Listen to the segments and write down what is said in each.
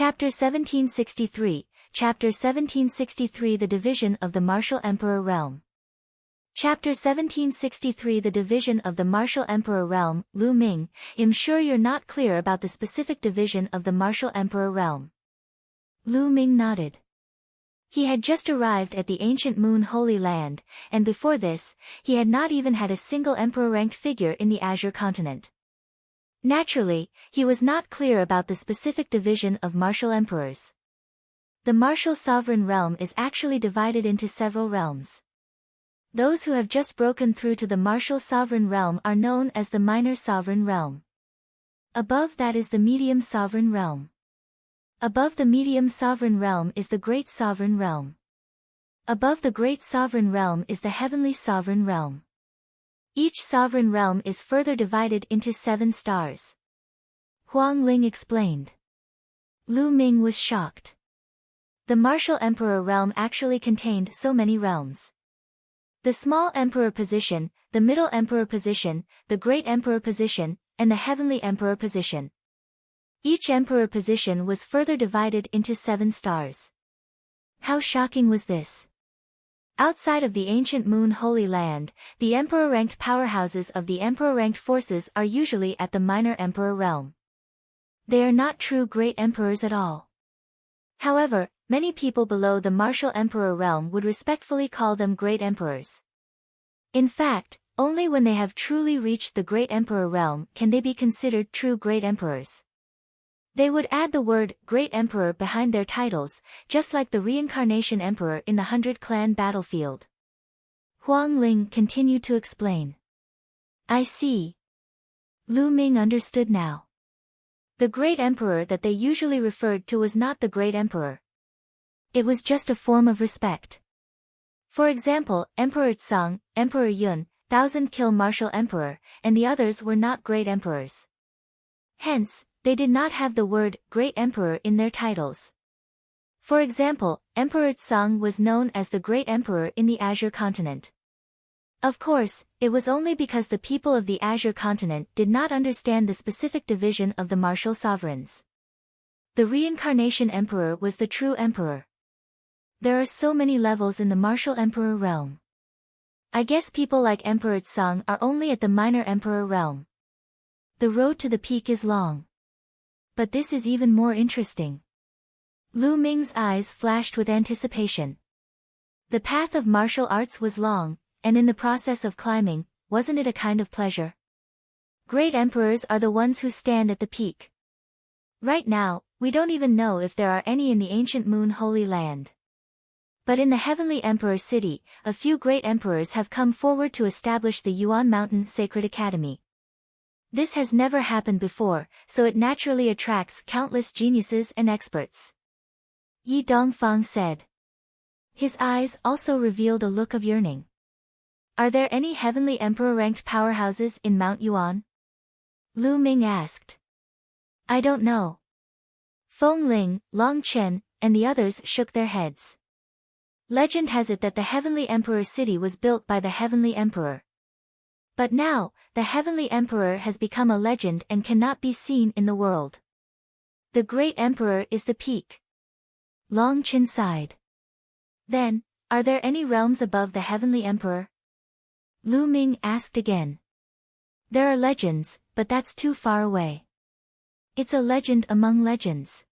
Chapter 1763, Chapter 1763 The Division of the Martial Emperor Realm. Chapter 1763 The Division of the Martial Emperor Realm. Lu Ming, I'm sure you're not clear about the specific division of the Martial Emperor Realm. Lu Ming nodded. He had just arrived at the ancient Moon Holy Land, and before this, he had not even had a single emperor-ranked figure in the Azure continent. Naturally, he was not clear about the specific division of martial emperors. The martial sovereign realm is actually divided into several realms. Those who have just broken through to the martial sovereign realm are known as the minor sovereign realm. Above that is the medium sovereign realm. Above the medium sovereign realm is the great sovereign realm. Above the great sovereign realm is the heavenly sovereign realm. Each sovereign realm is further divided into 7 stars. Huang Ling explained. Lu Ming was shocked. The martial emperor realm actually contained so many realms. The small emperor position, the middle emperor position, the great emperor position, and the heavenly emperor position. Each emperor position was further divided into 7 stars. How shocking was this? Outside of the ancient Moon Holy Land, the emperor-ranked powerhouses of the emperor-ranked forces are usually at the minor emperor realm. They are not true great emperors at all. However, many people below the martial emperor realm would respectfully call them great emperors. In fact, only when they have truly reached the great emperor realm can they be considered true great emperors. They would add the word Great Emperor behind their titles, just like the reincarnation emperor in the 100 Clan battlefield. Huang Ling continued to explain. I see. Lu Ming understood now. The Great Emperor that they usually referred to was not the Great Emperor. It was just a form of respect. For example, Emperor Tsang, Emperor Yun, Thousand Kill Martial Emperor, and the others were not Great Emperors. Hence, they did not have the word Great Emperor in their titles. For example, Emperor Tsang was known as the Great Emperor in the Azure continent. Of course, it was only because the people of the Azure continent did not understand the specific division of the martial sovereigns. The reincarnation emperor was the true emperor. There are so many levels in the martial emperor realm. I guess people like Emperor Tsang are only at the minor emperor realm. The road to the peak is long. But this is even more interesting. Lu Ming's eyes flashed with anticipation. The path of martial arts was long, and in the process of climbing, wasn't it a kind of pleasure? Great emperors are the ones who stand at the peak. Right now, we don't even know if there are any in the ancient Moon Holy Land. But in the Heavenly Emperor City, a few great emperors have come forward to establish the Yuan Mountain Sacred Academy. This has never happened before, so it naturally attracts countless geniuses and experts. Yi Dongfang said. His eyes also revealed a look of yearning. Are there any heavenly emperor-ranked powerhouses in Mount Yuan? Lu Ming asked. I don't know. Feng Ling, Long Chen, and the others shook their heads. Legend has it that the Heavenly Emperor City was built by the Heavenly Emperor. But now, the Heavenly Emperor has become a legend and cannot be seen in the world. The Great Emperor is the peak. Long Chen sighed. Then, are there any realms above the Heavenly Emperor? Lu Ming asked again. There are legends, but that's too far away. It's a legend among legends.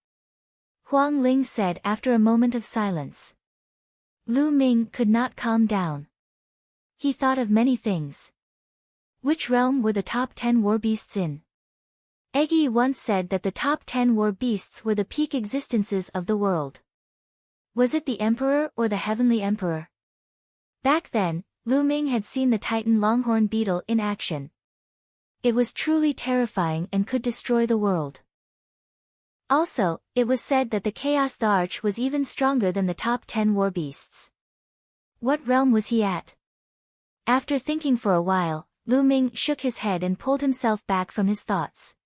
Huang Ling said after a moment of silence. Lu Ming could not calm down. He thought of many things. Which realm were the top 10 war beasts in? Eggy once said that the top 10 war beasts were the peak existences of the world. Was it the Emperor or the Heavenly Emperor? Back then, Lu Ming had seen the Titan longhorn beetle in action. It was truly terrifying and could destroy the world. Also, it was said that the Chaos the Arch was even stronger than the top 10 war beasts. What realm was he at? After thinking for a while, Lu Ming shook his head and pulled himself back from his thoughts.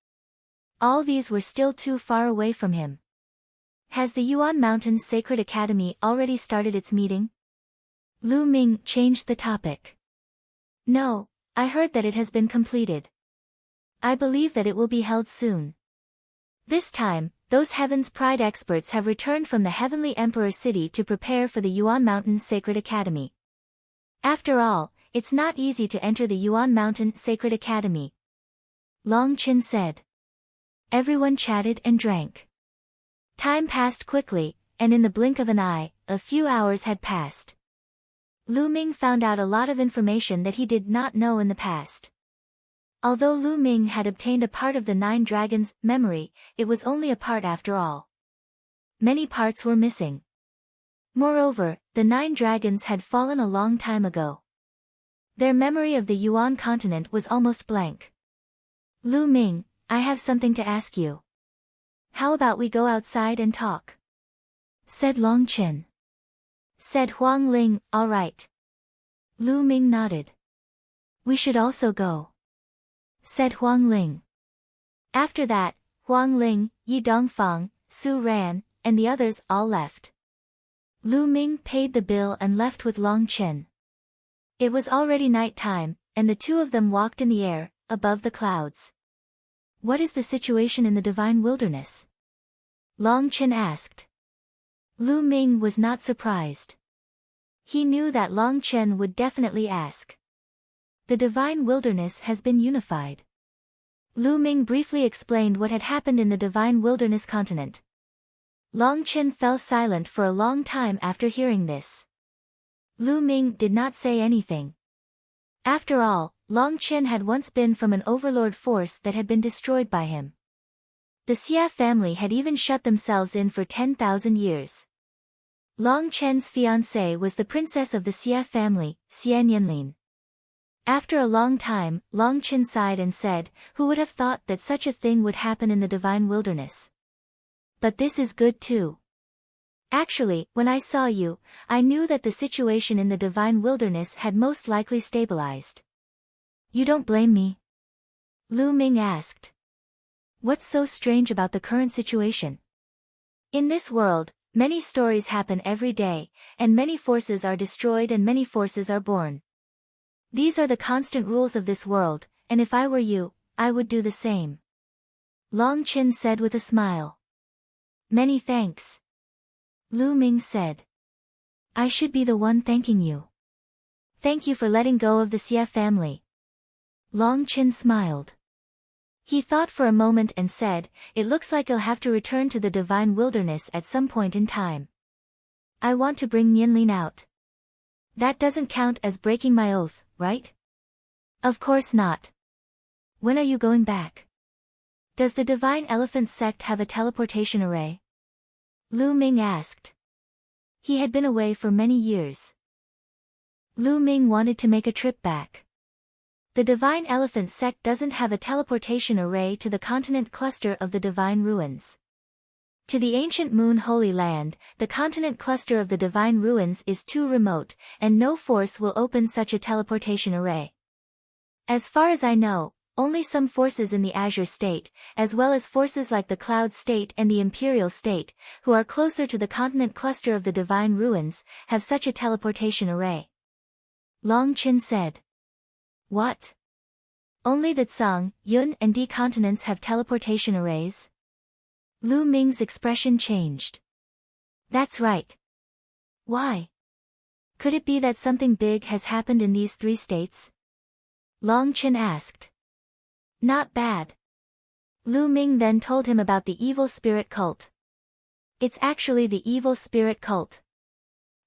All these were still too far away from him. Has the Yuan Mountain Sacred Academy already started its meeting? Lu Ming changed the topic. No, I heard that it has been completed. I believe that it will be held soon. This time, those Heaven's Pride experts have returned from the Heavenly Emperor City to prepare for the Yuan Mountain Sacred Academy. After all, it's not easy to enter the Yuan Mountain Sacred Academy. Long Chen said. Everyone chatted and drank. Time passed quickly, and in the blink of an eye, a few hours had passed. Lu Ming found out a lot of information that he did not know in the past. Although Lu Ming had obtained a part of the 9 dragons' memory, it was only a part after all. Many parts were missing. Moreover, the 9 dragons had fallen a long time ago. Their memory of the Yuan continent was almost blank. Lu Ming, I have something to ask you. How about we go outside and talk? Said Long Chen. Said Huang Ling, all right. Lu Ming nodded. We should also go. Said Huang Ling. After that, Huang Ling, Yi Dongfang, Su Ran, and the others all left. Lu Ming paid the bill and left with Long Chen. It was already night time, and the two of them walked in the air, above the clouds. What is the situation in the Divine Wilderness? Long Chen asked. Lu Ming was not surprised. He knew that Long Chen would definitely ask. The Divine Wilderness has been unified. Lu Ming briefly explained what had happened in the Divine Wilderness continent. Long Chen fell silent for a long time after hearing this. Lu Ming did not say anything. After all, Long Chen had once been from an overlord force that had been destroyed by him. The Xia family had even shut themselves in for 10,000 years. Long Chen's fiancée was the princess of the Xia family, Xia Nianlin. After a long time, Long Chen sighed and said, who would have thought that such a thing would happen in the Divine Wilderness? But this is good too. Actually, when I saw you, I knew that the situation in the Divine Wilderness had most likely stabilized. You don't blame me? Lu Ming asked. What's so strange about the current situation? In this world, many stories happen every day, and many forces are destroyed and many forces are born. These are the constant rules of this world, and if I were you, I would do the same. Long Chen said with a smile. Many thanks. Lu Ming said. I should be the one thanking you. Thank you for letting go of the Xia family. Long Chen smiled. He thought for a moment and said, it looks like I'll have to return to the Divine Wilderness at some point in time. I want to bring Nianlin out. That doesn't count as breaking my oath, right? Of course not. When are you going back? Does the Divine Elephant Sect have a teleportation array? Lu Ming asked. He had been away for many years. Lu Ming wanted to make a trip back. The Divine Elephant Sect doesn't have a teleportation array to the continent cluster of the Divine Ruins. To the ancient Moon Holy Land, the continent cluster of the Divine Ruins is too remote, and no force will open such a teleportation array. As far as I know, only some forces in the Azure State, as well as forces like the Cloud State and the Imperial State, who are closer to the continent cluster of the Divine Ruins, have such a teleportation array. Long Chen said. What? Only the Tsang, Yun and Di continents have teleportation arrays? Lu Ming's expression changed. That's right. Why? Could it be that something big has happened in these 3 states? Long Chen asked. Not bad. Lu Ming then told him about the evil spirit cult. It's actually the evil spirit cult.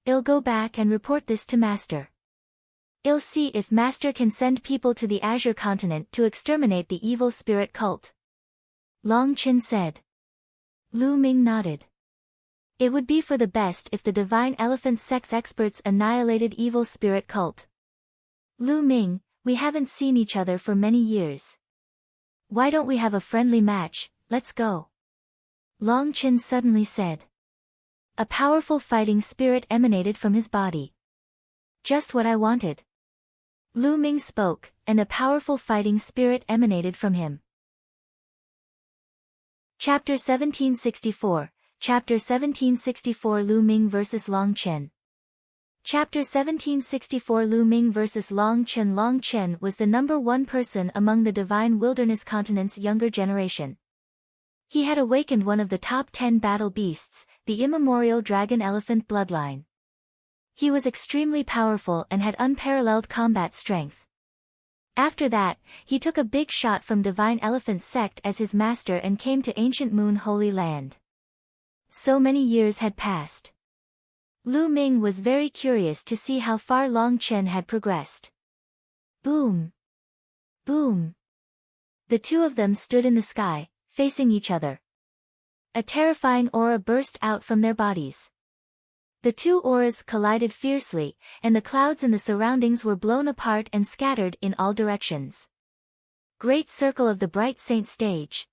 I'll go back and report this to Master. I'll see if Master can send people to the Azure continent to exterminate the evil spirit cult. Long Chen said. Lu Ming nodded. It would be for the best if the Divine Elephant Sect's experts annihilated evil spirit cult. Lu Ming, we haven't seen each other for many years. Why don't we have a friendly match? Let's go. Long Chen suddenly said. A powerful fighting spirit emanated from his body. Just what I wanted. Lu Ming spoke, and a powerful fighting spirit emanated from him. Chapter 1764, Chapter 1764 Lu Ming vs. Long Chen. Chapter 1764 Lu Ming vs. Long Chen. Long Chen was the #1 person among the Divine Wilderness continent's younger generation. He had awakened one of the top 10 battle beasts, the immemorial dragon-elephant bloodline. He was extremely powerful and had unparalleled combat strength. After that, he took a big shot from Divine Elephant Sect as his master and came to Ancient Moon Holy Land. So many years had passed. Lu Ming was very curious to see how far Long Chen had progressed. Boom! Boom! The two of them stood in the sky, facing each other. A terrifying aura burst out from their bodies. The two auras collided fiercely, and the clouds in the surroundings were blown apart and scattered in all directions. Great Circle of the Bright Saint Stage.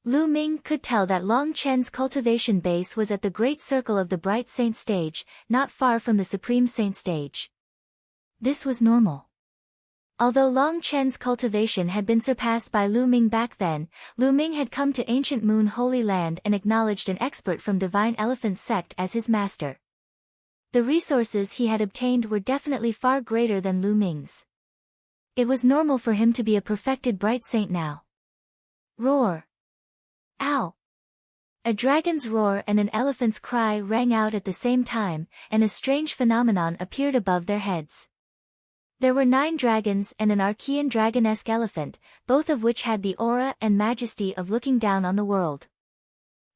Lu Ming could tell that Long Chen's cultivation base was at the Great Circle of the Bright Saint Stage, not far from the Supreme Saint Stage. This was normal. Although Long Chen's cultivation had been surpassed by Lu Ming back then, Lu Ming had come to Ancient Moon Holy Land and acknowledged an expert from Divine Elephant Sect as his master. The resources he had obtained were definitely far greater than Lu Ming's. It was normal for him to be a perfected Bright Saint now. Roar! Ow! A dragon's roar and an elephant's cry rang out at the same time, and a strange phenomenon appeared above their heads. There were 9 dragons and an Archean dragon-esque elephant, both of which had the aura and majesty of looking down on the world.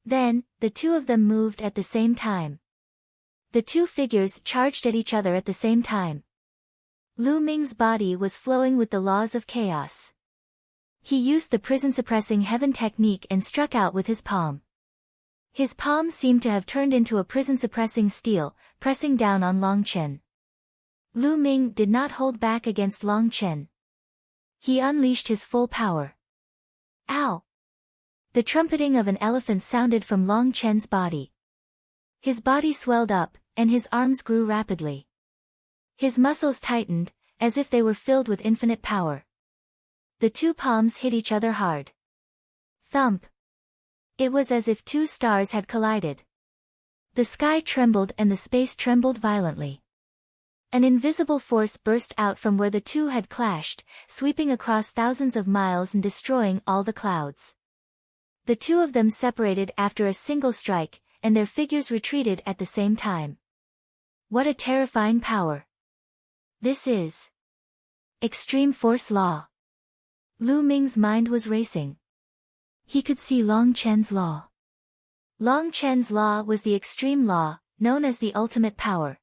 Then, the two of them moved at the same time. The two figures charged at each other at the same time. Lu Ming's body was flowing with the laws of chaos. He used the prison-suppressing heaven technique and struck out with his palm. His palm seemed to have turned into a prison-suppressing steel, pressing down on Long Chen. Lu Ming did not hold back against Long Chen. He unleashed his full power. Ow! The trumpeting of an elephant sounded from Long Chen's body. His body swelled up, and his arms grew rapidly. His muscles tightened, as if they were filled with infinite power. The two palms hit each other hard. Thump! It was as if two stars had collided. The sky trembled and the space trembled violently. An invisible force burst out from where the two had clashed, sweeping across thousands of miles and destroying all the clouds. The two of them separated after a single strike, and their figures retreated at the same time. What a terrifying power! This is Extreme Force Law. Lu Ming's mind was racing. He could see Long Chen's law. Long Chen's law was the extreme law, known as the ultimate power.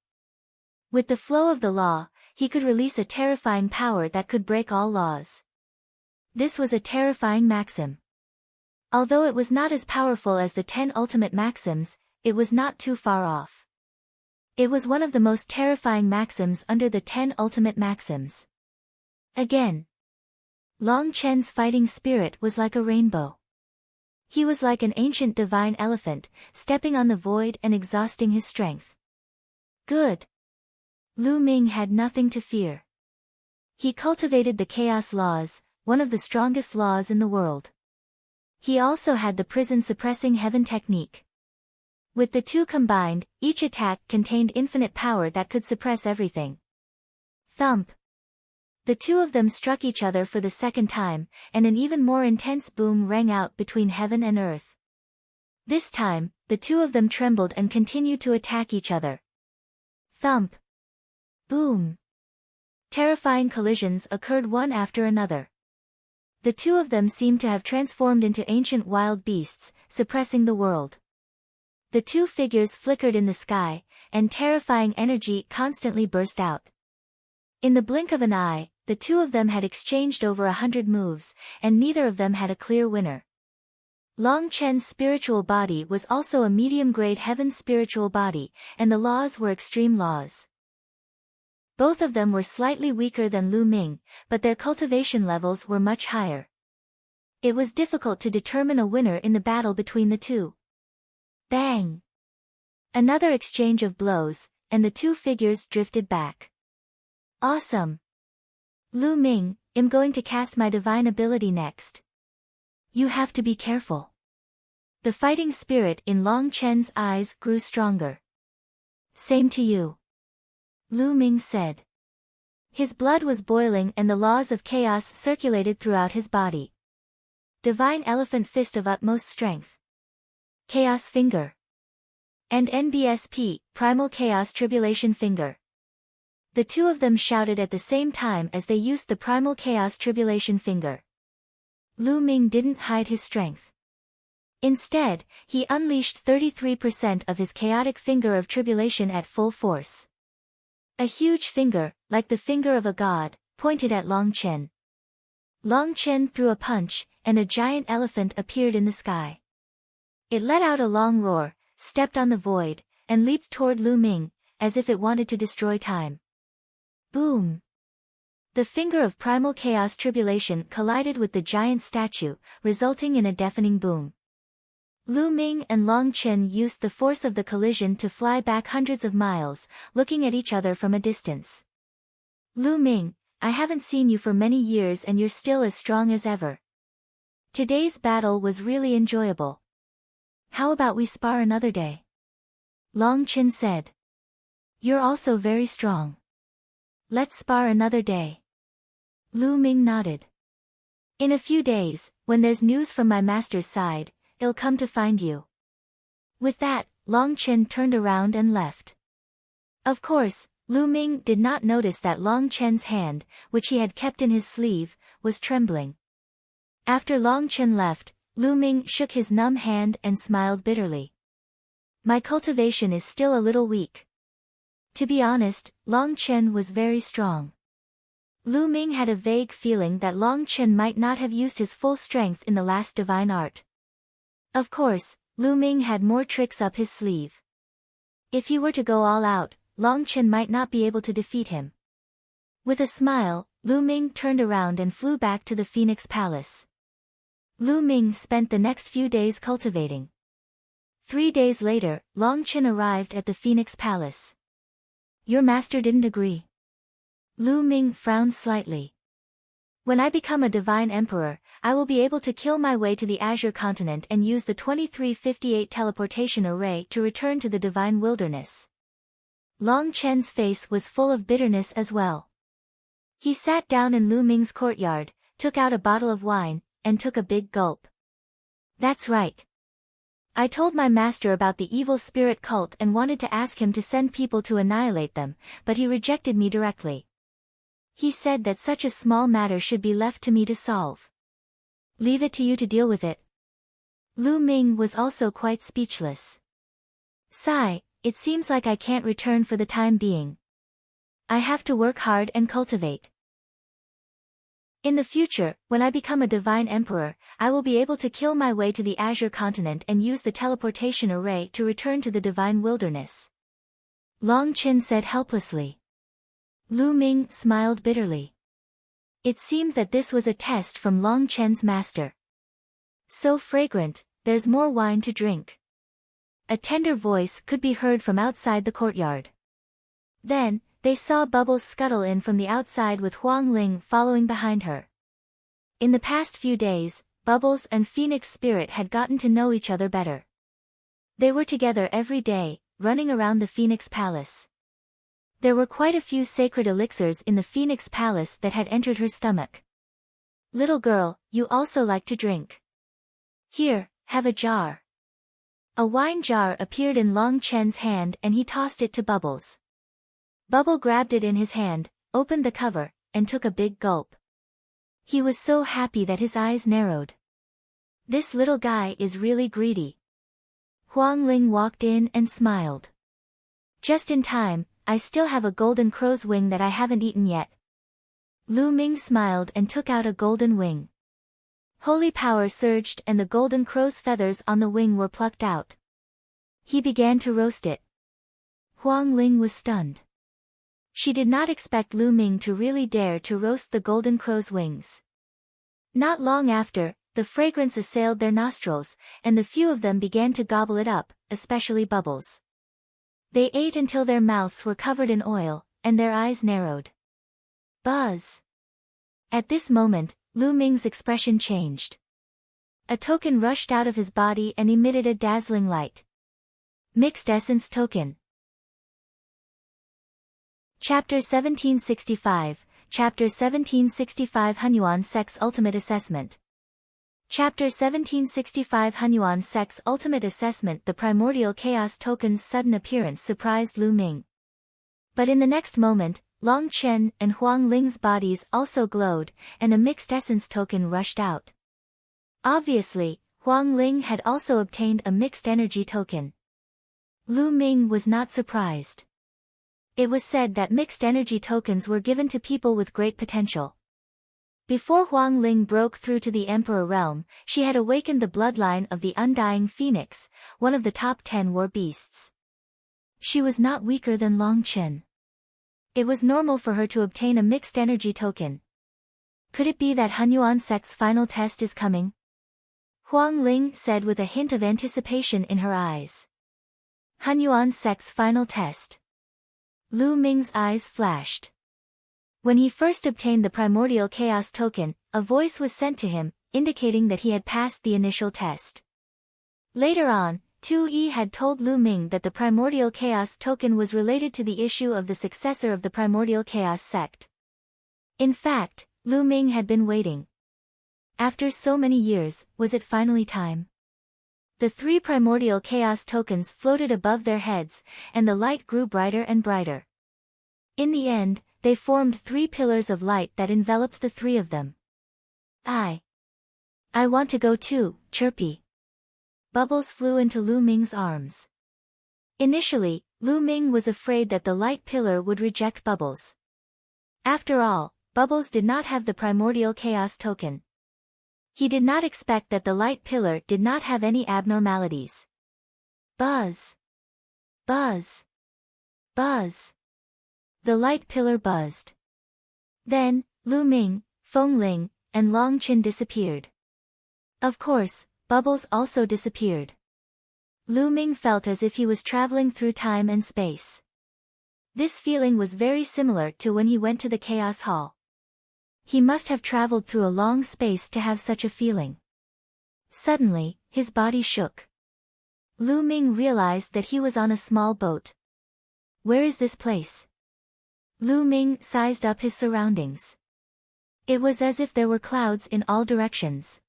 With the flow of the law, he could release a terrifying power that could break all laws. This was a terrifying maxim. Although it was not as powerful as the 10 ultimate maxims, it was not too far off. It was one of the most terrifying maxims under the 10 ultimate maxims. Again. Long Chen's fighting spirit was like a rainbow. He was like an ancient divine elephant, stepping on the void and exhausting his strength. Good. Lu Ming had nothing to fear. He cultivated the chaos laws, one of the strongest laws in the world. He also had the prison-suppressing heaven technique. With the two combined, each attack contained infinite power that could suppress everything. Thump! The two of them struck each other for the second time, and an even more intense boom rang out between heaven and earth. This time, the two of them trembled and continued to attack each other. Thump! Boom! Terrifying collisions occurred one after another. The two of them seemed to have transformed into ancient wild beasts, suppressing the world. The two figures flickered in the sky, and terrifying energy constantly burst out. In the blink of an eye, the two of them had exchanged over 100 moves, and neither of them had a clear winner. Long Chen's spiritual body was also a medium-grade heaven spiritual body, and the laws were extreme laws. Both of them were slightly weaker than Lu Ming, but their cultivation levels were much higher. It was difficult to determine a winner in the battle between the two. Bang! Another exchange of blows, and the two figures drifted back. Awesome! Lu Ming, I'm going to cast my divine ability next. You have to be careful. The fighting spirit in Long Chen's eyes grew stronger. Same to you. Lu Ming said. His blood was boiling and the laws of chaos circulated throughout his body. Divine Elephant Fist of Utmost Strength. Chaos Finger. And NBSP, Primal Chaos Tribulation Finger. The two of them shouted at the same time as they used the Primal Chaos Tribulation Finger. Lu Ming didn't hide his strength. Instead, he unleashed 33% of his chaotic finger of tribulation at full force. A huge finger, like the finger of a god, pointed at Long Chen. Long Chen threw a punch, and a giant elephant appeared in the sky. It let out a long roar, stepped on the void, and leaped toward Lu Ming, as if it wanted to destroy time. Boom! The finger of Primal Chaos Tribulation collided with the giant statue, resulting in a deafening boom. Lu Ming and Long Chen used the force of the collision to fly back hundreds of miles, looking at each other from a distance. Lu Ming, I haven't seen you for many years and you're still as strong as ever. Today's battle was really enjoyable. How about we spar another day? Long Chen said. You're also very strong. Let's spar another day. Lu Ming nodded. In a few days, when there's news from my master's side, I'll come to find you. With that, Long Chen turned around and left. Of course, Lu Ming did not notice that Long Chen's hand, which he had kept in his sleeve, was trembling. After Long Chen left, Lu Ming shook his numb hand and smiled bitterly. My cultivation is still a little weak. To be honest, Long Chen was very strong. Lu Ming had a vague feeling that Long Chen might not have used his full strength in the last divine art. Of course, Lu Ming had more tricks up his sleeve. If he were to go all out, Long Chen might not be able to defeat him. With a smile, Lu Ming turned around and flew back to the Phoenix Palace. Lu Ming spent the next few days cultivating. 3 days later, Long Chen arrived at the Phoenix Palace. Your master didn't agree. Lu Ming frowned slightly. When I become a divine emperor, I will be able to kill my way to the Azure continent and use the 2358 teleportation array to return to the divine wilderness. Long Chen's face was full of bitterness as well. He sat down in Lu Ming's courtyard, took out a bottle of wine, and took a big gulp. That's right. I told my master about the evil spirit cult and wanted to ask him to send people to annihilate them, but he rejected me directly. He said that such a small matter should be left to me to solve. Leave it to you to deal with it. Lu Ming was also quite speechless. Sigh, it seems like I can't return for the time being. I have to work hard and cultivate. In the future, when I become a divine emperor, I will be able to kill my way to the Azure continent and use the teleportation array to return to the divine wilderness. Long Chen said helplessly. Lu Ming smiled bitterly. It seemed that this was a test from Long Chen's master. So fragrant, there's more wine to drink. A tender voice could be heard from outside the courtyard. Then, they saw Bubbles scuttle in from the outside with Huang Ling following behind her. In the past few days, Bubbles and Phoenix Spirit had gotten to know each other better. They were together every day, running around the Phoenix Palace. There were quite a few sacred elixirs in the Phoenix Palace that had entered her stomach. Little girl, you also like to drink. Here, have a jar. A wine jar appeared in Long Chen's hand and he tossed it to Bubbles. Bubble grabbed it in his hand, opened the cover, and took a big gulp. He was so happy that his eyes narrowed. This little guy is really greedy. Huang Ling walked in and smiled. Just in time, I still have a golden crow's wing that I haven't eaten yet. Lu Ming smiled and took out a golden wing. Holy power surged and the golden crow's feathers on the wing were plucked out. He began to roast it. Huang Ling was stunned. She did not expect Lu Ming to really dare to roast the golden crow's wings. Not long after, the fragrance assailed their nostrils, and the few of them began to gobble it up, especially Bubbles. They ate until their mouths were covered in oil, and their eyes narrowed. Buzz! At this moment, Lu Ming's expression changed. A token rushed out of his body and emitted a dazzling light. Mixed Essence Token. Chapter 1765, Chapter 1765 Hunyuan Sect's Ultimate Assessment. Chapter 1765 Hunyuan Sect's Ultimate Assessment. The primordial chaos token's sudden appearance surprised Lu Ming. But in the next moment, Long Chen and Huang Ling's bodies also glowed, and a mixed essence token rushed out. Obviously, Huang Ling had also obtained a mixed energy token. Lu Ming was not surprised. It was said that mixed energy tokens were given to people with great potential. Before Huang Ling broke through to the Emperor realm, she had awakened the bloodline of the Undying Phoenix, one of the top 10 war beasts. She was not weaker than Long Chen. It was normal for her to obtain a mixed energy token. Could it be that Hunyuan Sect's final test is coming? Huang Ling said with a hint of anticipation in her eyes. Hunyuan Sect's final test. Lu Ming's eyes flashed. When he first obtained the primordial chaos token, a voice was sent to him, indicating that he had passed the initial test. Later on, Tu Yi had told Lu Ming that the primordial chaos token was related to the issue of the successor of the primordial chaos sect. In fact, Lu Ming had been waiting. After so many years, was it finally time? The 3 primordial chaos tokens floated above their heads, and the light grew brighter and brighter. In the end, they formed 3 pillars of light that enveloped the 3 of them. I want to go too, Chirpy. Bubbles flew into Lu Ming's arms. Initially, Lu Ming was afraid that the light pillar would reject Bubbles. After all, Bubbles did not have the primordial chaos token. He did not expect that the light pillar did not have any abnormalities. Buzz! Buzz! Buzz! The light pillar buzzed. Then, Lu Ming, Feng Ling, and Long Chen disappeared. Of course, Bubbles also disappeared. Lu Ming felt as if he was traveling through time and space. This feeling was very similar to when he went to the Chaos Hall. He must have traveled through a long space to have such a feeling. Suddenly, his body shook. Lu Ming realized that he was on a small boat. Where is this place? Lu Ming sized up his surroundings. It was as if there were clouds in all directions.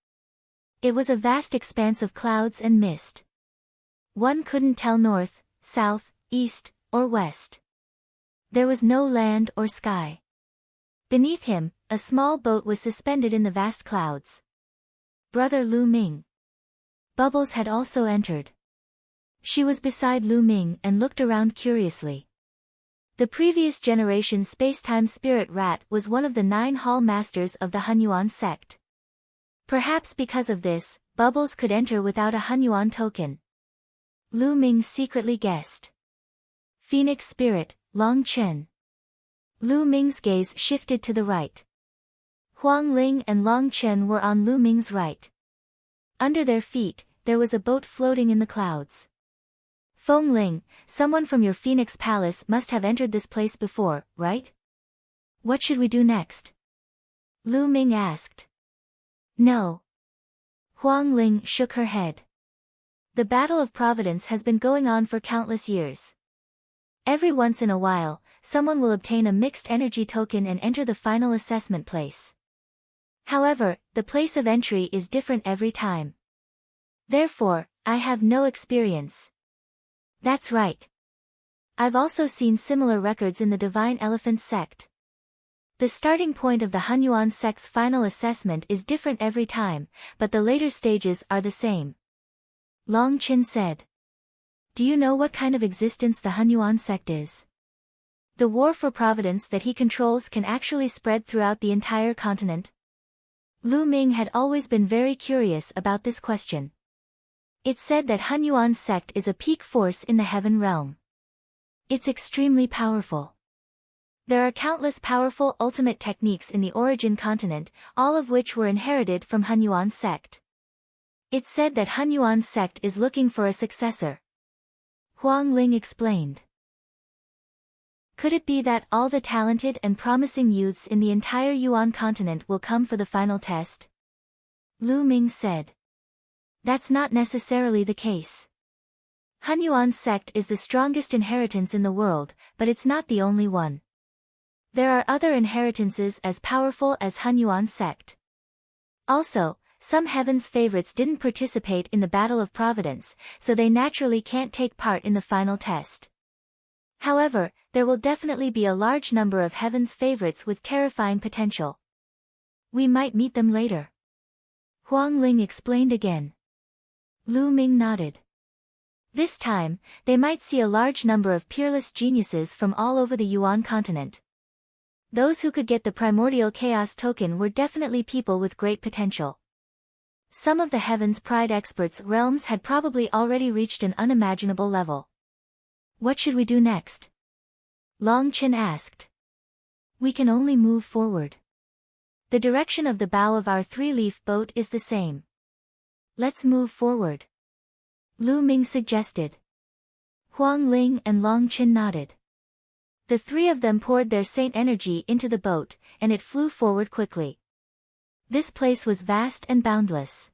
It was a vast expanse of clouds and mist. One couldn't tell north, south, east, or west. There was no land or sky. Beneath him, a small boat was suspended in the vast clouds. Brother Lu Ming. Bubbles had also entered. She was beside Lu Ming and looked around curiously. The previous generation space-time spirit rat was one of the 9 hall masters of the Hunyuan sect. Perhaps because of this, Bubbles could enter without a Hunyuan token. Lu Ming secretly guessed. Phoenix spirit, Long Chen. Lu Ming's gaze shifted to the right. Huang Ling and Long Chen were on Lu Ming's right. Under their feet, there was a boat floating in the clouds. Feng Ling, someone from your Phoenix Palace must have entered this place before, right? What should we do next? Lu Ming asked. No. Huang Ling shook her head. The Battle of Providence has been going on for countless years. Every once in a while, someone will obtain a mixed energy token and enter the final assessment place. However, the place of entry is different every time. Therefore, I have no experience. That's right. I've also seen similar records in the Divine Elephant sect. The starting point of the Hunyuan sect's final assessment is different every time, but the later stages are the same. Long Chen said. Do you know what kind of existence the Hunyuan sect is? The war for providence that he controls can actually spread throughout the entire continent. Lu Ming had always been very curious about this question. It's said that Hunyuan sect is a peak force in the heaven realm. It's extremely powerful. There are countless powerful ultimate techniques in the origin continent, all of which were inherited from Hunyuan sect. It's said that Hunyuan sect is looking for a successor. Huang Ling explained. Could it be that all the talented and promising youths in the entire Yuan continent will come for the final test? Lu Ming said. That's not necessarily the case. Hunyuan sect is the strongest inheritance in the world, but it's not the only one. There are other inheritances as powerful as Hunyuan sect. Also, Some Heaven's favorites didn't participate in the Battle of Providence, so they naturally can't take part in the final test. However, there will definitely be a large number of Heaven's favorites with terrifying potential. We might meet them later. Huang Ling explained again. Lu Ming nodded. This time, they might see a large number of peerless geniuses from all over the Yuan continent. Those who could get the primordial chaos token were definitely people with great potential. Some of the Heaven's Pride experts' realms had probably already reached an unimaginable level. What should we do next? Long Chen asked. We can only move forward. The direction of the bow of our three-leaf boat is the same. Let's move forward. Lu Ming suggested. Huang Ling and Long Chen nodded. The three of them poured their saint energy into the boat, and it flew forward quickly. This place was vast and boundless.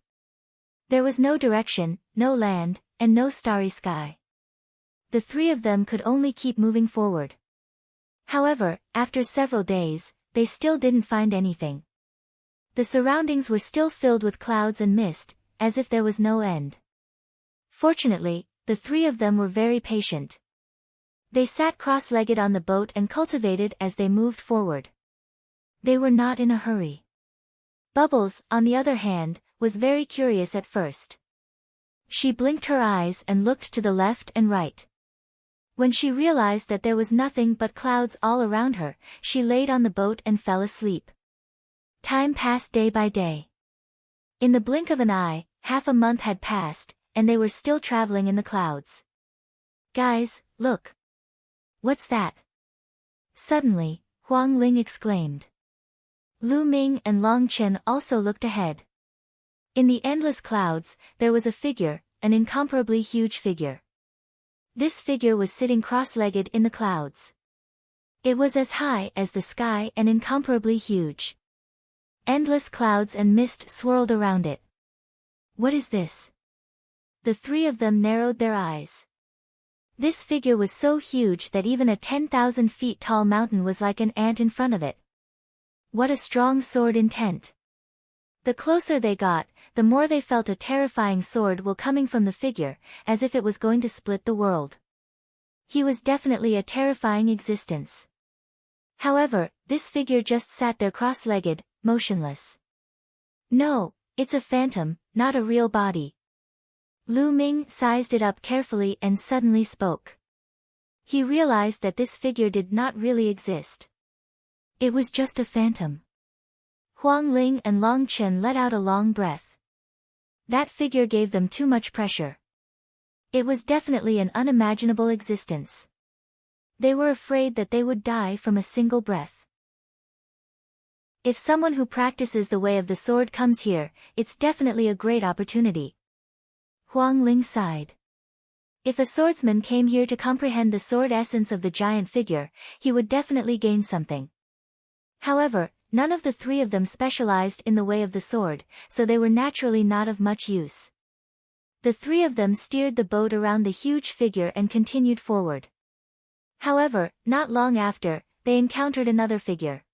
There was no direction, no land, and no starry sky. The three of them could only keep moving forward. However, after several days, they still didn't find anything. The surroundings were still filled with clouds and mist, as if there was no end. Fortunately, the three of them were very patient. They sat cross-legged on the boat and cultivated as they moved forward. They were not in a hurry. Bubbles, on the other hand, was very curious at first. She blinked her eyes and looked to the left and right. When she realized that there was nothing but clouds all around her, she laid on the boat and fell asleep. Time passed day by day. In the blink of an eye, half a month had passed, and they were still traveling in the clouds. Guys, look. What's that? Suddenly, Huang Ling exclaimed. Lu Ming and Long Chen also looked ahead. In the endless clouds, there was a figure, an incomparably huge figure. This figure was sitting cross-legged in the clouds. It was as high as the sky and incomparably huge. Endless clouds and mist swirled around it. What is this? The three of them narrowed their eyes. This figure was so huge that even a 10,000 feet tall mountain was like an ant in front of it. What a strong sword intent. The closer they got, the more they felt a terrifying sword will coming from the figure, as if it was going to split the world. He was definitely a terrifying existence. However, this figure just sat there cross-legged, motionless. No, it's a phantom, not a real body. Lu Ming sized it up carefully and suddenly spoke. He realized that this figure did not really exist. It was just a phantom. Huang Ling and Long Chen let out a long breath. That figure gave them too much pressure. It was definitely an unimaginable existence. They were afraid that they would die from a single breath. If someone who practices the way of the sword comes here, it's definitely a great opportunity. Huang Ling sighed. If a swordsman came here to comprehend the sword essence of the giant figure, he would definitely gain something. However, none of the three of them specialized in the way of the sword, so they were naturally not of much use. The three of them steered the boat around the huge figure and continued forward. However, not long after, they encountered another figure.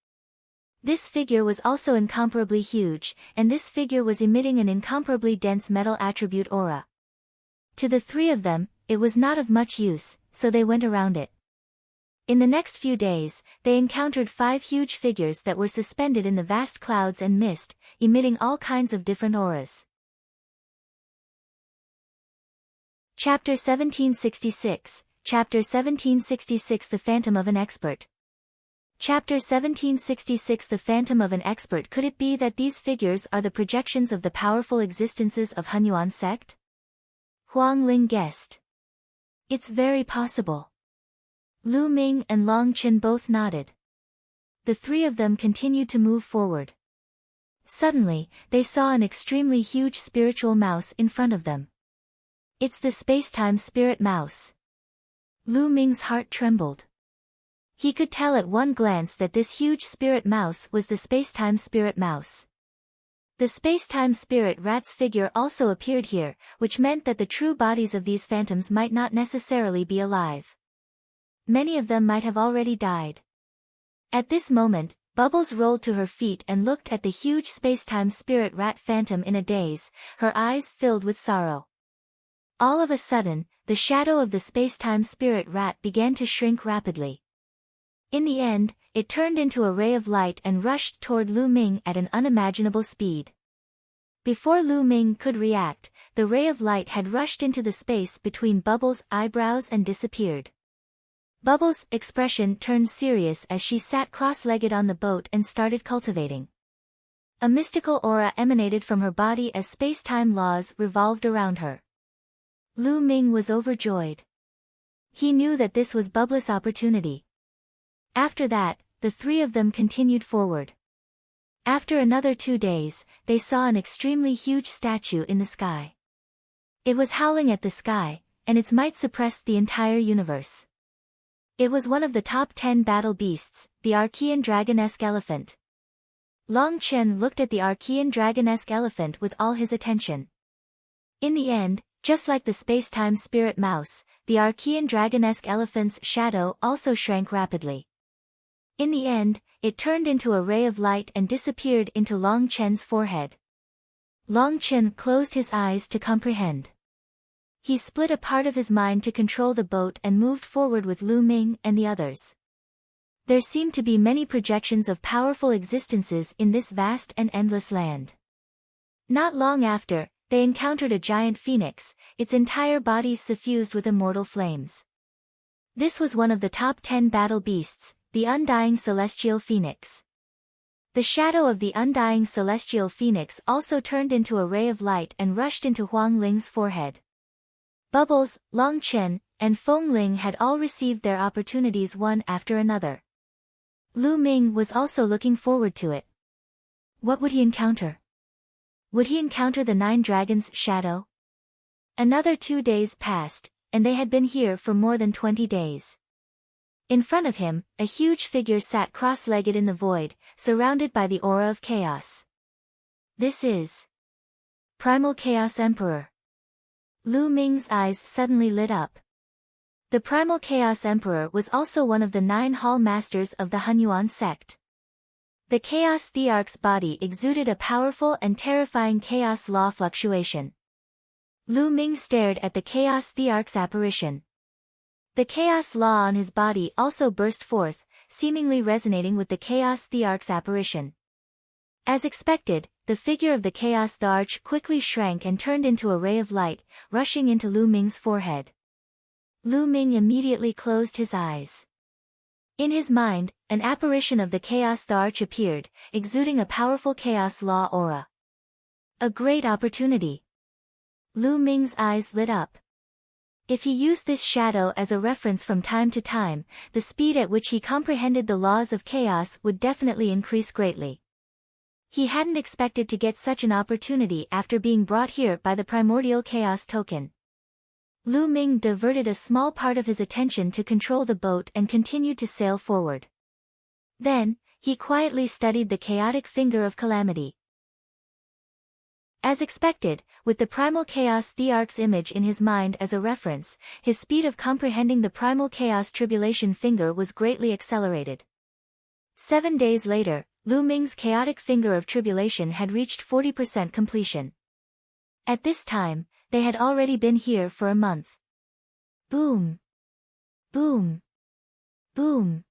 This figure was also incomparably huge, and this figure was emitting an incomparably dense metal attribute aura. To the three of them, it was not of much use, so they went around it. In the next few days, they encountered 5 huge figures that were suspended in the vast clouds and mist, emitting all kinds of different auras. Chapter 1766, Chapter 1766 The Phantom of an Expert. Chapter 1766 The Phantom of an Expert. Could it be that these figures are the projections of the powerful existences of Hunyuan sect? Huang Ling guessed. It's very possible. Lu Ming and Long Chen both nodded. The three of them continued to move forward. Suddenly, they saw an extremely huge spiritual mouse in front of them. It's the space-time spirit mouse. Lu Ming's heart trembled. He could tell at one glance that this huge spirit mouse was the space-time spirit mouse. The space-time spirit rat's figure also appeared here, which meant that the true bodies of these phantoms might not necessarily be alive. Many of them might have already died. At this moment, Bubbles rolled to her feet and looked at the huge space-time spirit rat phantom in a daze, her eyes filled with sorrow. All of a sudden, the shadow of the space-time spirit rat began to shrink rapidly. In the end, it turned into a ray of light and rushed toward Lu Ming at an unimaginable speed. Before Lu Ming could react, the ray of light had rushed into the space between Bubbles' eyebrows and disappeared. Bubbles' expression turned serious as she sat cross-legged on the boat and started cultivating. A mystical aura emanated from her body as space-time laws revolved around her. Lu Ming was overjoyed. He knew that this was Bubbles' opportunity. After that, the three of them continued forward. After another 2 days, they saw an extremely huge statue in the sky. It was howling at the sky, and its might suppressed the entire universe. It was one of the top 10 battle beasts, the Archean dragon-esque elephant. Long Chen looked at the Archean dragon-esque elephant with all his attention. In the end, just like the space-time spirit mouse, the Archean dragon-esque elephant's shadow also shrank rapidly. In the end, it turned into a ray of light and disappeared into Long Chen's forehead. Long Chen closed his eyes to comprehend. He split a part of his mind to control the boat and moved forward with Lu Ming and the others. There seemed to be many projections of powerful existences in this vast and endless land. Not long after, they encountered a giant phoenix, its entire body suffused with immortal flames. This was one of the top 10 battle beasts, the undying celestial phoenix. The shadow of the undying celestial phoenix also turned into a ray of light and rushed into Huang Ling's forehead. Bubbles, Long Chen, and Feng Ling had all received their opportunities one after another. Lu Ming was also looking forward to it. What would he encounter? Would he encounter the 9 dragons' shadow? Another 2 days passed, and they had been here for more than 20 days. In front of him, a huge figure sat cross-legged in the void, surrounded by the aura of chaos. This is Primal Chaos Emperor. Lu Ming's eyes suddenly lit up. The Primal Chaos Emperor was also one of the 9 Hall Masters of the Hunyuan sect. The Chaos Thearch's body exuded a powerful and terrifying chaos law fluctuation. Lu Ming stared at the Chaos Thearch's apparition. The chaos law on his body also burst forth, seemingly resonating with the Chaos Thearch's apparition. As expected, the figure of the Chaos Thearch quickly shrank and turned into a ray of light, rushing into Lu Ming's forehead. Lu Ming immediately closed his eyes. In his mind, an apparition of the Chaos Thearch appeared, exuding a powerful chaos law aura. A great opportunity. Lu Ming's eyes lit up. If he used this shadow as a reference from time to time, the speed at which he comprehended the laws of chaos would definitely increase greatly. He hadn't expected to get such an opportunity after being brought here by the primordial chaos token. Lu Ming diverted a small part of his attention to control the boat and continued to sail forward. Then, he quietly studied the chaotic finger of calamity. As expected, with the Primal Chaos Thearch's image in his mind as a reference, his speed of comprehending the Primal Chaos Tribulation finger was greatly accelerated. 7 days later, Lu Ming's chaotic finger of tribulation had reached 40% completion. At this time, they had already been here for a month. Boom! Boom! Boom!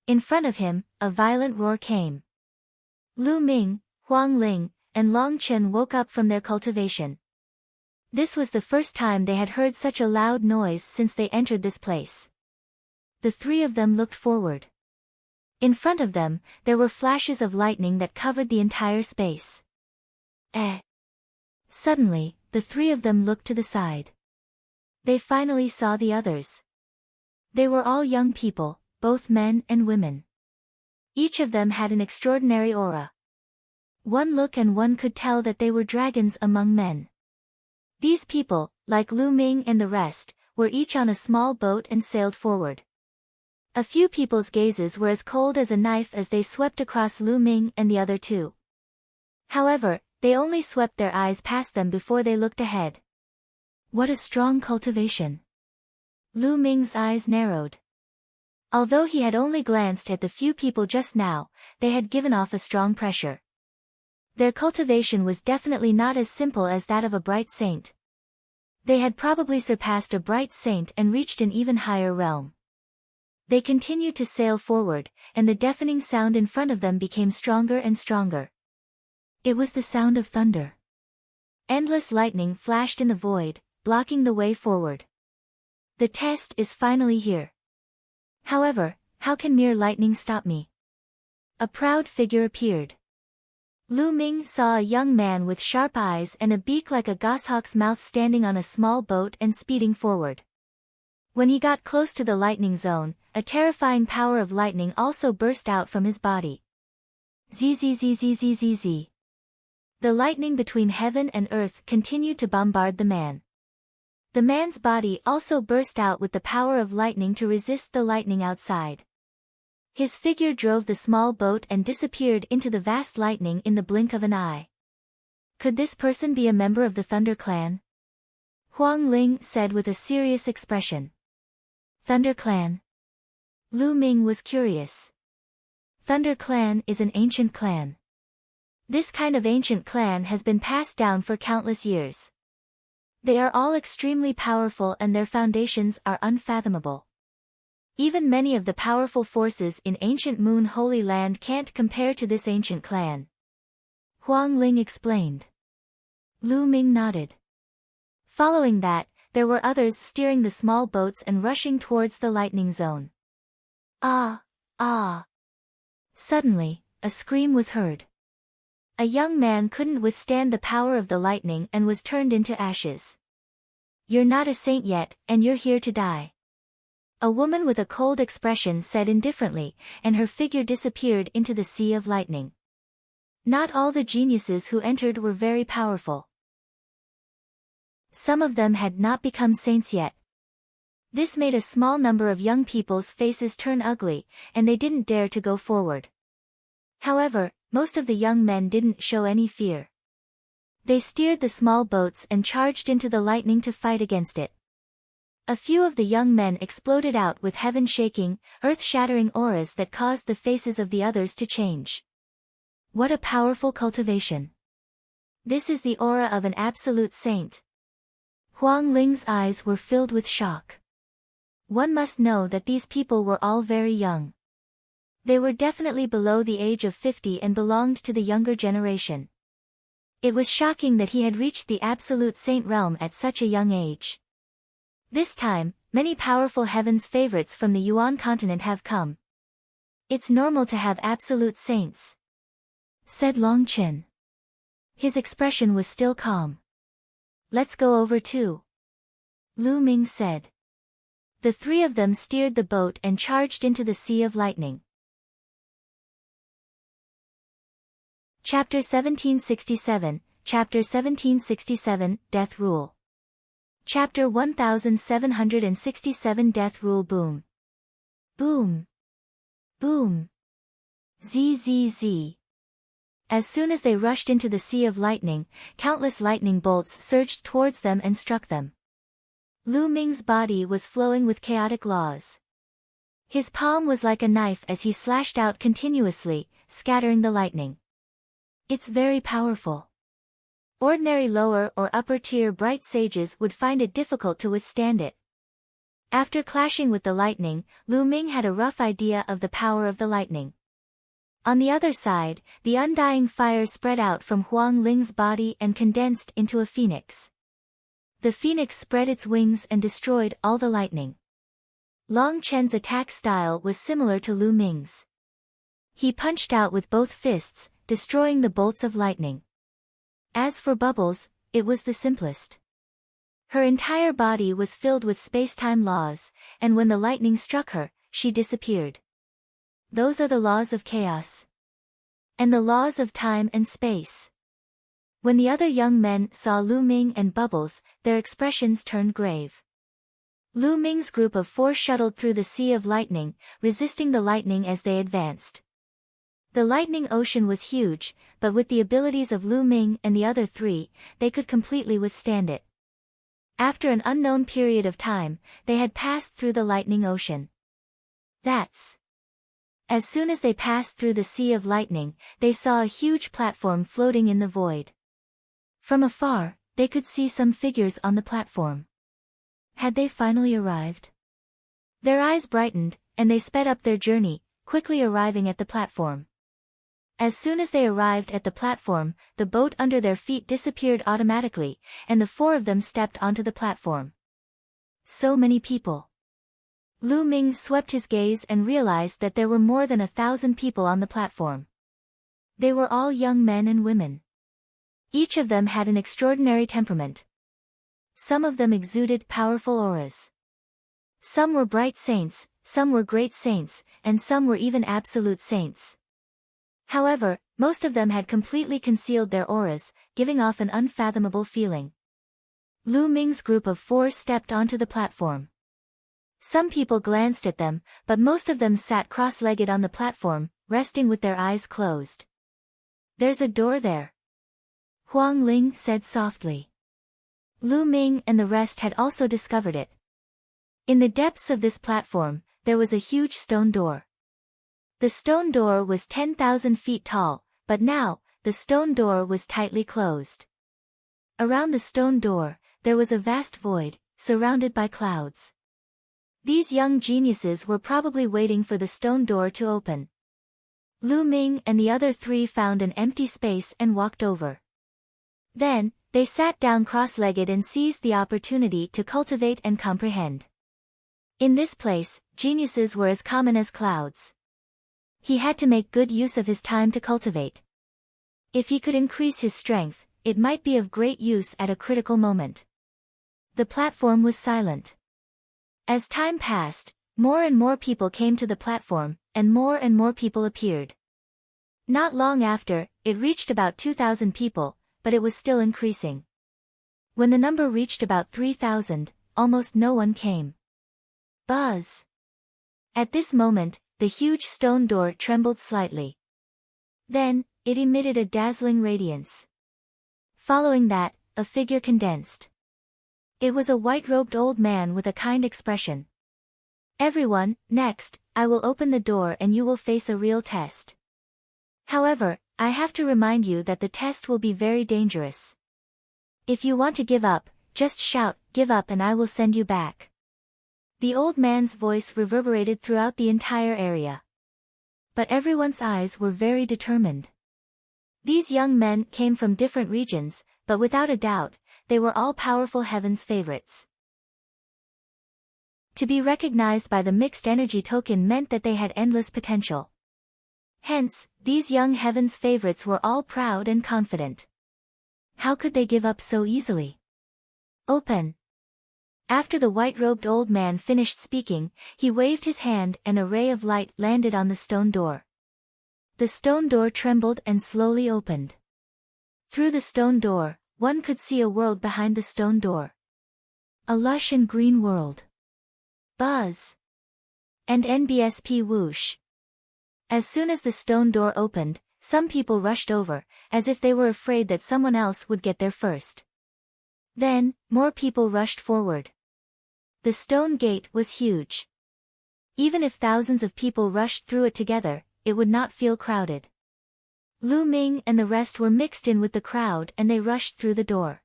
In front of him, a violent roar came. Lu Ming, Huang Ling, and Long Chen woke up from their cultivation. This was the first time they had heard such a loud noise since they entered this place. The 3 of them looked forward. In front of them, there were flashes of lightning that covered the entire space. Suddenly, the 3 of them looked to the side. They finally saw the others. They were all young people, both men and women. Each of them had an extraordinary aura. One look and one could tell that they were dragons among men. These people, like Lu Ming and the rest, were each on a small boat and sailed forward. A few people's gazes were as cold as a knife as they swept across Lu Ming and the other 2. However, they only swept their eyes past them before they looked ahead. What a strong cultivation! Lu Ming's eyes narrowed. Although he had only glanced at the few people just now, they had given off a strong pressure. Their cultivation was definitely not as simple as that of a bright saint. They had probably surpassed a bright saint and reached an even higher realm. They continued to sail forward, and the deafening sound in front of them became stronger and stronger. It was the sound of thunder. Endless lightning flashed in the void, blocking the way forward. The test is finally here. However, how can mere lightning stop me? A proud figure appeared. Lu Ming saw a young man with sharp eyes and a beak like a goshawk's mouth standing on a small boat and speeding forward. When he got close to the lightning zone, a terrifying power of lightning also burst out from his body. Zzzzzzzzz. The lightning between heaven and earth continued to bombard the man. The man's body also burst out with the power of lightning to resist the lightning outside. His figure drove the small boat and disappeared into the vast lightning in the blink of an eye. Could this person be a member of the Thunder Clan? Huang Ling said with a serious expression. Thunder Clan? Lu Ming was curious. Thunder Clan is an ancient clan. This kind of ancient clan has been passed down for countless years. They are all extremely powerful and their foundations are unfathomable. Even many of the powerful forces in ancient Moon Holy Land can't compare to this ancient clan. Huang Ling explained. Lu Ming nodded. Following that, there were others steering the small boats and rushing towards the lightning zone. Ah! Ah! Suddenly, a scream was heard. A young man couldn't withstand the power of the lightning and was turned into ashes. You're not a saint yet, and you're here to die. A woman with a cold expression said indifferently, and her figure disappeared into the sea of lightning. Not all the geniuses who entered were very powerful. Some of them had not become saints yet. This made a small number of young people's faces turn ugly, and they didn't dare to go forward. However, most of the young men didn't show any fear. They steered the small boats and charged into the lightning to fight against it. A few of the young men exploded out with heaven-shaking, earth-shattering auras that caused the faces of the others to change. What a powerful cultivation! This is the aura of an absolute saint. Huang Ling's eyes were filled with shock. One must know that these people were all very young. They were definitely below the age of 50 and belonged to the younger generation. It was shocking that he had reached the absolute saint realm at such a young age. This time, many powerful heaven's favorites from the Yuan continent have come. It's normal to have absolute saints, said Long Chen. His expression was still calm. Let's go over too, Lu Ming said. The three of them steered the boat and charged into the sea of lightning. Chapter 1767, Chapter 1767, Death Rule. Chapter 1767 Death Rule. Boom. Boom. Boom. Zzz. As soon as they rushed into the sea of lightning, countless lightning bolts surged towards them and struck them. Lu Ming's body was flowing with chaotic laws. His palm was like a knife as he slashed out continuously, scattering the lightning. It's very powerful. Ordinary lower or upper tier bright sages would find it difficult to withstand it. After clashing with the lightning, Lu Ming had a rough idea of the power of the lightning. On the other side, the undying fire spread out from Huang Ling's body and condensed into a phoenix. The phoenix spread its wings and destroyed all the lightning. Long Chen's attack style was similar to Lu Ming's. He punched out with both fists, destroying the bolts of lightning. As for Bubbles, it was the simplest. Her entire body was filled with space-time laws, and when the lightning struck her, she disappeared. Those are the laws of chaos. And the laws of time and space. When the other young men saw Lu Ming and Bubbles, their expressions turned grave. Lu Ming's group of 4 shuttled through the sea of lightning, resisting the lightning as they advanced. The lightning ocean was huge, but with the abilities of Lu Ming and the other 3, they could completely withstand it. After an unknown period of time, they had passed through the lightning ocean. That's. As soon as they passed through the sea of lightning, they saw a huge platform floating in the void. From afar, they could see some figures on the platform. Had they finally arrived? Their eyes brightened, and they sped up their journey, quickly arriving at the platform. As soon as they arrived at the platform, the boat under their feet disappeared automatically, and the four of them stepped onto the platform. So many people. Lu Ming swept his gaze and realized that there were more than 1,000 people on the platform. They were all young men and women. Each of them had an extraordinary temperament. Some of them exuded powerful auras. Some were bright saints, some were great saints, and some were even absolute saints. However, most of them had completely concealed their auras, giving off an unfathomable feeling. Lu Ming's group of four stepped onto the platform. Some people glanced at them, but most of them sat cross-legged on the platform, resting with their eyes closed. "There's a door there," Huang Ling said softly. Lu Ming and the rest had also discovered it. In the depths of this platform, there was a huge stone door. The stone door was 10,000 feet tall, but now, the stone door was tightly closed. Around the stone door, there was a vast void, surrounded by clouds. These young geniuses were probably waiting for the stone door to open. Lu Ming and the other three found an empty space and walked over. Then, they sat down cross-legged and seized the opportunity to cultivate and comprehend. In this place, geniuses were as common as clouds. He had to make good use of his time to cultivate. If he could increase his strength, it might be of great use at a critical moment. The platform was silent. As time passed, more and more people came to the platform, and more people appeared. Not long after, it reached about 2,000 people, but it was still increasing. When the number reached about 3,000, almost no one came. Buzz! At this moment, the huge stone door trembled slightly. Then, it emitted a dazzling radiance. Following that, a figure condensed. It was a white-robed old man with a kind expression. "Everyone, next, I will open the door and you will face a real test. However, I have to remind you that the test will be very dangerous. If you want to give up, just shout, 'Give up,' and I will send you back." The old man's voice reverberated throughout the entire area. But everyone's eyes were very determined. These young men came from different regions, but without a doubt, they were all powerful heaven's favorites. To be recognized by the mixed energy token meant that they had endless potential. Hence, these young heaven's favorites were all proud and confident. How could they give up so easily? "Open." After the white-robed old man finished speaking, he waved his hand and a ray of light landed on the stone door. The stone door trembled and slowly opened. Through the stone door, one could see a world behind the stone door. A lush and green world. Buzz! And NBSP whoosh. As soon as the stone door opened, some people rushed over, as if they were afraid that someone else would get there first. Then, more people rushed forward. The stone gate was huge. Even if thousands of people rushed through it together, it would not feel crowded. Lu Ming and the rest were mixed in with the crowd and they rushed through the door.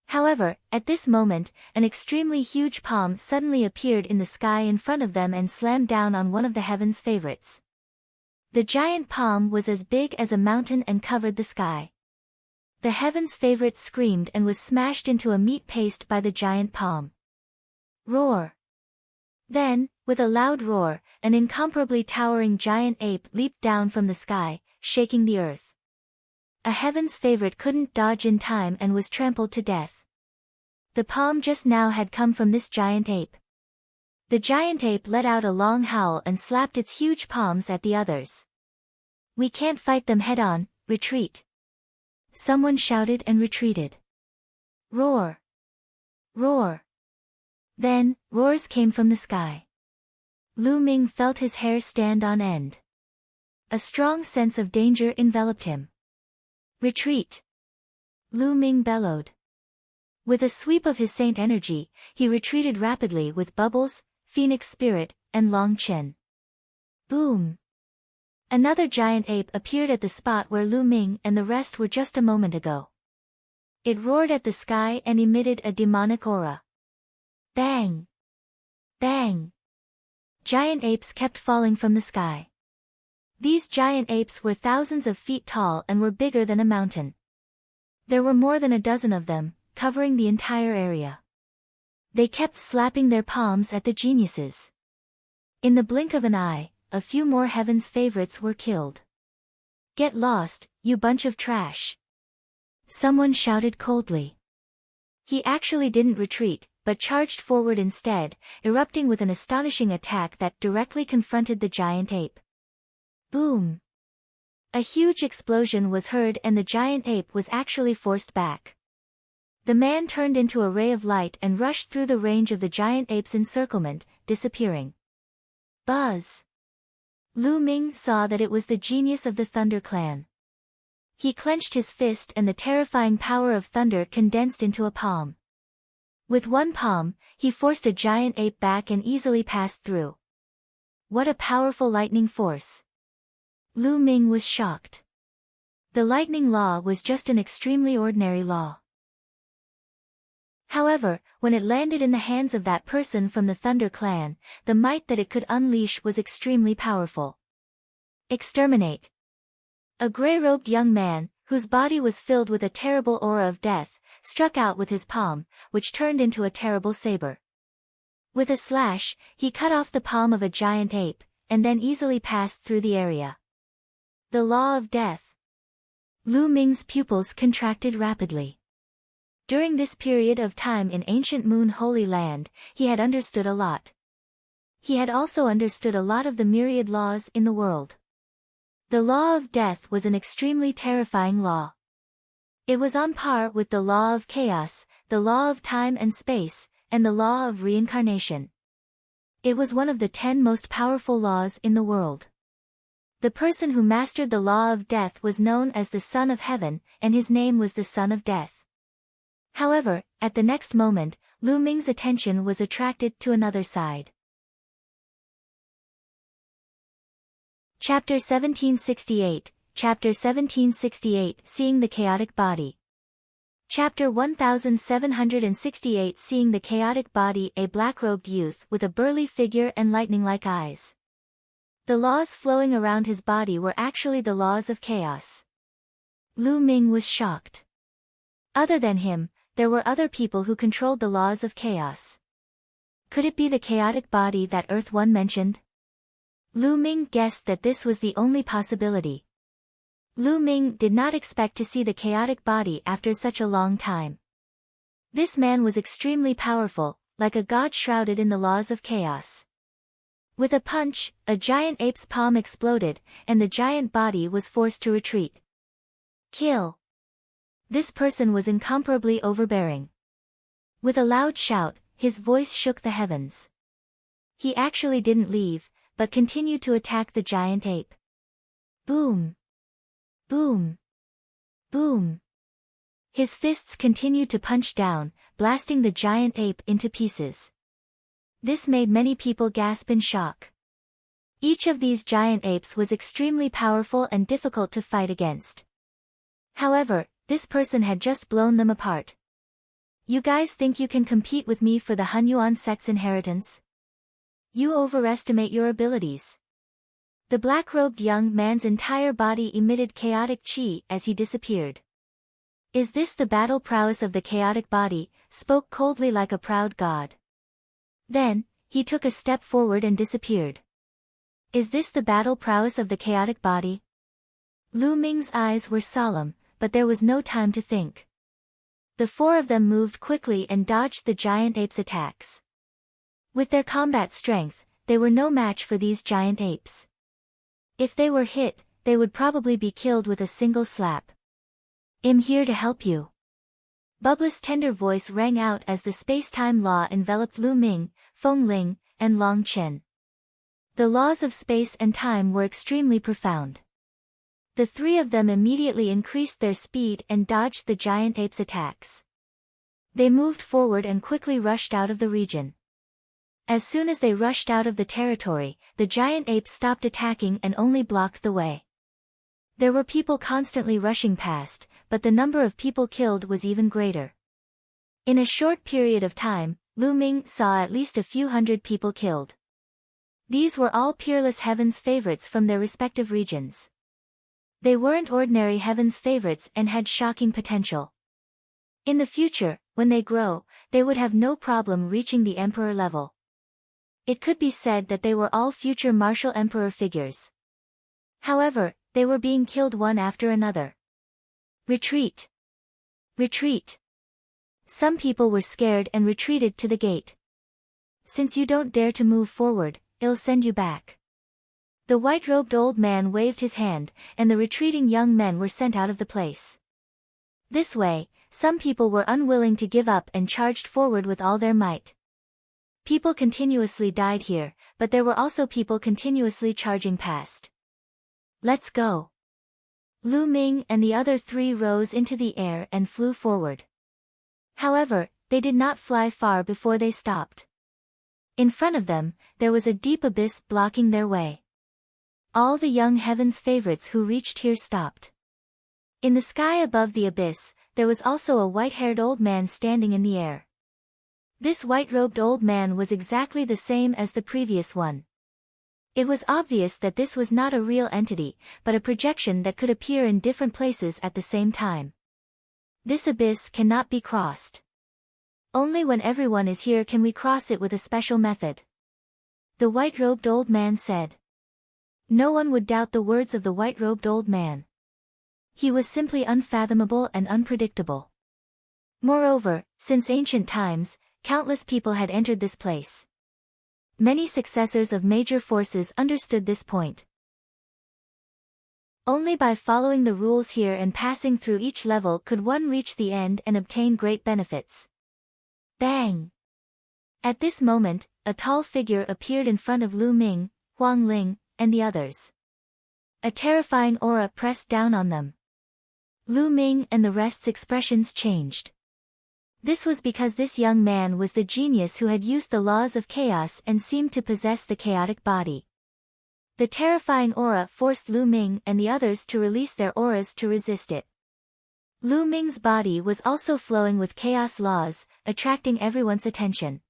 However, at this moment, an extremely huge palm suddenly appeared in the sky in front of them and slammed down on one of the heaven's favorites. The giant palm was as big as a mountain and covered the sky. The heaven's favorite screamed and was smashed into a meat paste by the giant palm. Roar! Then, with a loud roar, an incomparably towering giant ape leaped down from the sky, shaking the earth. A heaven's favorite couldn't dodge in time and was trampled to death. The palm just now had come from this giant ape. The giant ape let out a long howl and slapped its huge palms at the others. "We can't fight them head-on, retreat." Someone shouted and retreated. Roar! Roar! Then, roars came from the sky. Lu Ming felt his hair stand on end. A strong sense of danger enveloped him. "Retreat!" Lu Ming bellowed. With a sweep of his saint energy, he retreated rapidly with Bubbles, Phoenix Spirit, and Long Chen. Boom! Another giant ape appeared at the spot where Lu Ming and the rest were just a moment ago. It roared at the sky and emitted a demonic aura. Bang! Bang! Giant apes kept falling from the sky. These giant apes were thousands of feet tall and were bigger than a mountain. There were more than a dozen of them, covering the entire area. They kept slapping their palms at the geniuses. In the blink of an eye, a few more Heaven's favorites were killed. Get lost, you bunch of trash! Someone shouted coldly. He actually didn't retreat, but charged forward instead, erupting with an astonishing attack that directly confronted the giant ape. Boom! A huge explosion was heard and the giant ape was actually forced back. The man turned into a ray of light and rushed through the range of the giant ape's encirclement, disappearing. Buzz! Lu Ming saw that it was the genius of the Thunder Clan. He clenched his fist and the terrifying power of thunder condensed into a palm. With one palm, he forced a giant ape back and easily passed through. What a powerful lightning force! Lu Ming was shocked. The lightning law was just an extremely ordinary law. However, when it landed in the hands of that person from the Thunder Clan, the might that it could unleash was extremely powerful. Exterminate! A gray-robed young man, whose body was filled with a terrible aura of death, struck out with his palm, which turned into a terrible saber. With a slash, he cut off the palm of a giant ape, and then easily passed through the area. The law of death. Lu Ming's pupils contracted rapidly. During this period of time in ancient Moon Holy Land, he had understood a lot. He had also understood a lot of the myriad laws in the world. The law of death was an extremely terrifying law. It was on par with the law of chaos, the law of time and space, and the law of reincarnation. It was one of the 10 most powerful laws in the world. The person who mastered the law of death was known as the Son of Heaven, and his name was the Son of Death. However, at the next moment, Lu Ming's attention was attracted to another side. Chapter 1768, Chapter 1768, Seeing the Chaotic Body. Chapter 1768, Seeing the Chaotic Body. A black-robed youth with a burly figure and lightning-like eyes. The laws flowing around his body were actually the laws of chaos. Lu Ming was shocked. Other than him, there were other people who controlled the laws of chaos. Could it be the chaotic body that Earth One mentioned? Lu Ming guessed that this was the only possibility. Lu Ming did not expect to see the chaotic body after such a long time. This man was extremely powerful, like a god shrouded in the laws of chaos. With a punch, a giant ape's palm exploded, and the giant body was forced to retreat. Kill! This person was incomparably overbearing. With a loud shout, his voice shook the heavens. He actually didn't leave, but continued to attack the giant ape. Boom! Boom! Boom! His fists continued to punch down, blasting the giant ape into pieces. This made many people gasp in shock. Each of these giant apes was extremely powerful and difficult to fight against. However, this person had just blown them apart. You guys think you can compete with me for the Hunyuan sect's inheritance? You overestimate your abilities. The black-robed young man's entire body emitted chaotic chi as he disappeared. Is this the battle prowess of the chaotic body? Spoke coldly like a proud god. Then, he took a step forward and disappeared. Is this the battle prowess of the chaotic body? Lu Ming's eyes were solemn, but there was no time to think. The 4 of them moved quickly and dodged the giant ape's attacks. With their combat strength, they were no match for these giant apes. If they were hit, they would probably be killed with a single slap. I'm here to help you. Bubba's tender voice rang out as the space-time law enveloped Lu Ming, Feng Ling, and Long Chen. The laws of space and time were extremely profound. The 3 of them immediately increased their speed and dodged the giant ape's attacks. They moved forward and quickly rushed out of the region. As soon as they rushed out of the territory, the giant apes stopped attacking and only blocked the way. There were people constantly rushing past, but the number of people killed was even greater. In a short period of time, Lu Ming saw at least a few hundred people killed. These were all peerless Heaven's favorites from their respective regions. They weren't ordinary Heaven's favorites and had shocking potential. In the future, when they grow, they would have no problem reaching the emperor level. It could be said that they were all future martial emperor figures. However, they were being killed one after another. Retreat! Retreat! Some people were scared and retreated to the gate. Since you don't dare to move forward, I'll send you back. The white-robed old man waved his hand, and the retreating young men were sent out of the place. This way, some people were unwilling to give up and charged forward with all their might. People continuously died here, but there were also people continuously charging past. Let's go. Lu Ming and the other three rose into the air and flew forward. However, they did not fly far before they stopped. In front of them, there was a deep abyss blocking their way. All the young Heaven's favorites who reached here stopped. In the sky above the abyss, there was also a white-haired old man standing in the air. This white-robed old man was exactly the same as the previous one. It was obvious that this was not a real entity, but a projection that could appear in different places at the same time. This abyss cannot be crossed. Only when everyone is here can we cross it with a special method. The white-robed old man said. No one would doubt the words of the white-robed old man. He was simply unfathomable and unpredictable. Moreover, since ancient times, countless people had entered this place. Many successors of major forces understood this point. Only by following the rules here and passing through each level could one reach the end and obtain great benefits. Bang! At this moment, a tall figure appeared in front of Lu Ming, Huang Ling, and the others. A terrifying aura pressed down on them. Lu Ming and the rest's expressions changed. This was because this young man was the genius who had used the laws of chaos and seemed to possess the chaotic body. The terrifying aura forced Lu Ming and the others to release their auras to resist it. Lu Ming's body was also flowing with chaos laws, attracting everyone's attention.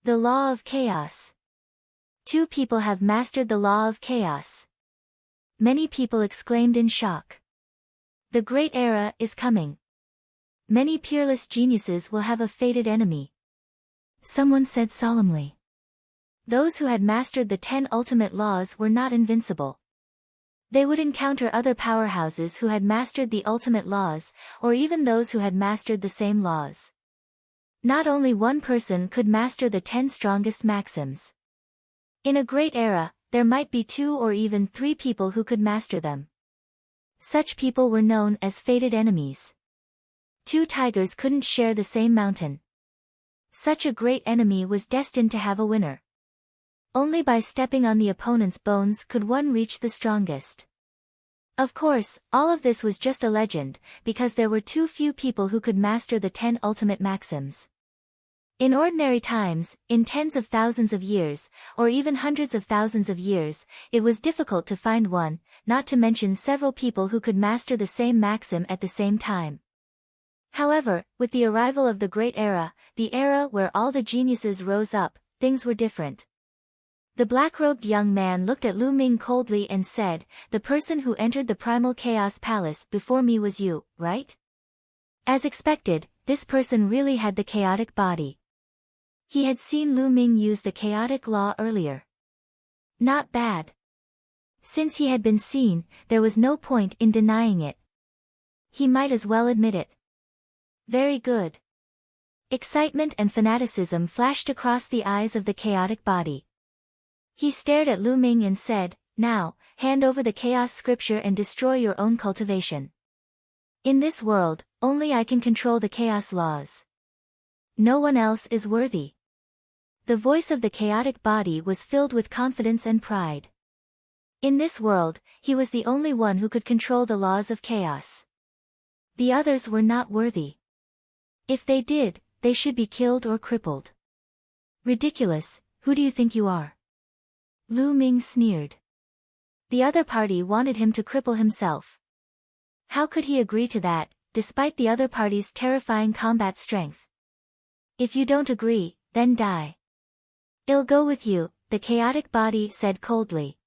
The law of chaos. 2 people have mastered the law of chaos. Many people exclaimed in shock. The great era is coming. Many peerless geniuses will have a fated enemy. Someone said solemnly. Those who had mastered the 10 ultimate laws were not invincible. They would encounter other powerhouses who had mastered the ultimate laws, or even those who had mastered the same laws. Not only one person could master the 10 strongest maxims. In a great era, there might be 2 or even 3 people who could master them. Such people were known as fated enemies. 2 tigers couldn't share the same mountain. Such a great enemy was destined to have a winner. Only by stepping on the opponent's bones could one reach the strongest. Of course, all of this was just a legend, because there were too few people who could master the 10 ultimate maxims. In ordinary times, in tens of thousands of years, or even hundreds of thousands of years, it was difficult to find one, not to mention several people who could master the same maxim at the same time. However, with the arrival of the Great Era, the era where all the geniuses rose up, things were different. The black-robed young man looked at Lu Ming coldly and said, "The person who entered the Primal Chaos Palace before me was you, right?" As expected, this person really had the chaotic body. He had seen Lu Ming use the chaotic law earlier. Not bad. Since he had been seen, there was no point in denying it. He might as well admit it. Very good. Excitement and fanaticism flashed across the eyes of the chaotic body. He stared at Lu Ming and said, "Now, hand over the chaos scripture and destroy your own cultivation. In this world, only I can control the chaos laws. No one else is worthy." The voice of the chaotic body was filled with confidence and pride. In this world, he was the only one who could control the laws of chaos. The others were not worthy. If they did, they should be killed or crippled. Ridiculous, Who do you think you are? Lu Ming sneered. The other party wanted him to cripple himself. How could he agree to that, despite the other party's terrifying combat strength? If you don't agree, then die. I'll go with you, the chaotic body said coldly.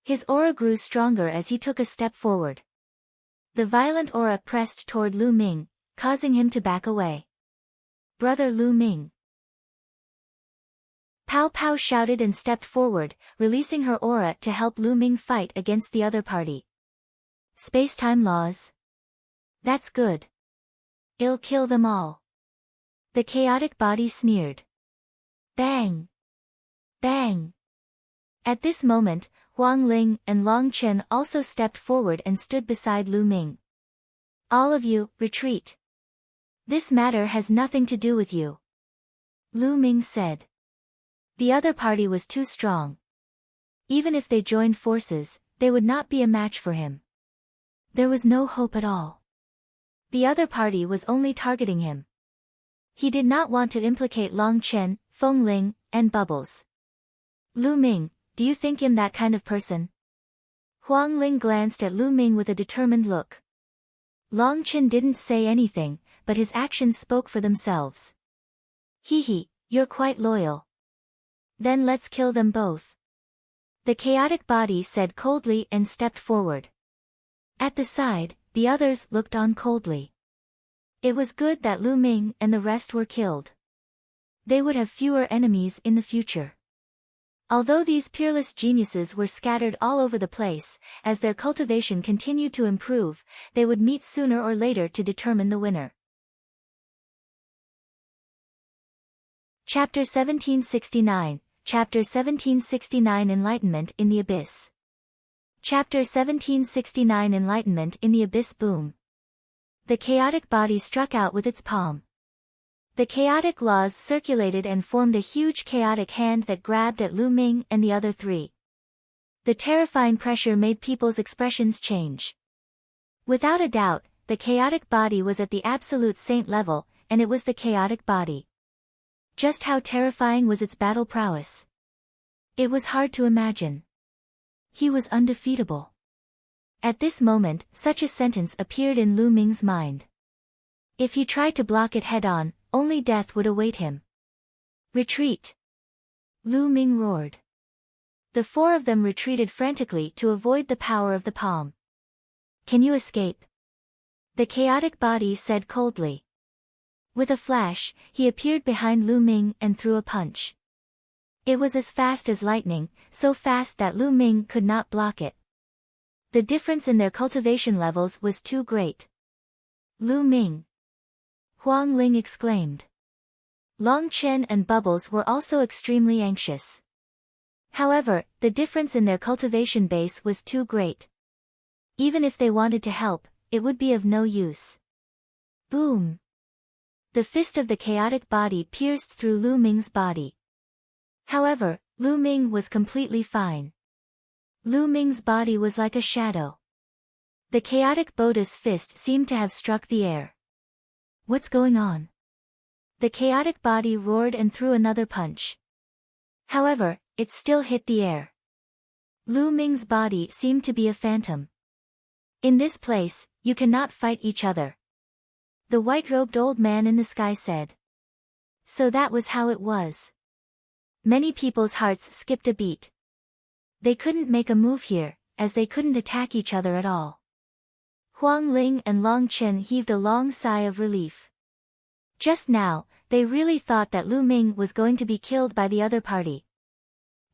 His aura grew stronger as he took a step forward. The violent aura pressed toward Lu Ming, causing him to back away. Brother Lu Ming. Pow Pow shouted and stepped forward, releasing her aura to help Lu Ming fight against the other party. Space-time laws? That's good. I'll kill them all. The chaotic body sneered. Bang! Bang! At this moment, Huang Ling and Long Chen also stepped forward and stood beside Lu Ming. All of you, retreat. This matter has nothing to do with you. Lu Ming said. The other party was too strong. Even if they joined forces, they would not be a match for him. There was no hope at all. The other party was only targeting him. He did not want to implicate Long Chen, Feng Ling, and Bubbles. Lu Ming, do you think I'm that kind of person? Huang Ling glanced at Lu Ming with a determined look. Long Chen didn't say anything, but his actions spoke for themselves. Hee, you're quite loyal. Then let's kill them both. The chaotic body said coldly and stepped forward. At the side, the others looked on coldly. It was good that Lu Ming and the rest were killed. They would have fewer enemies in the future. Although these peerless geniuses were scattered all over the place, as their cultivation continued to improve, they would meet sooner or later to determine the winner. Chapter 1769, Chapter 1769 Enlightenment in the Abyss. Chapter 1769 Enlightenment in the Abyss. Boom. The chaotic body struck out with its palm. The chaotic laws circulated and formed a huge chaotic hand that grabbed at Lu Ming and the other three. The terrifying pressure made people's expressions change. Without a doubt, the chaotic body was at the absolute saint level, and it was the chaotic body. Just how terrifying was its battle prowess? It was hard to imagine. He was undefeatable. At this moment, such a sentence appeared in Lu Ming's mind. If he tried to block it head-on, only death would await him. Retreat! Lu Ming roared. The four of them retreated frantically to avoid the power of the palm. Can you escape? The chaotic body said coldly. With a flash, he appeared behind Lu Ming and threw a punch. It was as fast as lightning, so fast that Lu Ming could not block it. The difference in their cultivation levels was too great. Lu Ming! Huang Ling exclaimed. Long Chen and Bubbles were also extremely anxious. However, the difference in their cultivation base was too great. Even if they wanted to help, it would be of no use. Boom! The fist of the chaotic body pierced through Lu Ming's body. However, Lu Ming was completely fine. Lu Ming's body was like a shadow. The chaotic Buddha's fist seemed to have struck the air. What's going on? The chaotic body roared and threw another punch. However, it still hit the air. Lu Ming's body seemed to be a phantom. In this place, you cannot fight each other. The white-robed old man in the sky said. So that was how it was. Many people's hearts skipped a beat. They couldn't make a move here, as they couldn't attack each other at all. Huang Ling and Long Chen heaved a long sigh of relief. Just now, they really thought that Lu Ming was going to be killed by the other party.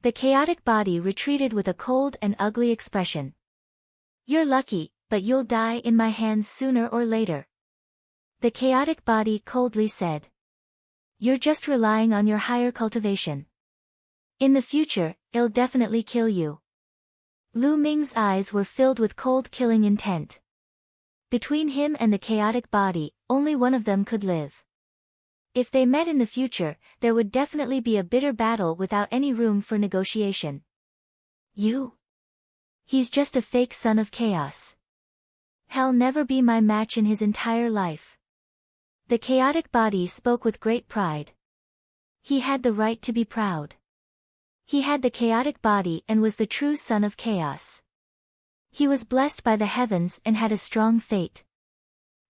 The chaotic body retreated with a cold and ugly expression. You're lucky, but you'll die in my hands sooner or later. The chaotic body coldly said. You're just relying on your higher cultivation. In the future, I'll definitely kill you. Lu Ming's eyes were filled with cold killing intent. Between him and the chaotic body, only one of them could live. If they met in the future, there would definitely be a bitter battle without any room for negotiation. You? He's just a fake son of chaos. He'll never be my match in his entire life. The chaotic body spoke with great pride. He had the right to be proud. He had the chaotic body and was the true son of chaos. He was blessed by the heavens and had a strong fate.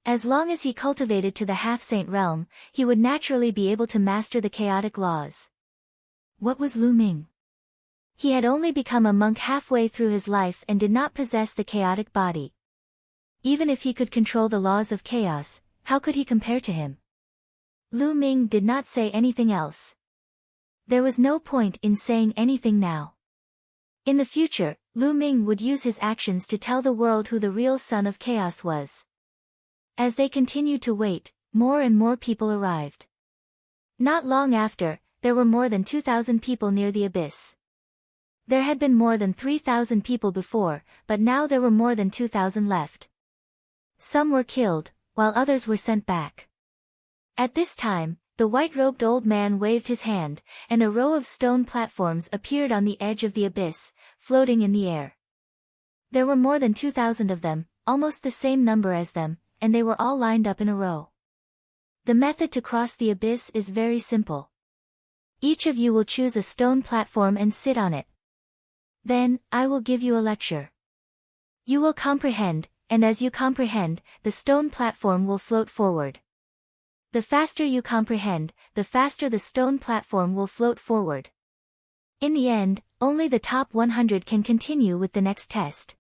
As long as he cultivated to the half-saint realm, he would naturally be able to master the chaotic laws. What was Lu Ming? He had only become a monk halfway through his life and did not possess the chaotic body. Even if he could control the laws of chaos, how could he compare to him? Lu Ming did not say anything else. There was no point in saying anything now. In the future, Lu Ming would use his actions to tell the world who the real son of chaos was. As they continued to wait, more and more people arrived. Not long after, there were more than 2,000 people near the abyss. There had been more than 3,000 people before, but now there were more than 2,000 left. Some were killed, while others were sent back. At this time, the white-robed old man waved his hand, and a row of stone platforms appeared on the edge of the abyss, floating in the air. There were more than 2,000 of them, almost the same number as them, and they were all lined up in a row. The method to cross the abyss is very simple. Each of you will choose a stone platform and sit on it. Then, I will give you a lecture. You will comprehend, and as you comprehend, the stone platform will float forward. The faster you comprehend, the faster the stone platform will float forward. In the end, only the top 100 can continue with the next test.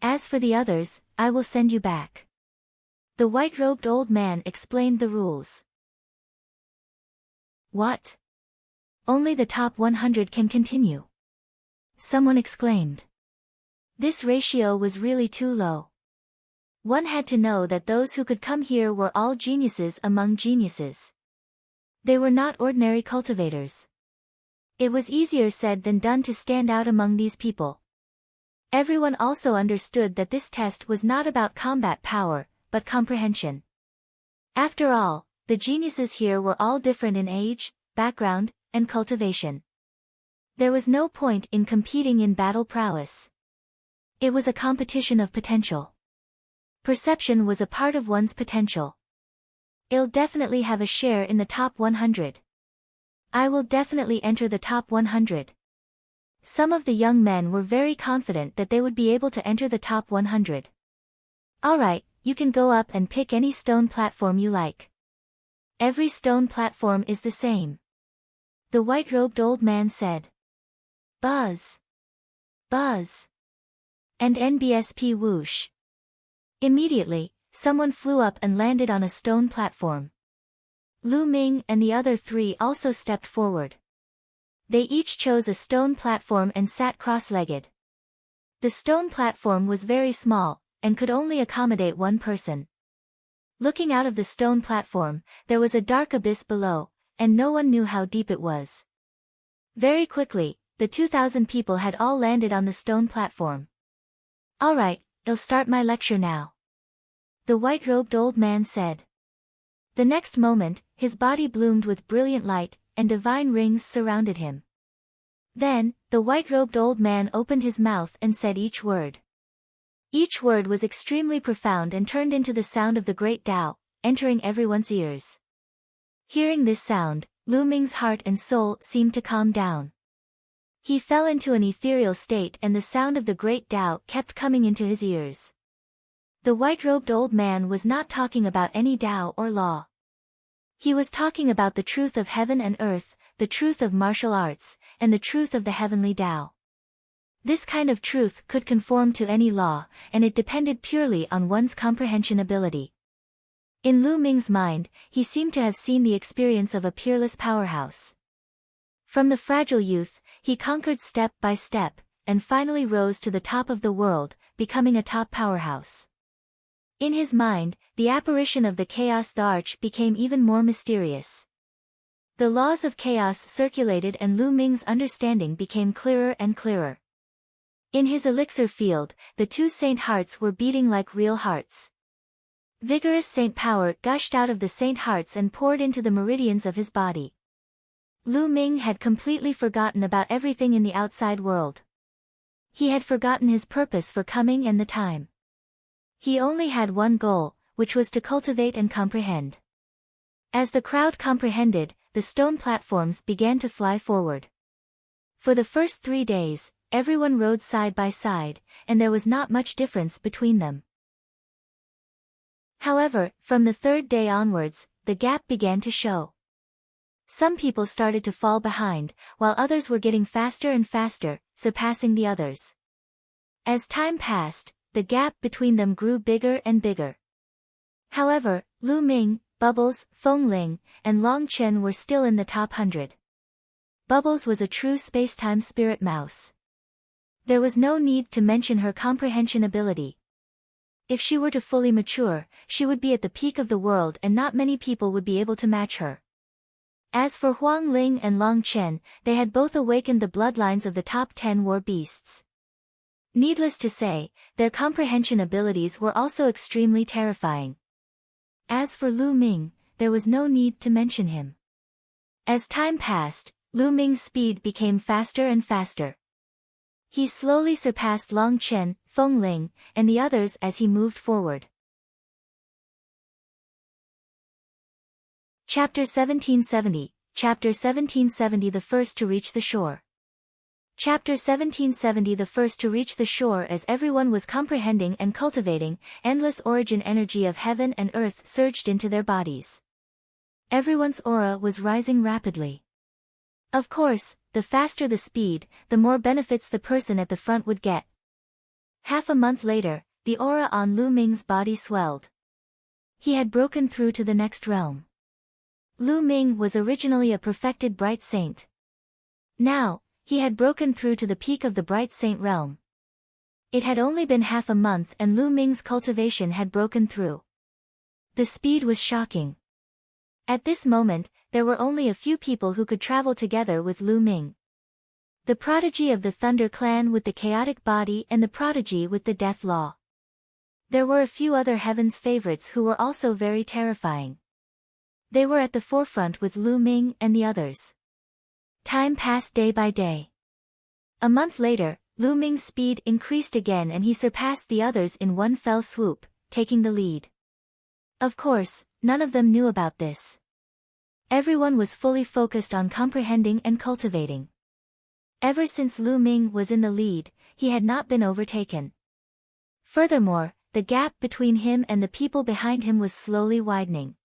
As for the others, I will send you back. The white-robed old man explained the rules. What? Only the top 100 can continue? Someone exclaimed. This ratio was really too low. One had to know that those who could come here were all geniuses among geniuses. They were not ordinary cultivators. It was easier said than done to stand out among these people. Everyone also understood that this test was not about combat power, but comprehension. After all, the geniuses here were all different in age, background, and cultivation. There was no point in competing in battle prowess. It was a competition of potential. Perception was a part of one's potential. I'll definitely have a share in the top 100. I will definitely enter the top 100. Some of the young men were very confident that they would be able to enter the top 100. Alright, you can go up and pick any stone platform you like. Every stone platform is the same. The white-robed old man said. Buzz. Buzz. And NBSP whoosh. Immediately, someone flew up and landed on a stone platform. Lu Ming and the other three also stepped forward. They each chose a stone platform and sat cross-legged. The stone platform was very small, and could only accommodate one person. Looking out of the stone platform, there was a dark abyss below, and no one knew how deep it was. Very quickly, the 2,000 people had all landed on the stone platform. Alright, I'll start my lecture now. The white-robed old man said. The next moment, his body bloomed with brilliant light, and divine rings surrounded him. Then, the white-robed old man opened his mouth and said each word. Each word was extremely profound and turned into the sound of the great Tao, entering everyone's ears. Hearing this sound, Lu Ming's heart and soul seemed to calm down. He fell into an ethereal state and the sound of the great Tao kept coming into his ears. The white-robed old man was not talking about any Tao or law. He was talking about the truth of heaven and earth, the truth of martial arts, and the truth of the heavenly Tao. This kind of truth could conform to any law, and it depended purely on one's comprehension ability. In Lu Ming's mind, he seemed to have seen the experience of a peerless powerhouse. From the fragile youth, he conquered step by step, and finally rose to the top of the world, becoming a top powerhouse. In his mind, the apparition of the chaos the arch became even more mysterious. The laws of chaos circulated and Lu Ming's understanding became clearer and clearer. In his elixir field, the two saint hearts were beating like real hearts. Vigorous saint power gushed out of the saint hearts and poured into the meridians of his body. Lu Ming had completely forgotten about everything in the outside world. He had forgotten his purpose for coming and the time. He only had one goal, which was to cultivate and comprehend. As the crowd comprehended, the stone platforms began to fly forward. For the first 3 days, everyone rode side by side, and there was not much difference between them. However, from the 3rd day onwards, the gap began to show. Some people started to fall behind, while others were getting faster and faster, surpassing the others. As time passed, the gap between them grew bigger and bigger. However, Lu Ming, Bubbles, Feng Ling, and Long Chen were still in the top 100. Bubbles was a true space-time spirit mouse. There was no need to mention her comprehension ability. If she were to fully mature, she would be at the peak of the world and not many people would be able to match her. As for Huang Ling and Long Chen, they had both awakened the bloodlines of the top 10 war beasts. Needless to say, their comprehension abilities were also extremely terrifying. As for Lu Ming, there was no need to mention him. As time passed, Lu Ming's speed became faster and faster. He slowly surpassed Long Chen, Feng Ling, and the others as he moved forward. Chapter 1770, Chapter 1770 The first to reach the shore. Chapter 1770 The first to reach the shore. As everyone was comprehending and cultivating, endless origin energy of heaven and earth surged into their bodies. Everyone's aura was rising rapidly. Of course, the faster the speed, the more benefits the person at the front would get. Half a month later, the aura on Lu Ming's body swelled. He had broken through to the next realm. Lu Ming was originally a perfected bright saint. Now, he had broken through to the peak of the bright saint realm. It had only been half a month and Lu Ming's cultivation had broken through. The speed was shocking. At this moment, there were only a few people who could travel together with Lu Ming. The prodigy of the Thunder Clan with the chaotic body and the prodigy with the death law. There were a few other heaven's favorites who were also very terrifying. They were at the forefront with Lu Ming and the others. Time passed day by day. A month later, Lu Ming's speed increased again and he surpassed the others in one fell swoop, taking the lead. Of course, none of them knew about this. Everyone was fully focused on comprehending and cultivating. Ever since Lu Ming was in the lead, he had not been overtaken. Furthermore, the gap between him and the people behind him was slowly widening.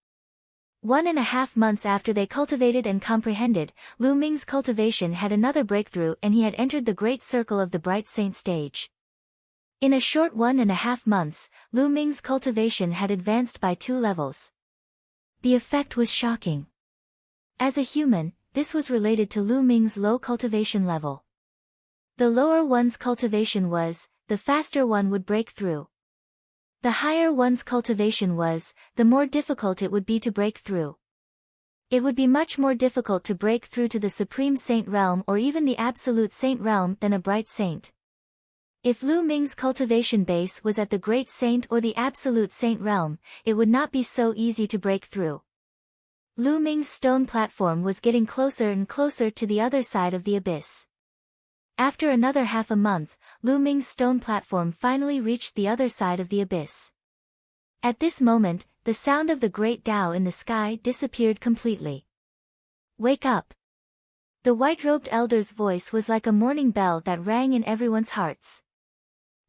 1.5 months after they cultivated and comprehended, Lu Ming's cultivation had another breakthrough and he had entered the great circle of the Bright Saint stage. In a short 1.5 months, Lu Ming's cultivation had advanced by 2 levels. The effect was shocking. As a human, this was related to Lu Ming's low cultivation level. The lower one's cultivation was, the faster one would break through. The higher one's cultivation was, the more difficult it would be to break through. It would be much more difficult to break through to the Supreme Saint realm or even the Absolute Saint realm than a Bright Saint. If Lu Ming's cultivation base was at the Great Saint or the Absolute Saint realm, it would not be so easy to break through. Lu Ming's stone platform was getting closer and closer to the other side of the abyss. After another half a month, Lu Ming's stone platform finally reached the other side of the abyss. At this moment, the sound of the great Tao in the sky disappeared completely. Wake up! The white-robed elder's voice was like a morning bell that rang in everyone's hearts.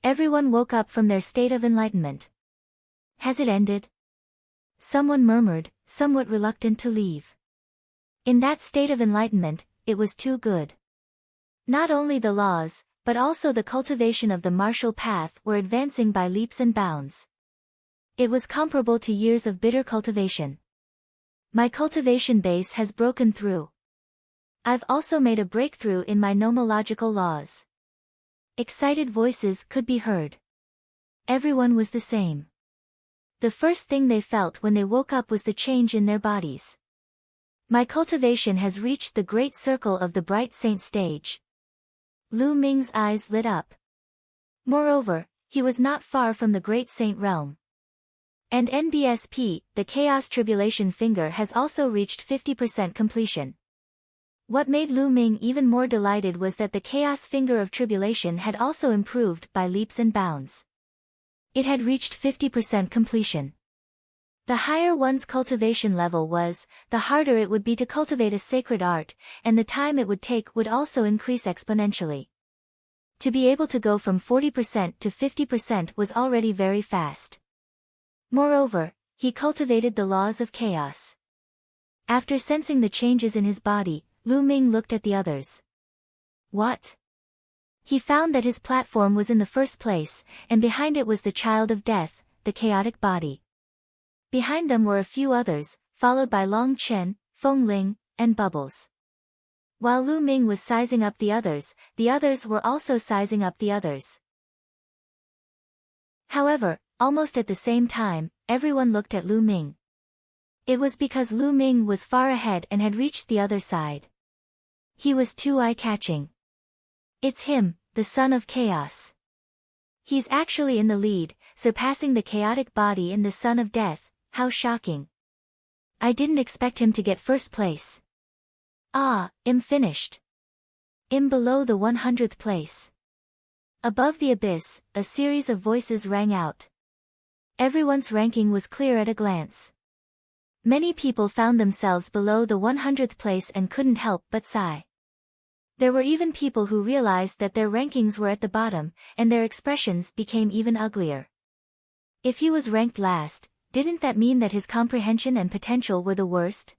Everyone woke up from their state of enlightenment. Has it ended? Someone murmured, somewhat reluctant to leave. In that state of enlightenment, it was too good. Not only the laws, but also the cultivation of the martial path were advancing by leaps and bounds. It was comparable to years of bitter cultivation. My cultivation base has broken through. I've also made a breakthrough in my nomological laws. Excited voices could be heard. Everyone was the same. The first thing they felt when they woke up was the change in their bodies. My cultivation has reached the great circle of the Bright Saint stage. Lu Ming's eyes lit up. Moreover, he was not far from the Great Saint realm. And NBSP, the Chaos Tribulation Finger, has also reached 50% completion. What made Lu Ming even more delighted was that the Chaos Finger of Tribulation had also improved by leaps and bounds. It had reached 50% completion. The higher one's cultivation level was, the harder it would be to cultivate a sacred art, and the time it would take would also increase exponentially. To be able to go from 40% to 50% was already very fast. Moreover, he cultivated the laws of chaos. After sensing the changes in his body, Lu Ming looked at the others. What? He found that his platform was in the first place, and behind it was the child of death, the chaotic body. Behind them were a few others, followed by Long Chen, Feng Ling, and Bubbles. While Lu Ming was sizing up the others were also sizing up the others. However, almost at the same time, everyone looked at Lu Ming. It was because Lu Ming was far ahead and had reached the other side. He was too eye-catching. It's him, the son of chaos. He's actually in the lead, surpassing the chaotic body and the son of death. How shocking. I didn't expect him to get first place. Ah, I'm finished. I'm below the 100th place. Above the abyss, a series of voices rang out. Everyone's ranking was clear at a glance. Many people found themselves below the 100th place and couldn't help but sigh. There were even people who realized that their rankings were at the bottom, and their expressions became even uglier. If he was ranked last, didn't that mean that his comprehension and potential were the worst?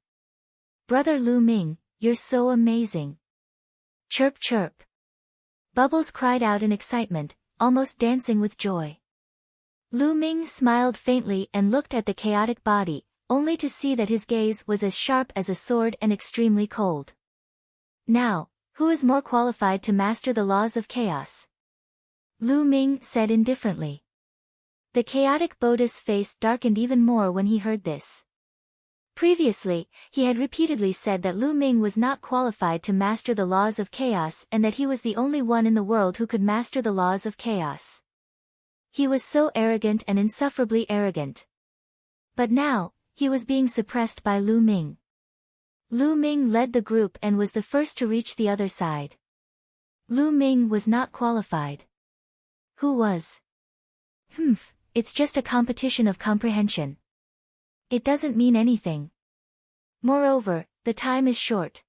Brother Lu Ming, you're so amazing. Chirp chirp. Bubbles cried out in excitement, almost dancing with joy. Lu Ming smiled faintly and looked at the chaotic body, only to see that his gaze was as sharp as a sword and extremely cold. Now, who is more qualified to master the laws of chaos? Lu Ming said indifferently. The chaotic Buddha's face darkened even more when he heard this. Previously, he had repeatedly said that Lu Ming was not qualified to master the laws of chaos and that he was the only one in the world who could master the laws of chaos. He was so arrogant and insufferably arrogant. But now, he was being suppressed by Lu Ming. Lu Ming led the group and was the first to reach the other side. Lu Ming was not qualified. Who was? It's just a competition of comprehension. It doesn't mean anything. Moreover, the time is short.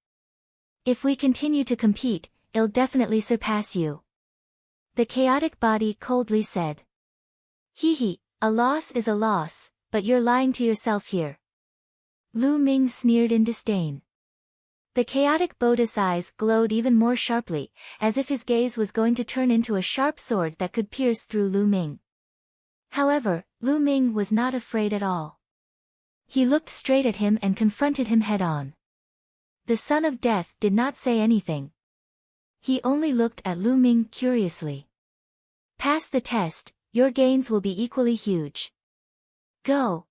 If we continue to compete, I'll definitely surpass you. The chaotic body coldly said. Hee, a loss is a loss, but you're lying to yourself here. Lu Ming sneered in disdain. The chaotic Buddha's eyes glowed even more sharply, as if his gaze was going to turn into a sharp sword that could pierce through Lu Ming. However, Lu Ming was not afraid at all. He looked straight at him and confronted him head-on. The son of death did not say anything. He only looked at Lu Ming curiously. Pass the test, your gains will be equally huge. Go.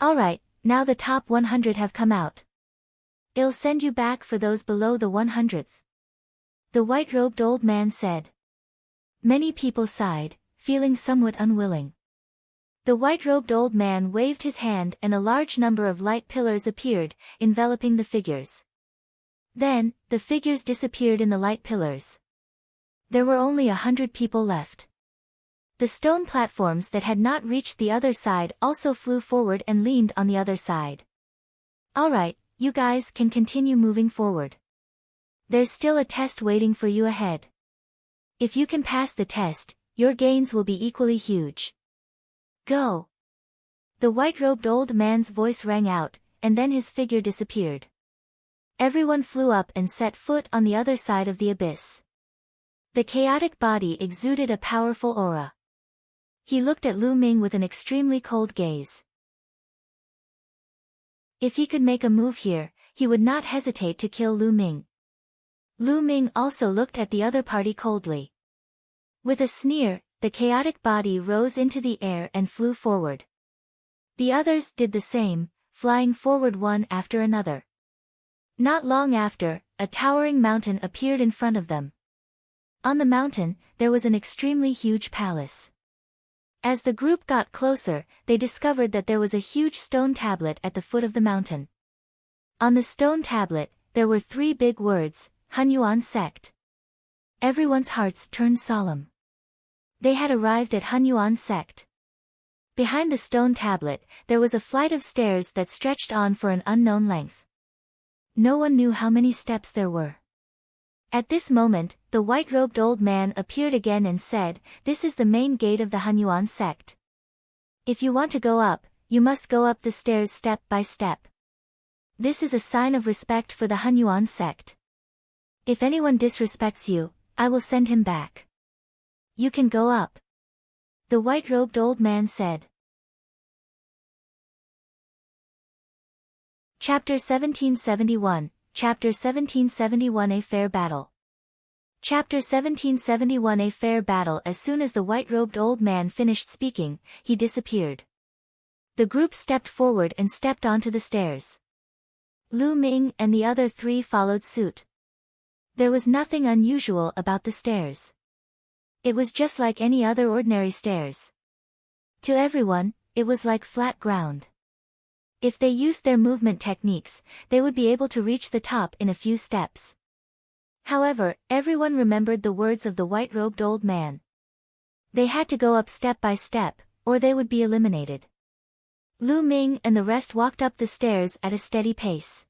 Alright, now the top 100 have come out. I'll send you back for those below the 100th. The white-robed old man said. Many people sighed, feeling somewhat unwilling. The white-robed old man waved his hand and a large number of light pillars appeared, enveloping the figures. Then, the figures disappeared in the light pillars. There were only 100 people left. The stone platforms that had not reached the other side also flew forward and leaned on the other side. Alright, you guys can continue moving forward. There's still a test waiting for you ahead. If you can pass the test, your gains will be equally huge. Go. The white-robed old man's voice rang out, and then his figure disappeared. Everyone flew up and set foot on the other side of the abyss. The chaotic body exuded a powerful aura. He looked at Lu Ming with an extremely cold gaze. If he could make a move here, he would not hesitate to kill Lu Ming. Lu Ming also looked at the other party coldly. With a sneer, the chaotic body rose into the air and flew forward. The others did the same, flying forward one after another. Not long after, a towering mountain appeared in front of them. On the mountain, there was an extremely huge palace. As the group got closer, they discovered that there was a huge stone tablet at the foot of the mountain. On the stone tablet, there were 3 big words, Hunyuan sect. Everyone's hearts turned solemn. They had arrived at Hunyuan sect. Behind the stone tablet, there was a flight of stairs that stretched on for an unknown length. No one knew how many steps there were. At this moment, the white-robed old man appeared again and said, "This is the main gate of the Hanyuan sect. If you want to go up, you must go up the stairs step by step. This is a sign of respect for the Hanyuan sect. If anyone disrespects you, I will send him back. You can go up," the white-robed old man said. Chapter 1771, Chapter 1771 A Fair Battle. Chapter 1771 A Fair Battle. As soon as the white-robed old man finished speaking, he disappeared. The group stepped forward and stepped onto the stairs. Lu Ming and the other three followed suit. There was nothing unusual about the stairs. It was just like any other ordinary stairs. To everyone, it was like flat ground. If they used their movement techniques, they would be able to reach the top in a few steps. However, everyone remembered the words of the white-robed old man. They had to go up step by step, or they would be eliminated. Lu Ming and the rest walked up the stairs at a steady pace.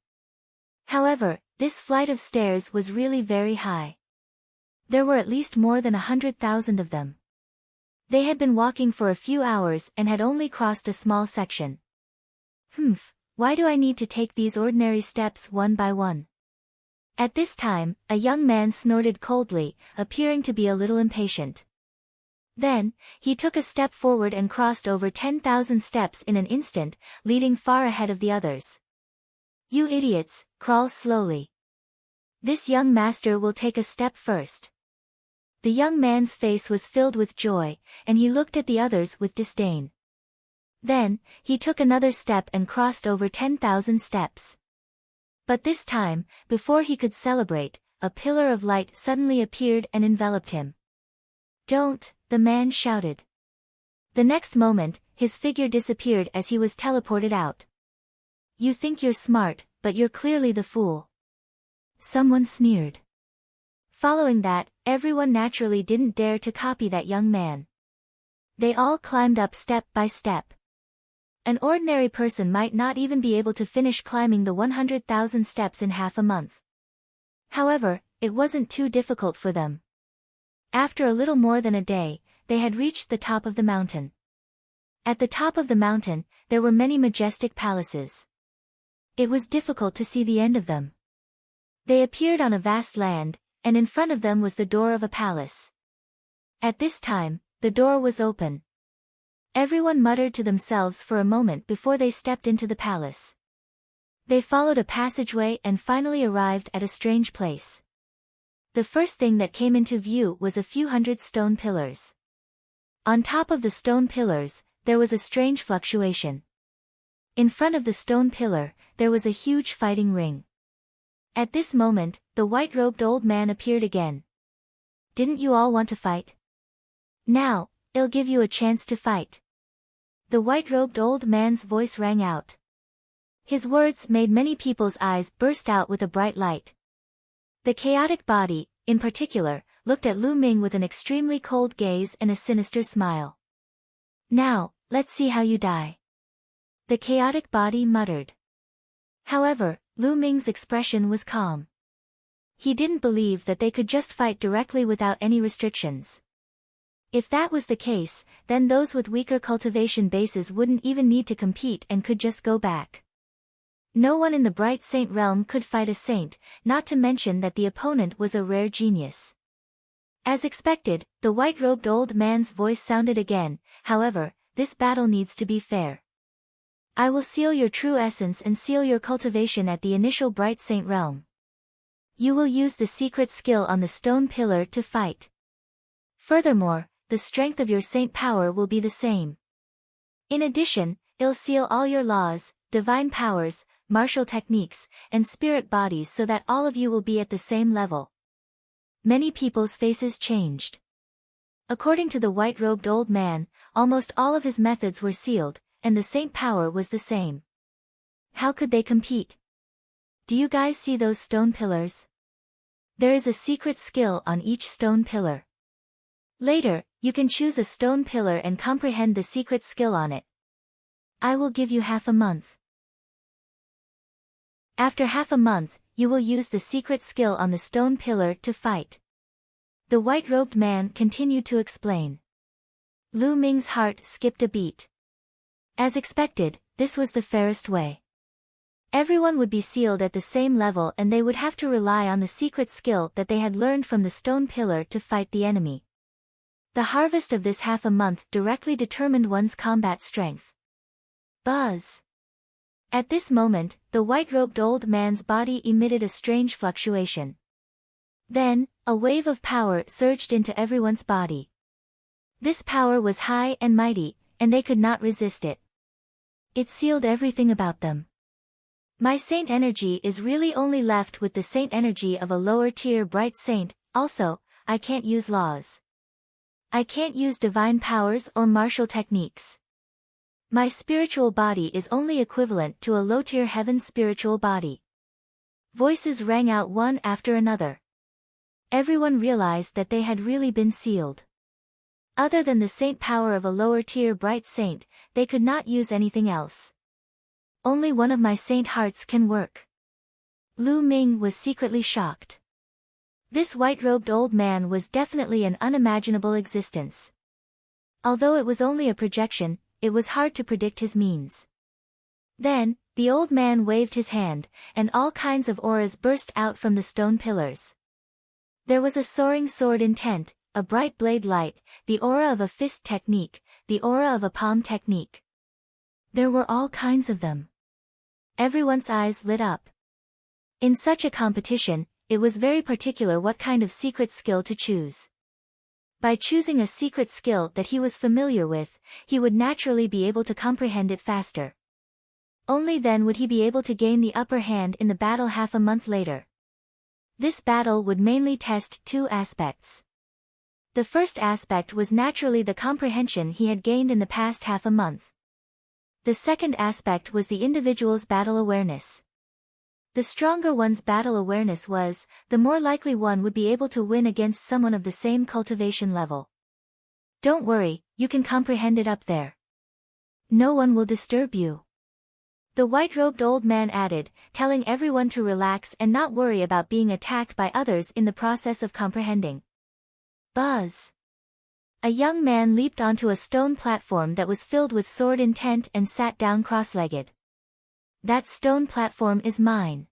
However, this flight of stairs was really very high. There were at least more than 100,000 of them. They had been walking for a few hours and had only crossed a small section. Why do I need to take these ordinary steps one by one? At this time, a young man snorted coldly, appearing to be a little impatient. Then, he took a step forward and crossed over 10,000 steps in an instant, leading far ahead of the others. "You idiots, crawl slowly. This young master will take a step first." The young man's face was filled with joy, and he looked at the others with disdain. Then, he took another step and crossed over 10,000 steps. But this time, before he could celebrate, a pillar of light suddenly appeared and enveloped him. "Don't," the man shouted. The next moment, his figure disappeared as he was teleported out. "You think you're smart, but you're clearly the fool," someone sneered. Following that, everyone naturally didn't dare to copy that young man. They all climbed up step by step. An ordinary person might not even be able to finish climbing the 100,000 steps in half a month. However, it wasn't too difficult for them. After a little more than a day, they had reached the top of the mountain. At the top of the mountain, there were many majestic palaces. It was difficult to see the end of them. They appeared on a vast land, and in front of them was the door of a palace. At this time, the door was open. Everyone muttered to themselves for a moment before they stepped into the palace. They followed a passageway and finally arrived at a strange place. The first thing that came into view was a few hundred stone pillars. On top of the stone pillars, there was a strange fluctuation. In front of the stone pillar, there was a huge fighting ring. At this moment, the white-robed old man appeared again. "Didn't you all want to fight? Now, I'll give you a chance to fight." The white-robed old man's voice rang out. His words made many people's eyes burst out with a bright light. The chaotic body, in particular, looked at Lu Ming with an extremely cold gaze and a sinister smile. "Now, let's see how you die," the chaotic body muttered. However, Lu Ming's expression was calm. He didn't believe that they could just fight directly without any restrictions. If that was the case, then those with weaker cultivation bases wouldn't even need to compete and could just go back. No one in the Bright Saint realm could fight a saint, not to mention that the opponent was a rare genius. As expected, the white-robed old man's voice sounded again. "However, this battle needs to be fair. I will seal your true essence and seal your cultivation at the initial Bright Saint realm. You will use the secret skill on the stone pillar to fight. Furthermore, the strength of your saint power will be the same. In addition, I'll seal all your laws, divine powers, martial techniques, and spirit bodies so that all of you will be at the same level." Many people's faces changed. According to the white-robed old man, almost all of his methods were sealed, and the saint power was the same. How could they compete? Do you guys see those stone pillars? There is a secret skill on each stone pillar. Later, You can choose a stone pillar and comprehend the secret skill on it. I will give you half a month. After half a month, you will use the secret skill on the stone pillar to fight. The white-robed man continued to explain. Lu Ming's heart skipped a beat. As expected, this was the fairest way. Everyone would be sealed at the same level and they would have to rely on the secret skill that they had learned from the stone pillar to fight the enemy. The harvest of this half a month directly determined one's combat strength. Buzz. At this moment, the white-robed old man's body emitted a strange fluctuation. Then, a wave of power surged into everyone's body. This power was high and mighty, and they could not resist it. It sealed everything about them. My saint energy is really only left with the saint energy of a lower-tier bright saint. Also, I can't use laws. I can't use divine powers or martial techniques. My spiritual body is only equivalent to a low-tier heaven spiritual body. Voices rang out one after another. Everyone realized that they had really been sealed. Other than the saint power of a lower-tier bright saint, they could not use anything else. Only one of my saint hearts can work. Lu Ming was secretly shocked. This white-robed old man was definitely an unimaginable existence. Although it was only a projection, it was hard to predict his means. Then, the old man waved his hand, and all kinds of auras burst out from the stone pillars. There was a soaring sword intent, a bright blade light, the aura of a fist technique, the aura of a palm technique. There were all kinds of them. Everyone's eyes lit up. In such a competition, it was very particular what kind of secret skill to choose. By choosing a secret skill that he was familiar with, he would naturally be able to comprehend it faster. Only then would he be able to gain the upper hand in the battle half a month later. This battle would mainly test two aspects. The first aspect was naturally the comprehension he had gained in the past half a month. The second aspect was the individual's battle awareness. The stronger one's battle awareness was, the more likely one would be able to win against someone of the same cultivation level. Don't worry, you can comprehend it up there. No one will disturb you. The white-robed old man added, telling everyone to relax and not worry about being attacked by others in the process of comprehending. Buzz. A young man leaped onto a stone platform that was filled with sword intent and sat down cross-legged. That stone platform is mine.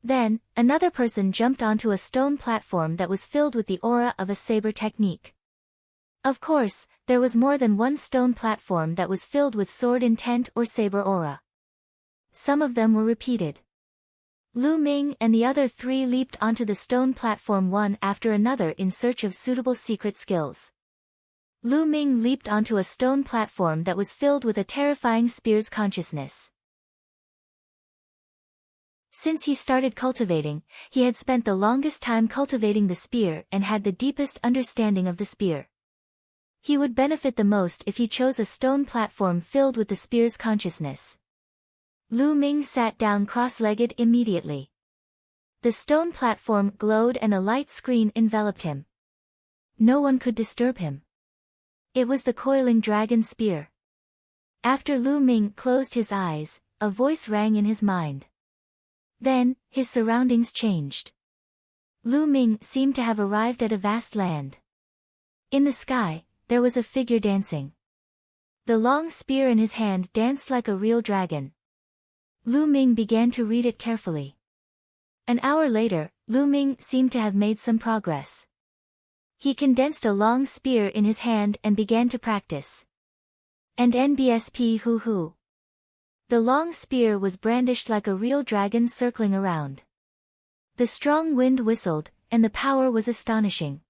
Then, another person jumped onto a stone platform that was filled with the aura of a saber technique. Of course, there was more than one stone platform that was filled with sword intent or saber aura. Some of them were repeated. Lu Ming and the other three leaped onto the stone platform one after another in search of suitable secret skills. Lu Ming leaped onto a stone platform that was filled with a terrifying spear's consciousness. Since he started cultivating, he had spent the longest time cultivating the spear and had the deepest understanding of the spear. He would benefit the most if he chose a stone platform filled with the spear's consciousness. Lu Ming sat down cross-legged immediately. The stone platform glowed and a light screen enveloped him. No one could disturb him. It was the coiling dragon spear. After Lu Ming closed his eyes, a voice rang in his mind. Then, his surroundings changed. Lu Ming seemed to have arrived at a vast land. In the sky, there was a figure dancing. The long spear in his hand danced like a real dragon. Lu Ming began to read it carefully. An hour later, Lu Ming seemed to have made some progress. He condensed a long spear in his hand and began to practice. And NBSP hoo-hoo. The long spear was brandished like a real dragon circling around. The strong wind whistled, and the power was astonishing.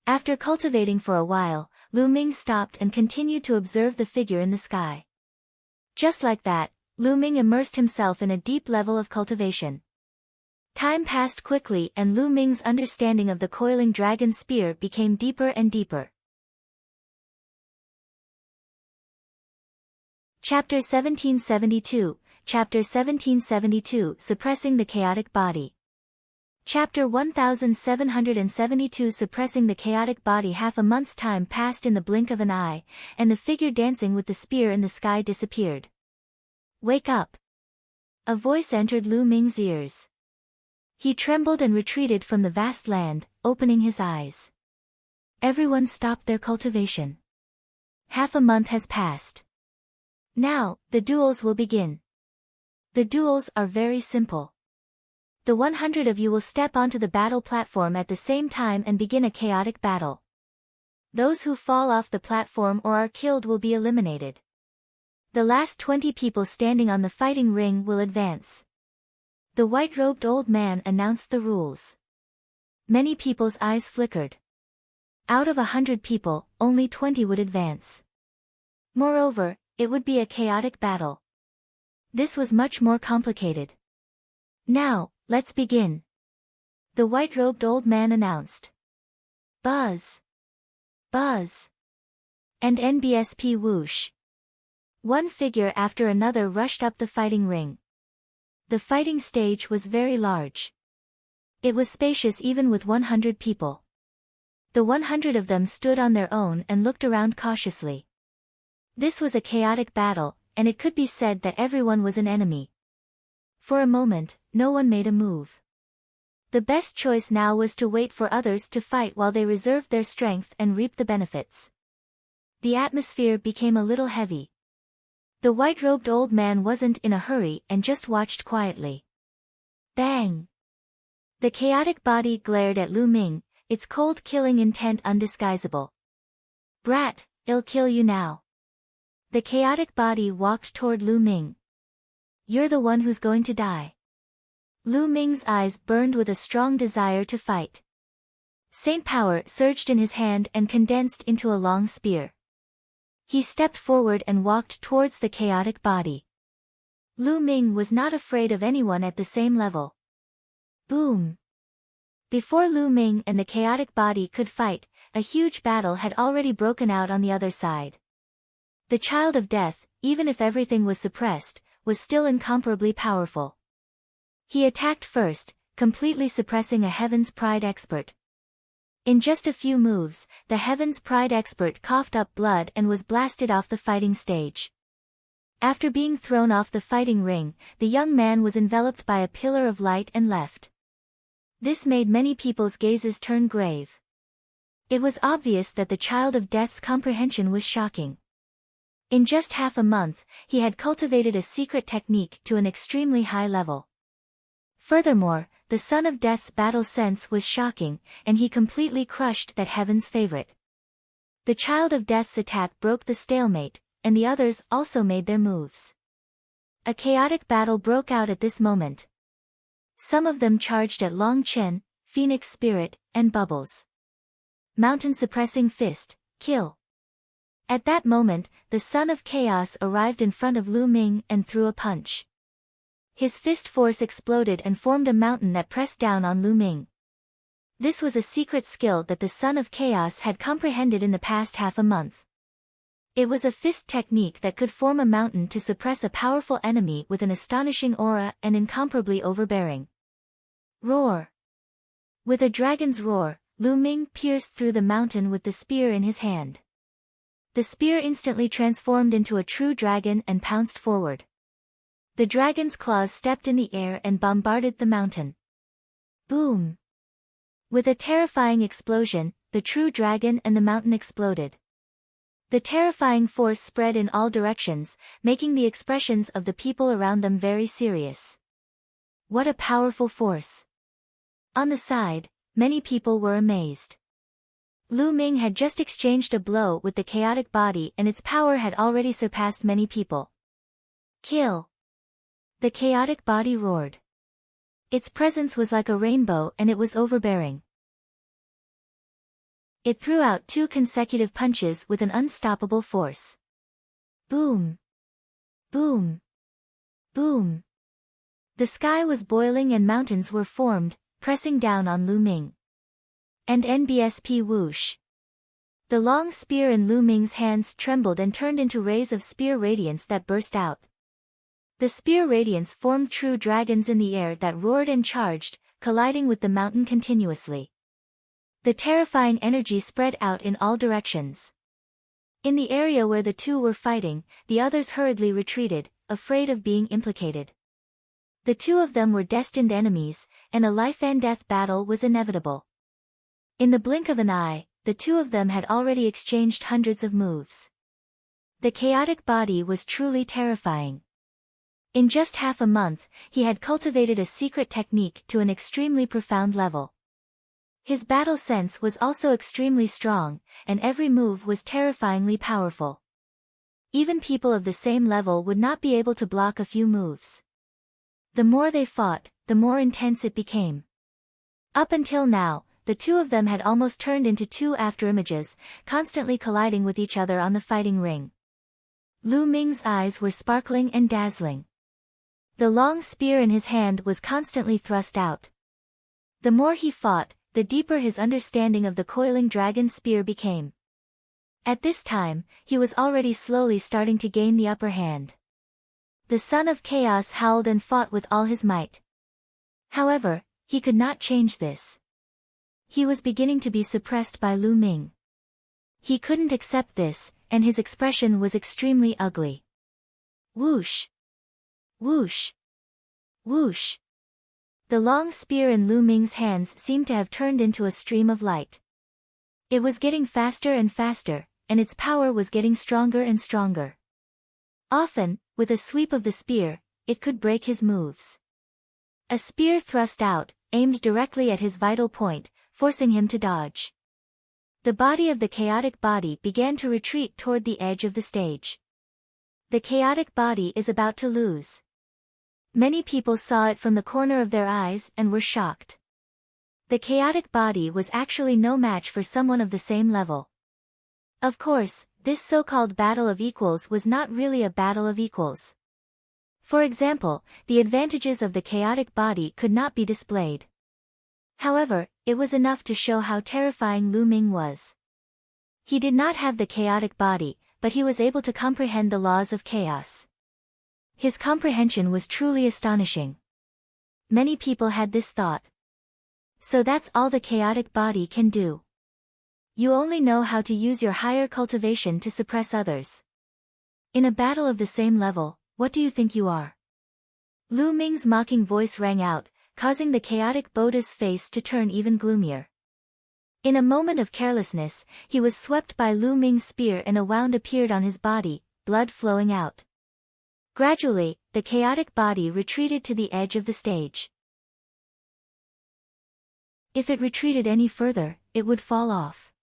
After cultivating for a while, Lu Ming stopped and continued to observe the figure in the sky. Just like that, Lu Ming immersed himself in a deep level of cultivation. Time passed quickly and Lu Ming's understanding of the coiling dragon spear became deeper and deeper. Chapter 1772, Chapter 1772, Suppressing the Chaotic Body. Chapter 1772 Suppressing the chaotic body. Half a month's time passed in the blink of an eye, and the figure dancing with the spear in the sky disappeared. Wake up! A voice entered Lu Ming's ears. He trembled and retreated from the vast land, opening his eyes. Everyone stopped their cultivation. Half a month has passed. Now, the duels will begin. The duels are very simple. The 100 of you will step onto the battle platform at the same time and begin a chaotic battle. Those who fall off the platform or are killed will be eliminated. The last 20 people standing on the fighting ring will advance. The white-robed old man announced the rules. Many people's eyes flickered. Out of 100 people, only 20 would advance. Moreover, it would be a chaotic battle. This was much more complicated. Now, let's begin. The white-robed old man announced. Buzz! Buzz! And NBSP whoosh. One figure after another rushed up the fighting ring. The fighting stage was very large. It was spacious even with 100 people. The 100 of them stood on their own and looked around cautiously. This was a chaotic battle, and it could be said that everyone was an enemy. For a moment, no one made a move. The best choice now was to wait for others to fight while they reserved their strength and reap the benefits. The atmosphere became a little heavy. The white-robed old man wasn't in a hurry and just watched quietly. Bang! The chaotic body glared at Lu Ming, its cold killing intent undisguisable. Brat, I'll kill you now. The chaotic body walked toward Lu Ming. You're the one who's going to die. Lu Ming's eyes burned with a strong desire to fight. Saint power surged in his hand and condensed into a long spear. He stepped forward and walked towards the chaotic body. Lu Ming was not afraid of anyone at the same level. Boom! Before Lu Ming and the chaotic body could fight, a huge battle had already broken out on the other side. The child of death, even if everything was suppressed, was still incomparably powerful. He attacked first, completely suppressing a Heaven's Pride expert. In just a few moves, the Heaven's Pride expert coughed up blood and was blasted off the fighting stage. After being thrown off the fighting ring, the young man was enveloped by a pillar of light and left. This made many people's gazes turn grave. It was obvious that the child of death's comprehension was shocking. In just half a month, he had cultivated a secret technique to an extremely high level. Furthermore, the son of death's battle sense was shocking, and he completely crushed that heaven's favorite. The child of death's attack broke the stalemate, and the others also made their moves. A chaotic battle broke out at this moment. Some of them charged at Long Chen, Phoenix Spirit, and Bubbles. Mountain suppressing fist, kill. At that moment, the son of chaos arrived in front of Lu Ming and threw a punch. His fist force exploded and formed a mountain that pressed down on Lu Ming. This was a secret skill that the son of chaos had comprehended in the past half a month. It was a fist technique that could form a mountain to suppress a powerful enemy with an astonishing aura and incomparably overbearing. Roar! With a dragon's roar, Lu Ming pierced through the mountain with the spear in his hand. The spear instantly transformed into a true dragon and pounced forward. The dragon's claws stepped in the air and bombarded the mountain. Boom! With a terrifying explosion, the true dragon and the mountain exploded. The terrifying force spread in all directions, making the expressions of the people around them very serious. What a powerful force! On the side, many people were amazed. Lu Ming had just exchanged a blow with the chaotic body and its power had already surpassed many people. Kill! The chaotic body roared. Its presence was like a rainbow and it was overbearing. It threw out 2 consecutive punches with an unstoppable force. Boom! Boom! Boom! The sky was boiling and mountains were formed, pressing down on Lu Ming. And NBSP whoosh. The long spear in Lu Ming's hands trembled and turned into rays of spear radiance that burst out. The spear radiance formed true dragons in the air that roared and charged, colliding with the mountain continuously. The terrifying energy spread out in all directions. In the area where the two were fighting, the others hurriedly retreated, afraid of being implicated. The two of them were destined enemies, and a life-and-death battle was inevitable. In the blink of an eye, the two of them had already exchanged hundreds of moves. The chaotic body was truly terrifying. In just half a month, he had cultivated a secret technique to an extremely profound level. His battle sense was also extremely strong, and every move was terrifyingly powerful. Even people of the same level would not be able to block a few moves. The more they fought, the more intense it became. Up until now, the two of them had almost turned into two afterimages, constantly colliding with each other on the fighting ring. Lu Ming's eyes were sparkling and dazzling. The long spear in his hand was constantly thrust out. The more he fought, the deeper his understanding of the coiling dragon spear became. At this time, he was already slowly starting to gain the upper hand. The son of chaos howled and fought with all his might. However, he could not change this. He was beginning to be suppressed by Lu Ming. He couldn't accept this, and his expression was extremely ugly. Whoosh! Whoosh! Whoosh! The long spear in Lu Ming's hands seemed to have turned into a stream of light. It was getting faster and faster, and its power was getting stronger and stronger. Often, with a sweep of the spear, it could break his moves. A spear thrust out, aimed directly at his vital point, forcing him to dodge. The body of the chaotic body began to retreat toward the edge of the stage. The chaotic body is about to lose. Many people saw it from the corner of their eyes and were shocked. The chaotic body was actually no match for someone of the same level. Of course, this so-called battle of equals was not really a battle of equals. For example, the advantages of the chaotic body could not be displayed. However, it was enough to show how terrifying Lu Ming was. He did not have the chaotic body, but he was able to comprehend the laws of chaos. His comprehension was truly astonishing. Many people had this thought. So that's all the chaotic body can do. You only know how to use your higher cultivation to suppress others. In a battle of the same level, what do you think you are? Lu Ming's mocking voice rang out, causing the chaotic Buddha's face to turn even gloomier. In a moment of carelessness, he was swept by Lu Ming's spear and a wound appeared on his body, blood flowing out. Gradually, the chaotic body retreated to the edge of the stage. If it retreated any further, it would fall off.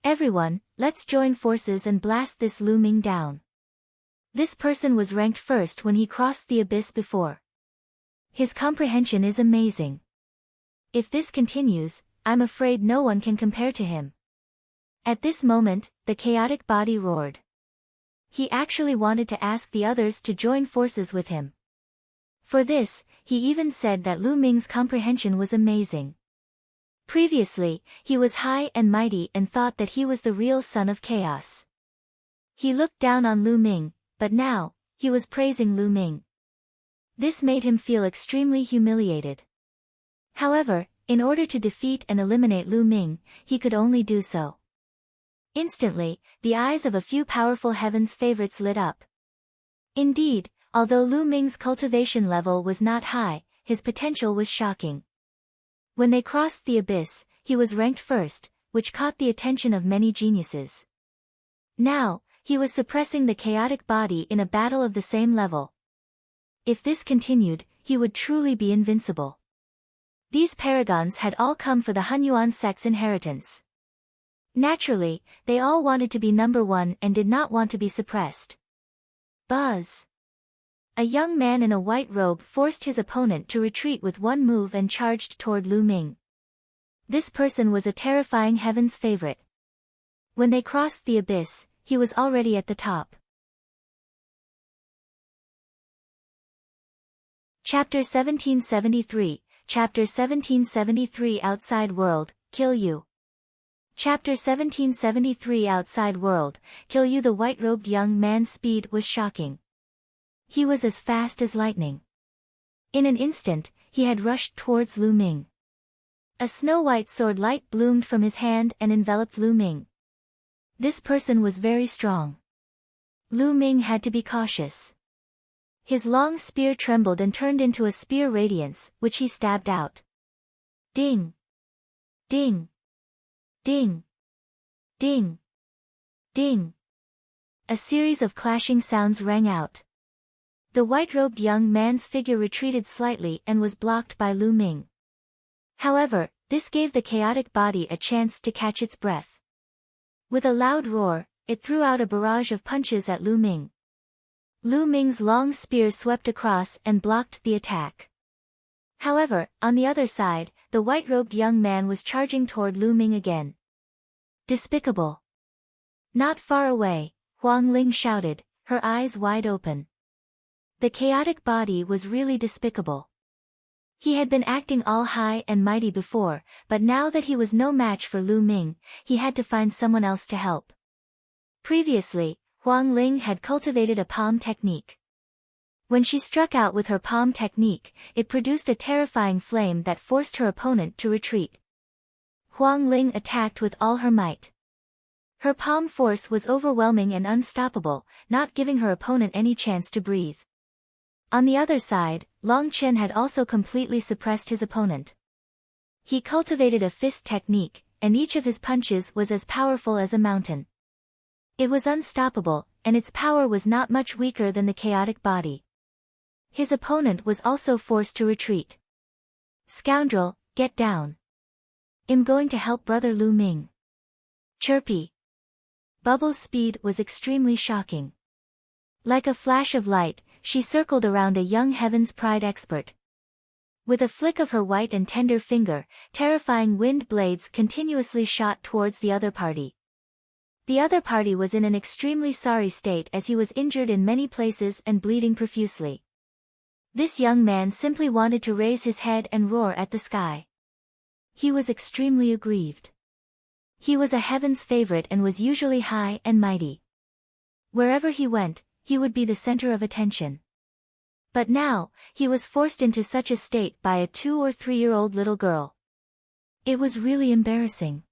Everyone, let's join forces and blast this Lu Ming down. This person was ranked first when he crossed the abyss before. His comprehension is amazing. If this continues, I'm afraid no one can compare to him. At this moment, the chaotic body roared. He actually wanted to ask the others to join forces with him. For this, he even said that Lu Ming's comprehension was amazing. Previously, he was high and mighty and thought that he was the real son of chaos. He looked down on Lu Ming, but now, he was praising Lu Ming. This made him feel extremely humiliated. However, in order to defeat and eliminate Lu Ming, he could only do so. Instantly, the eyes of a few powerful heaven's favorites lit up. Indeed, although Lu Ming's cultivation level was not high, his potential was shocking. When they crossed the abyss, he was ranked first, which caught the attention of many geniuses. Now, he was suppressing the chaotic body in a battle of the same level. If this continued, he would truly be invincible. These paragons had all come for the Hunyuan sect's inheritance. Naturally, they all wanted to be number one and did not want to be suppressed. Buzz! A young man in a white robe forced his opponent to retreat with one move and charged toward Lu Ming. This person was a terrifying heaven's favorite. When they crossed the abyss, he was already at the top. Chapter 1773, Chapter 1773 Outside World, Kill You. Chapter 1773 Outside World, Kill You. The white-robed young man's speed was shocking. He was as fast as lightning. In an instant, he had rushed towards Lu Ming. A snow-white sword light bloomed from his hand and enveloped Lu Ming. This person was very strong. Lu Ming had to be cautious. His long spear trembled and turned into a spear radiance, which he stabbed out. Ding! Ding! Ding! Ding! Ding! A series of clashing sounds rang out. The white-robed young man's figure retreated slightly and was blocked by Lu Ming. However, this gave the chaotic body a chance to catch its breath. With a loud roar, it threw out a barrage of punches at Lu Ming. Lu Ming's long spear swept across and blocked the attack. However, on the other side, the white-robed young man was charging toward Lu Ming again. Despicable! Not far away, Huang Ling shouted, her eyes wide open. The chaotic body was really despicable. He had been acting all high and mighty before, but now that he was no match for Lu Ming, he had to find someone else to help. Previously, Huang Ling had cultivated a palm technique. When she struck out with her palm technique, it produced a terrifying flame that forced her opponent to retreat. Huang Ling attacked with all her might. Her palm force was overwhelming and unstoppable, not giving her opponent any chance to breathe. On the other side, Long Chen had also completely suppressed his opponent. He cultivated a fist technique, and each of his punches was as powerful as a mountain. It was unstoppable, and its power was not much weaker than the chaotic body. His opponent was also forced to retreat. Scoundrel, get down. I'm going to help brother Lu Ming. Chirpy. Bubble's speed was extremely shocking. Like a flash of light, she circled around a young Heaven's Pride expert. With a flick of her white and tender finger, terrifying wind blades continuously shot towards the other party. The other party was in an extremely sorry state as he was injured in many places and bleeding profusely. This young man simply wanted to raise his head and roar at the sky. He was extremely aggrieved. He was a heaven's favorite and was usually high and mighty. Wherever he went, he would be the center of attention. But now, he was forced into such a state by a 2- or 3-year-old little girl. It was really embarrassing.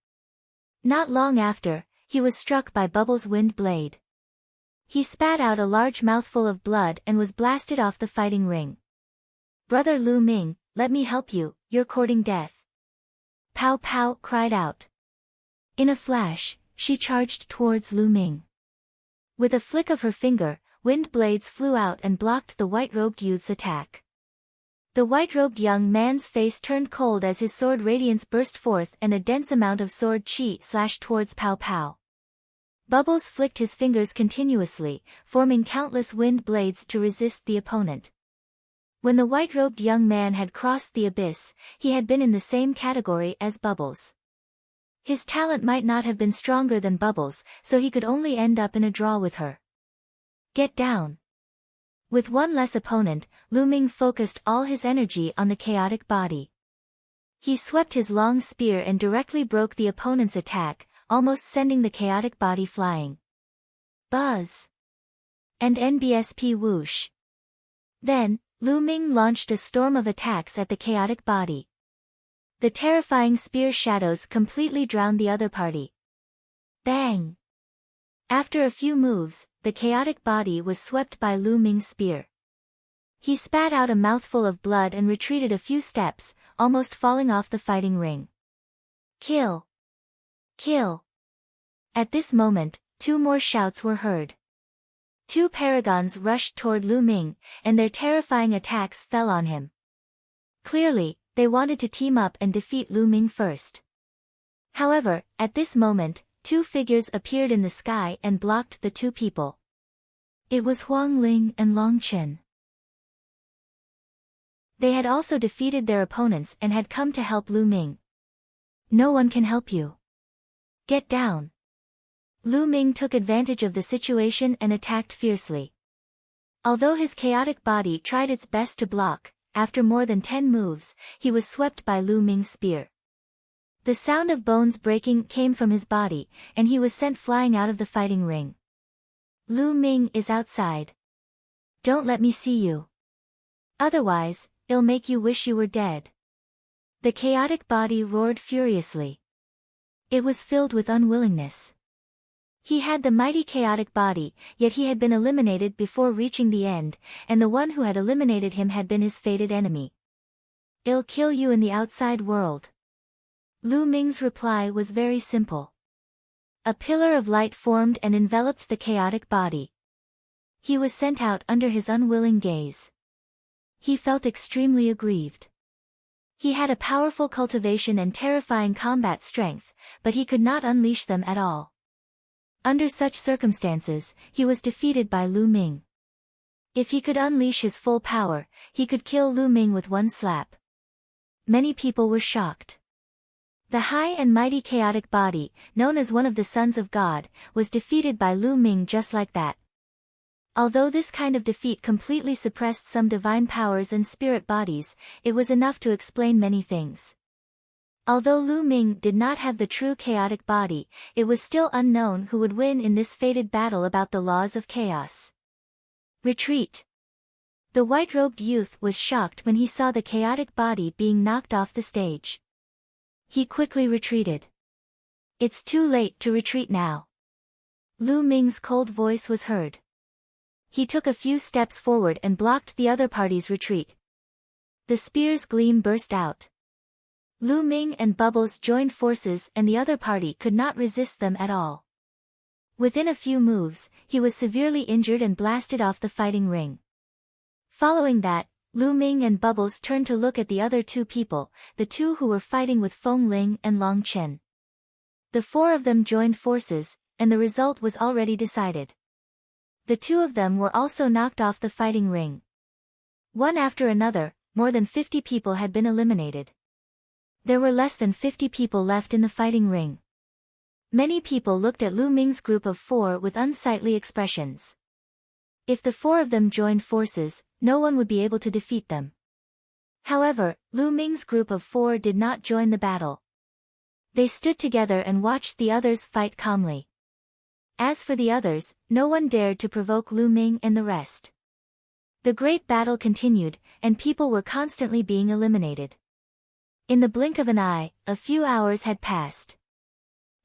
Not long after, he was struck by Bubble's wind blade. He spat out a large mouthful of blood and was blasted off the fighting ring. Brother Lu Ming, let me help you, you're courting death. Pow Pow cried out. In a flash, she charged towards Lu Ming. With a flick of her finger, wind blades flew out and blocked the white-robed youth's attack. The white-robed young man's face turned cold as his sword radiance burst forth and a dense amount of sword chi slashed towards Pow Pow. Bubbles flicked his fingers continuously, forming countless wind blades to resist the opponent. When the white-robed young man had crossed the abyss, he had been in the same category as Bubbles. His talent might not have been stronger than Bubbles, so he could only end up in a draw with her. Get down. With one less opponent, Lu Ming focused all his energy on the chaotic body. He swept his long spear and directly broke the opponent's attack, almost sending the chaotic body flying. Buzz! And NBSP whoosh. Then, Lu Ming launched a storm of attacks at the chaotic body. The terrifying spear shadows completely drowned the other party. Bang! After a few moves, the chaotic body was swept by Lu Ming's spear. He spat out a mouthful of blood and retreated a few steps, almost falling off the fighting ring. Kill! Kill! At this moment, 2 more shouts were heard. 2 paragons rushed toward Lu Ming, and their terrifying attacks fell on him. Clearly, they wanted to team up and defeat Lu Ming first. However, at this moment, 2 figures appeared in the sky and blocked the 2 people. It was Huang Ling and Long Chen. They had also defeated their opponents and had come to help Lu Ming. No one can help you. Get down. Lu Ming took advantage of the situation and attacked fiercely. Although his chaotic body tried its best to block, after more than 10 moves, he was swept by Lu Ming's spear. The sound of bones breaking came from his body, and he was sent flying out of the fighting ring. Lu Ming is outside. Don't let me see you. Otherwise, It'll make you wish you were dead." The chaotic body roared furiously. It was filled with unwillingness. He had the mighty chaotic body, yet he had been eliminated before reaching the end, and the one who had eliminated him had been his fated enemy. "It'll kill you in the outside world." Lu Ming's reply was very simple. A pillar of light formed and enveloped the chaotic body. He was sent out under his unwilling gaze. He felt extremely aggrieved. He had a powerful cultivation and terrifying combat strength, but he could not unleash them at all. Under such circumstances, he was defeated by Lu Ming. If he could unleash his full power, he could kill Lu Ming with one slap. Many people were shocked. The high and mighty chaotic body, known as one of the sons of God, was defeated by Lu Ming just like that. Although this kind of defeat completely suppressed some divine powers and spirit bodies, it was enough to explain many things. Although Lu Ming did not have the true chaotic body, it was still unknown who would win in this fated battle about the laws of chaos. Retreat. The white-robed youth was shocked when he saw the chaotic body being knocked off the stage. He quickly retreated. "It's too late to retreat now." Lu Ming's cold voice was heard. He took a few steps forward and blocked the other party's retreat. The spear's gleam burst out. Lu Ming and Bubbles joined forces and the other party could not resist them at all. Within a few moves, he was severely injured and blasted off the fighting ring. Following that, Lu Ming and Bubbles turned to look at the other two people, the two who were fighting with Feng Ling and Long Chen. The four of them joined forces, and the result was already decided. The two of them were also knocked off the fighting ring. One after another, more than 50 people had been eliminated. There were less than 50 people left in the fighting ring. Many people looked at Lu Ming's group of four with unsightly expressions. If the four of them joined forces, no one would be able to defeat them. However, Lu Ming's group of four did not join the battle. They stood together and watched the others fight calmly. As for the others, no one dared to provoke Lu Ming and the rest. The great battle continued, and people were constantly being eliminated. In the blink of an eye, a few hours had passed.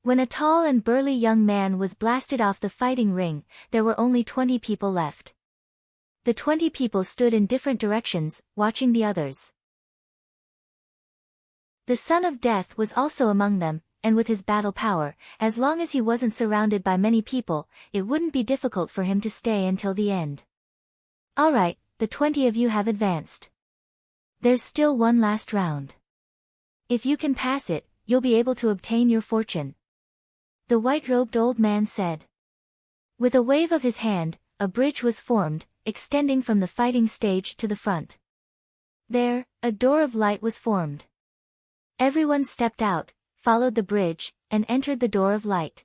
When a tall and burly young man was blasted off the fighting ring, there were only 20 people left. The 20 people stood in different directions, watching the others. The Son of Death was also among them, and with his battle power, as long as he wasn't surrounded by many people, it wouldn't be difficult for him to stay until the end. "Alright, the 20 of you have advanced. There's still one last round. If you can pass it, you'll be able to obtain your fortune," the white-robed old man said. With a wave of his hand, a bridge was formed, extending from the fighting stage to the front. There, a door of light was formed. Everyone stepped out, followed the bridge, and entered the door of light.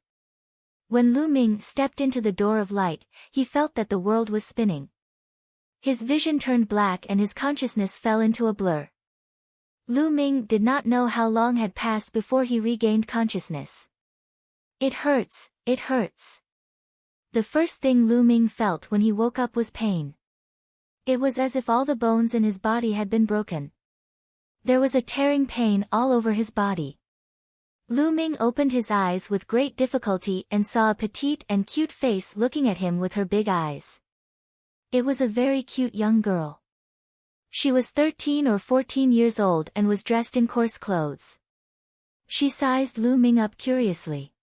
When Lu Ming stepped into the door of light, he felt that the world was spinning. His vision turned black and his consciousness fell into a blur. Lu Ming did not know how long had passed before he regained consciousness. "It hurts, it hurts." The first thing Lu Ming felt when he woke up was pain. It was as if all the bones in his body had been broken. There was a tearing pain all over his body. Lu Ming opened his eyes with great difficulty and saw a petite and cute face looking at him with her big eyes. It was a very cute young girl. She was 13 or 14 years old and was dressed in coarse clothes. She sized Lu Ming up curiously.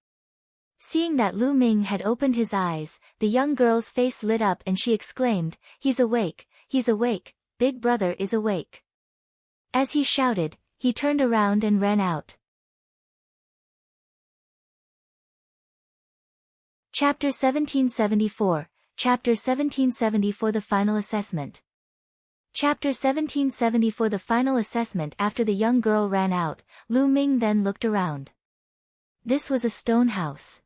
Seeing that Lu Ming had opened his eyes, the young girl's face lit up and she exclaimed, he's awake, Big Brother is awake." As he shouted, he turned around and ran out. Chapter 1774, Chapter 1774 The Final Assessment. Chapter 1774 The Final Assessment. After the young girl ran out, Lu Ming then looked around. This was a stone house.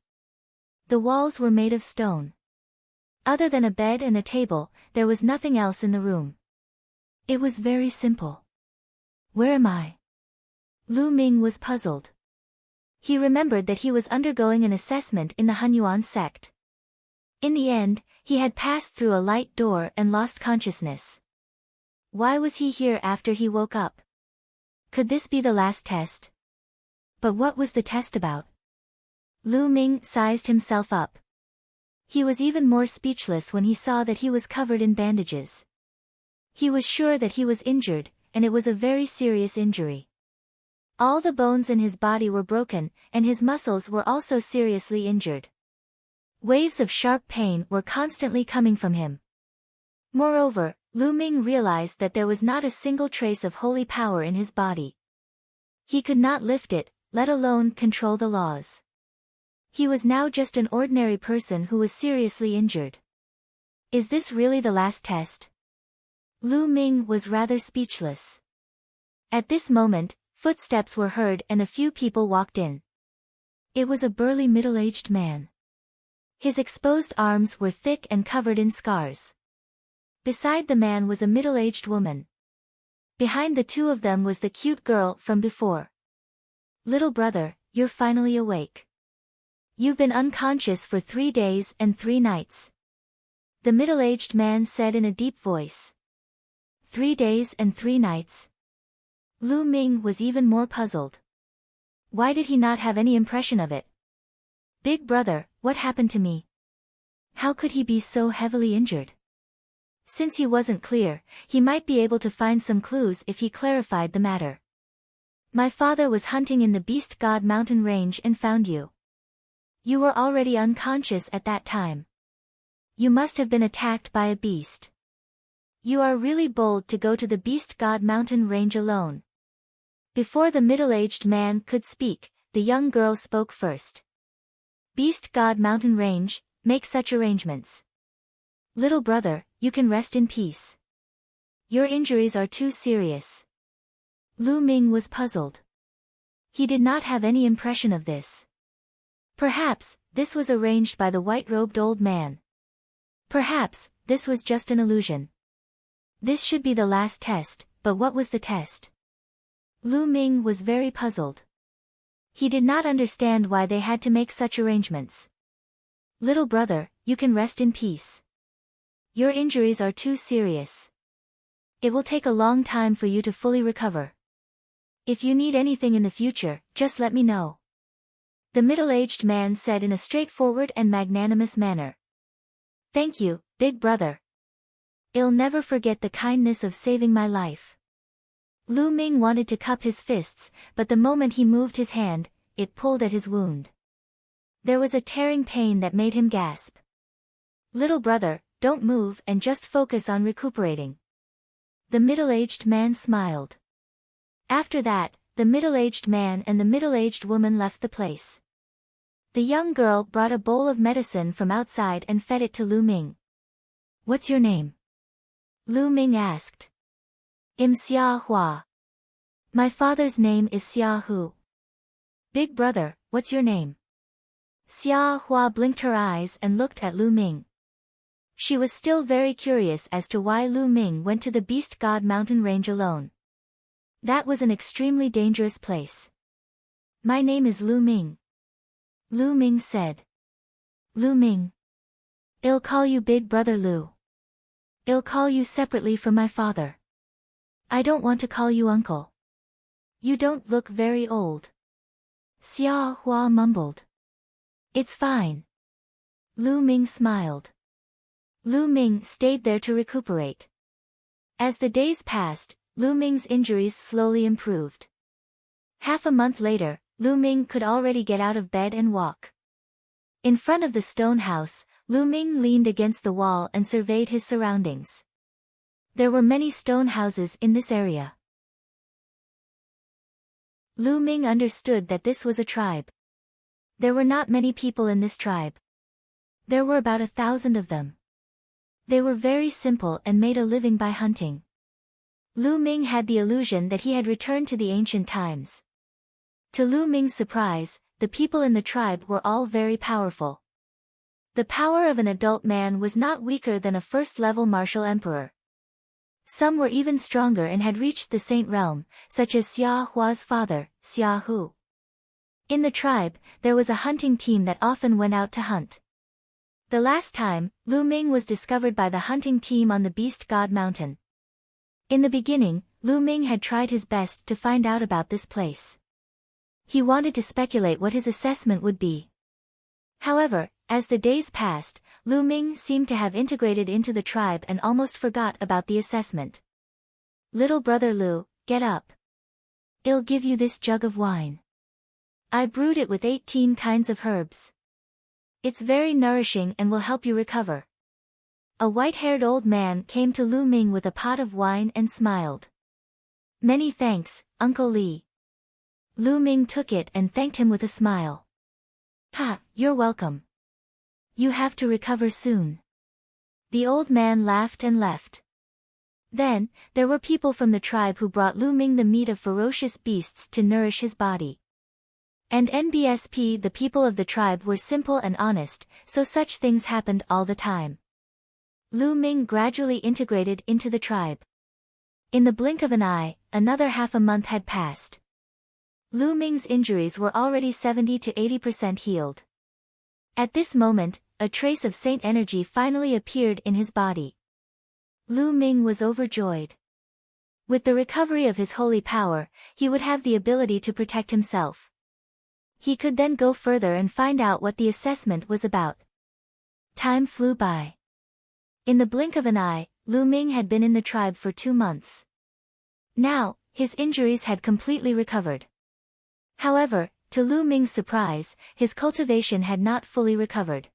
The walls were made of stone. Other than a bed and a table, there was nothing else in the room. It was very simple. Where am I? Lu Ming was puzzled. He remembered that he was undergoing an assessment in the Hunyuan sect. In the end, he had passed through a light door and lost consciousness. Why was he here after he woke up? Could this be the last test? But what was the test about? Lu Ming sized himself up. He was even more speechless when he saw that he was covered in bandages. He was sure that he was injured, and it was a very serious injury. All the bones in his body were broken, and his muscles were also seriously injured. Waves of sharp pain were constantly coming from him. Moreover, Lu Ming realized that there was not a single trace of holy power in his body. He could not lift it, let alone control the laws. He was now just an ordinary person who was seriously injured. Is this really the last test? Lu Ming was rather speechless. At this moment, footsteps were heard and a few people walked in. It was a burly middle-aged man. His exposed arms were thick and covered in scars. Beside the man was a middle-aged woman. Behind the two of them was the cute girl from before. Little brother, you're finally awake. You've been unconscious for 3 days and 3 nights. The middle-aged man said in a deep voice. 3 days and 3 nights. Lu Ming was even more puzzled. Why did he not have any impression of it? Big brother, what happened to me? How could he be so heavily injured? Since he wasn't clear, he might be able to find some clues if he clarified the matter. My father was hunting in the Beast God mountain range and found you. You were already unconscious at that time. You must have been attacked by a beast. You are really bold to go to the Beast God mountain range alone. Before the middle-aged man could speak, the young girl spoke first. Beast God mountain range, make such arrangements. Little brother, you can rest in peace. Your injuries are too serious. Lu Ming was puzzled. He did not have any impression of this. Perhaps, this was arranged by the white-robed old man. Perhaps, this was just an illusion. This should be the last test, but what was the test? Lu Ming was very puzzled. He did not understand why they had to make such arrangements. Little brother, you can rest in peace. Your injuries are too serious. It will take a long time for you to fully recover. If you need anything in the future, just let me know. The middle-aged man said in a straightforward and magnanimous manner. Thank you, big brother. I'll never forget the kindness of saving my life. Lu Ming wanted to cup his fists, but the moment he moved his hand, it pulled at his wound. There was a tearing pain that made him gasp. Little brother, don't move and just focus on recuperating. The middle-aged man smiled. After that, the middle-aged man and the middle-aged woman left the place. The young girl brought a bowl of medicine from outside and fed it to Lu Ming. What's your name? Lu Ming asked. I'm Xia Hua. My father's name is Xia Hu. Big brother, what's your name? Xia Hua blinked her eyes and looked at Lu Ming. She was still very curious as to why Lu Ming went to the Beast God mountain range alone. That was an extremely dangerous place. My name is Lu Ming. Lu Ming said. Lu Ming. I'll call you Big Brother Lu. I'll call you separately from my father. I don't want to call you uncle. You don't look very old. Xia Hua mumbled. It's fine. Lu Ming smiled. Lu Ming stayed there to recuperate. As the days passed, Lu Ming's injuries slowly improved. Half a month later, Lu Ming could already get out of bed and walk. In front of the stone house, Lu Ming leaned against the wall and surveyed his surroundings. There were many stone houses in this area. Lu Ming understood that this was a tribe. There were not many people in this tribe. There were about 1,000 of them. They were very simple and made a living by hunting. Lu Ming had the illusion that he had returned to the ancient times. To Lu Ming's surprise, the people in the tribe were all very powerful. The power of an adult man was not weaker than a first-level martial emperor. Some were even stronger and had reached the Saint Realm, such as Xia Hua's father, Xia Hu. In the tribe, there was a hunting team that often went out to hunt. The last time, Lu Ming was discovered by the hunting team on the Beast God Mountain. In the beginning, Lu Ming had tried his best to find out about this place. He wanted to speculate what his assessment would be. However, as the days passed, Lu Ming seemed to have integrated into the tribe and almost forgot about the assessment. Little brother Lu, get up. I'll give you this jug of wine. I brewed it with 18 kinds of herbs. It's very nourishing and will help you recover. A white-haired old man came to Lu Ming with a pot of wine and smiled. Many thanks, Uncle Li. Lu Ming took it and thanked him with a smile. Ha, you're welcome. You have to recover soon. The old man laughed and left. Then, there were people from the tribe who brought Lu Ming the meat of ferocious beasts to nourish his body. And NBSP, the people of the tribe, were simple and honest, so such things happened all the time. Lu Ming gradually integrated into the tribe. In the blink of an eye, another half a month had passed. Lu Ming's injuries were already 70 to 80% healed. At this moment, a trace of saint energy finally appeared in his body. Lu Ming was overjoyed. With the recovery of his holy power, he would have the ability to protect himself. He could then go further and find out what the assessment was about. Time flew by. In the blink of an eye, Lu Ming had been in the tribe for 2 months. Now, his injuries had completely recovered. However, to Lu Ming's surprise, his cultivation had not fully recovered.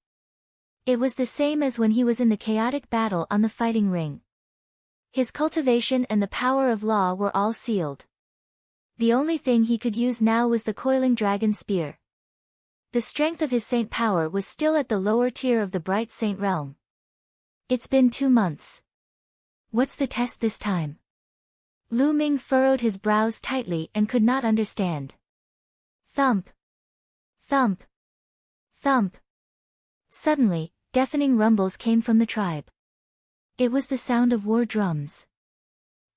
It was the same as when he was in the chaotic battle on the fighting ring. His cultivation and the power of law were all sealed. The only thing he could use now was the coiling dragon spear. The strength of his saint power was still at the lower tier of the bright saint realm. It's been 2 months. What's the test this time? Lu Ming furrowed his brows tightly and could not understand. Thump. Thump. Thump. Suddenly, deafening rumbles came from the tribe. It was the sound of war drums.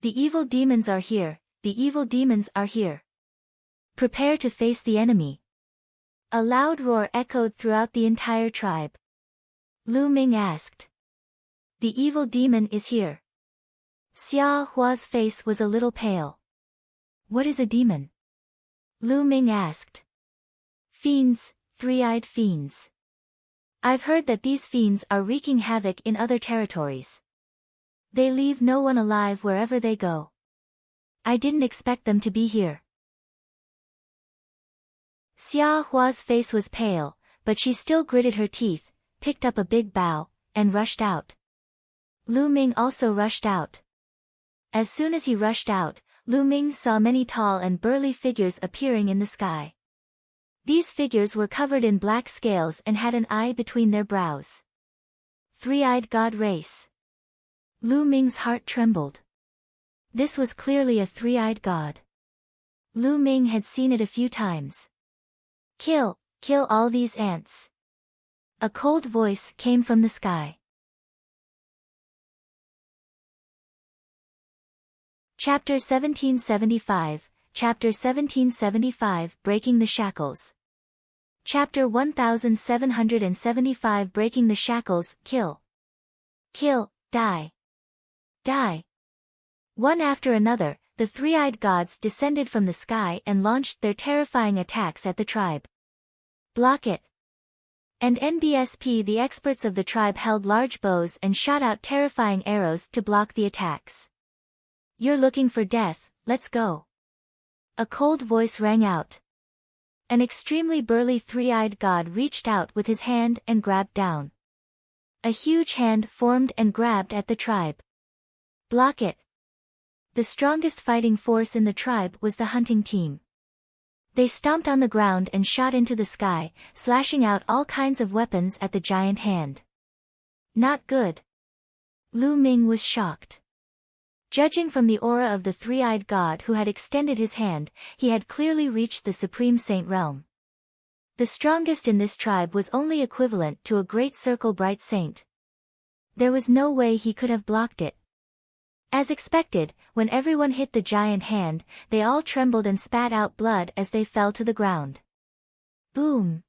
The evil demons are here, the evil demons are here. Prepare to face the enemy. A loud roar echoed throughout the entire tribe. Lu Ming asked. The evil demon is here. Xia Hua's face was a little pale. What is a demon? Lu Ming asked. Fiends, three-eyed fiends. I've heard that these fiends are wreaking havoc in other territories. They leave no one alive wherever they go. I didn't expect them to be here. Xia Hua's face was pale, but she still gritted her teeth, picked up a big bough, and rushed out. Lu Ming also rushed out. As soon as he rushed out, Lu Ming saw many tall and burly figures appearing in the sky. These figures were covered in black scales and had an eye between their brows. Three-eyed god race. Lu Ming's heart trembled. This was clearly a three-eyed god. Lu Ming had seen it a few times. Kill all these ants. A cold voice came from the sky. Chapter 1775, Chapter 1775, Breaking the Shackles. Chapter 1775, Breaking the Shackles, Kill. Kill, die. Die. One after another, the three-eyed gods descended from the sky and launched their terrifying attacks at the tribe. Block it. And NBSP, the experts of the tribe, held large bows and shot out terrifying arrows to block the attacks. You're looking for death, let's go. A cold voice rang out. An extremely burly three-eyed god reached out with his hand and grabbed down. A huge hand formed and grabbed at the tribe. Block it. The strongest fighting force in the tribe was the hunting team. They stomped on the ground and shot into the sky, slashing out all kinds of weapons at the giant hand. Not good. Lu Ming was shocked. Judging from the aura of the three-eyed god who had extended his hand, he had clearly reached the supreme saint realm. The strongest in this tribe was only equivalent to a great circle bright saint. There was no way he could have blocked it. As expected, when everyone hit the giant hand, they all trembled and spat out blood as they fell to the ground. Boom!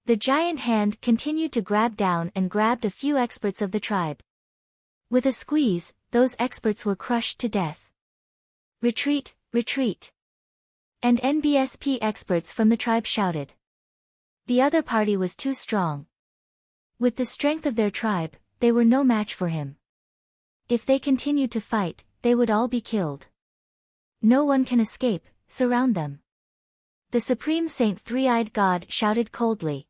The giant hand continued to grab down and grabbed a few experts of the tribe. With a squeeze, those experts were crushed to death. Retreat, retreat. And NBSP experts from the tribe shouted. The other party was too strong. With the strength of their tribe, they were no match for him. If they continued to fight, they would all be killed. No one can escape, surround them. The Supreme Saint Three-Eyed God shouted coldly.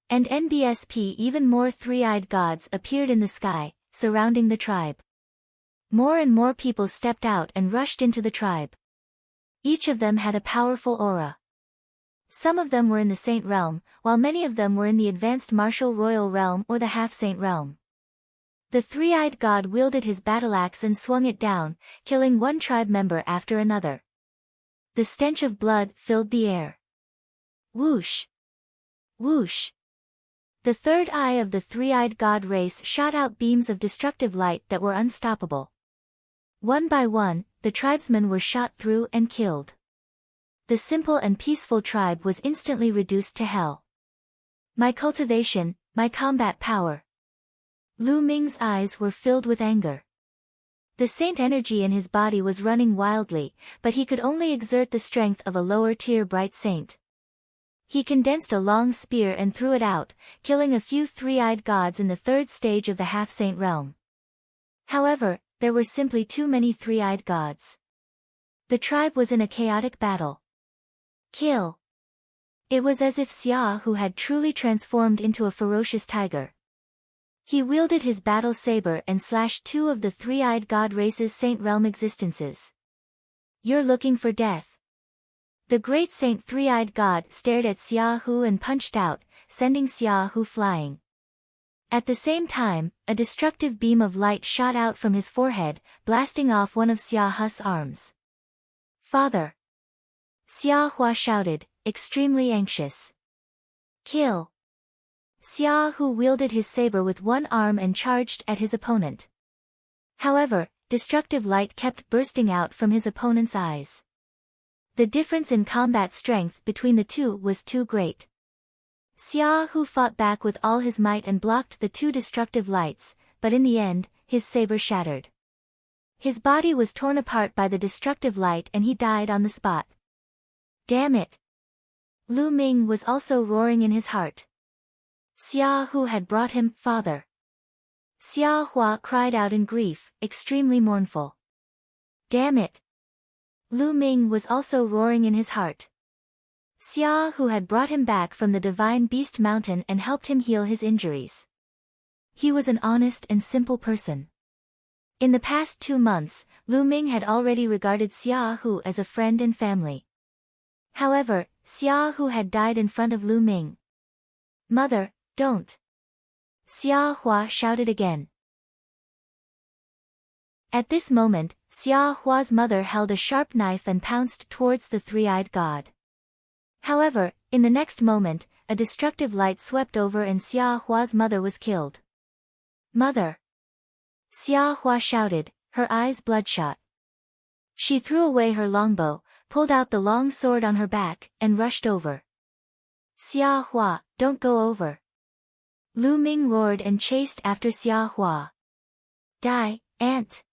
And NBSP even more three-eyed gods appeared in the sky, surrounding the tribe. More and more people stepped out and rushed into the tribe. Each of them had a powerful aura. Some of them were in the Saint Realm, while many of them were in the advanced Martial Royal Realm or the Half-Saint Realm. The Three-Eyed God wielded his battle axe and swung it down, killing one tribe member after another. The stench of blood filled the air. Whoosh! Whoosh! The third eye of the Three-Eyed God race shot out beams of destructive light that were unstoppable. One by one, the tribesmen were shot through and killed. The simple and peaceful tribe was instantly reduced to hell. My cultivation, my combat power. Lu Ming's eyes were filled with anger. The saint energy in his body was running wildly, but he could only exert the strength of a lower-tier bright saint. He condensed a long spear and threw it out, killing a few three-eyed gods in the third stage of the half-saint realm. However, there were simply too many three-eyed gods. The tribe was in a chaotic battle. Kill! It was as if Xia Hu had truly transformed into a ferocious tiger. He wielded his battle saber and slashed two of the three-eyed god race's saint realm existences. You're looking for death. The great saint three-eyed god stared at Xia Hu and punched out, sending Xia Hu flying. At the same time, a destructive beam of light shot out from his forehead, blasting off one of Xia Hu's arms. Father! Xia Hua shouted, extremely anxious. Kill! Xia Hu wielded his saber with one arm and charged at his opponent. However, destructive light kept bursting out from his opponent's eyes. The difference in combat strength between the two was too great. Xia Hu fought back with all his might and blocked the two destructive lights, but in the end, his saber shattered. His body was torn apart by the destructive light and he died on the spot. Damn it! Lu Ming was also roaring in his heart. Xia Hu had brought him father. Xia Hua cried out in grief, extremely mournful. Damn it! Lu Ming was also roaring in his heart. Xia Hu had brought him back from the Divine Beast Mountain and helped him heal his injuries. He was an honest and simple person. In the past 2 months, Lu Ming had already regarded Xia Hu as a friend and family. However, Xia Hu had died in front of Lu Ming. Mother, don't! Xia Hua shouted again. At this moment, Xia Hua's mother held a sharp knife and pounced towards the three-eyed god. However, in the next moment, a destructive light swept over and Xia Hua's mother was killed. Mother! Xia Hua shouted, her eyes bloodshot. She threw away her longbow, pulled out the long sword on her back, and rushed over. Xia Hua, don't go over! Lu Ming roared and chased after Xia Hua. Die, ant!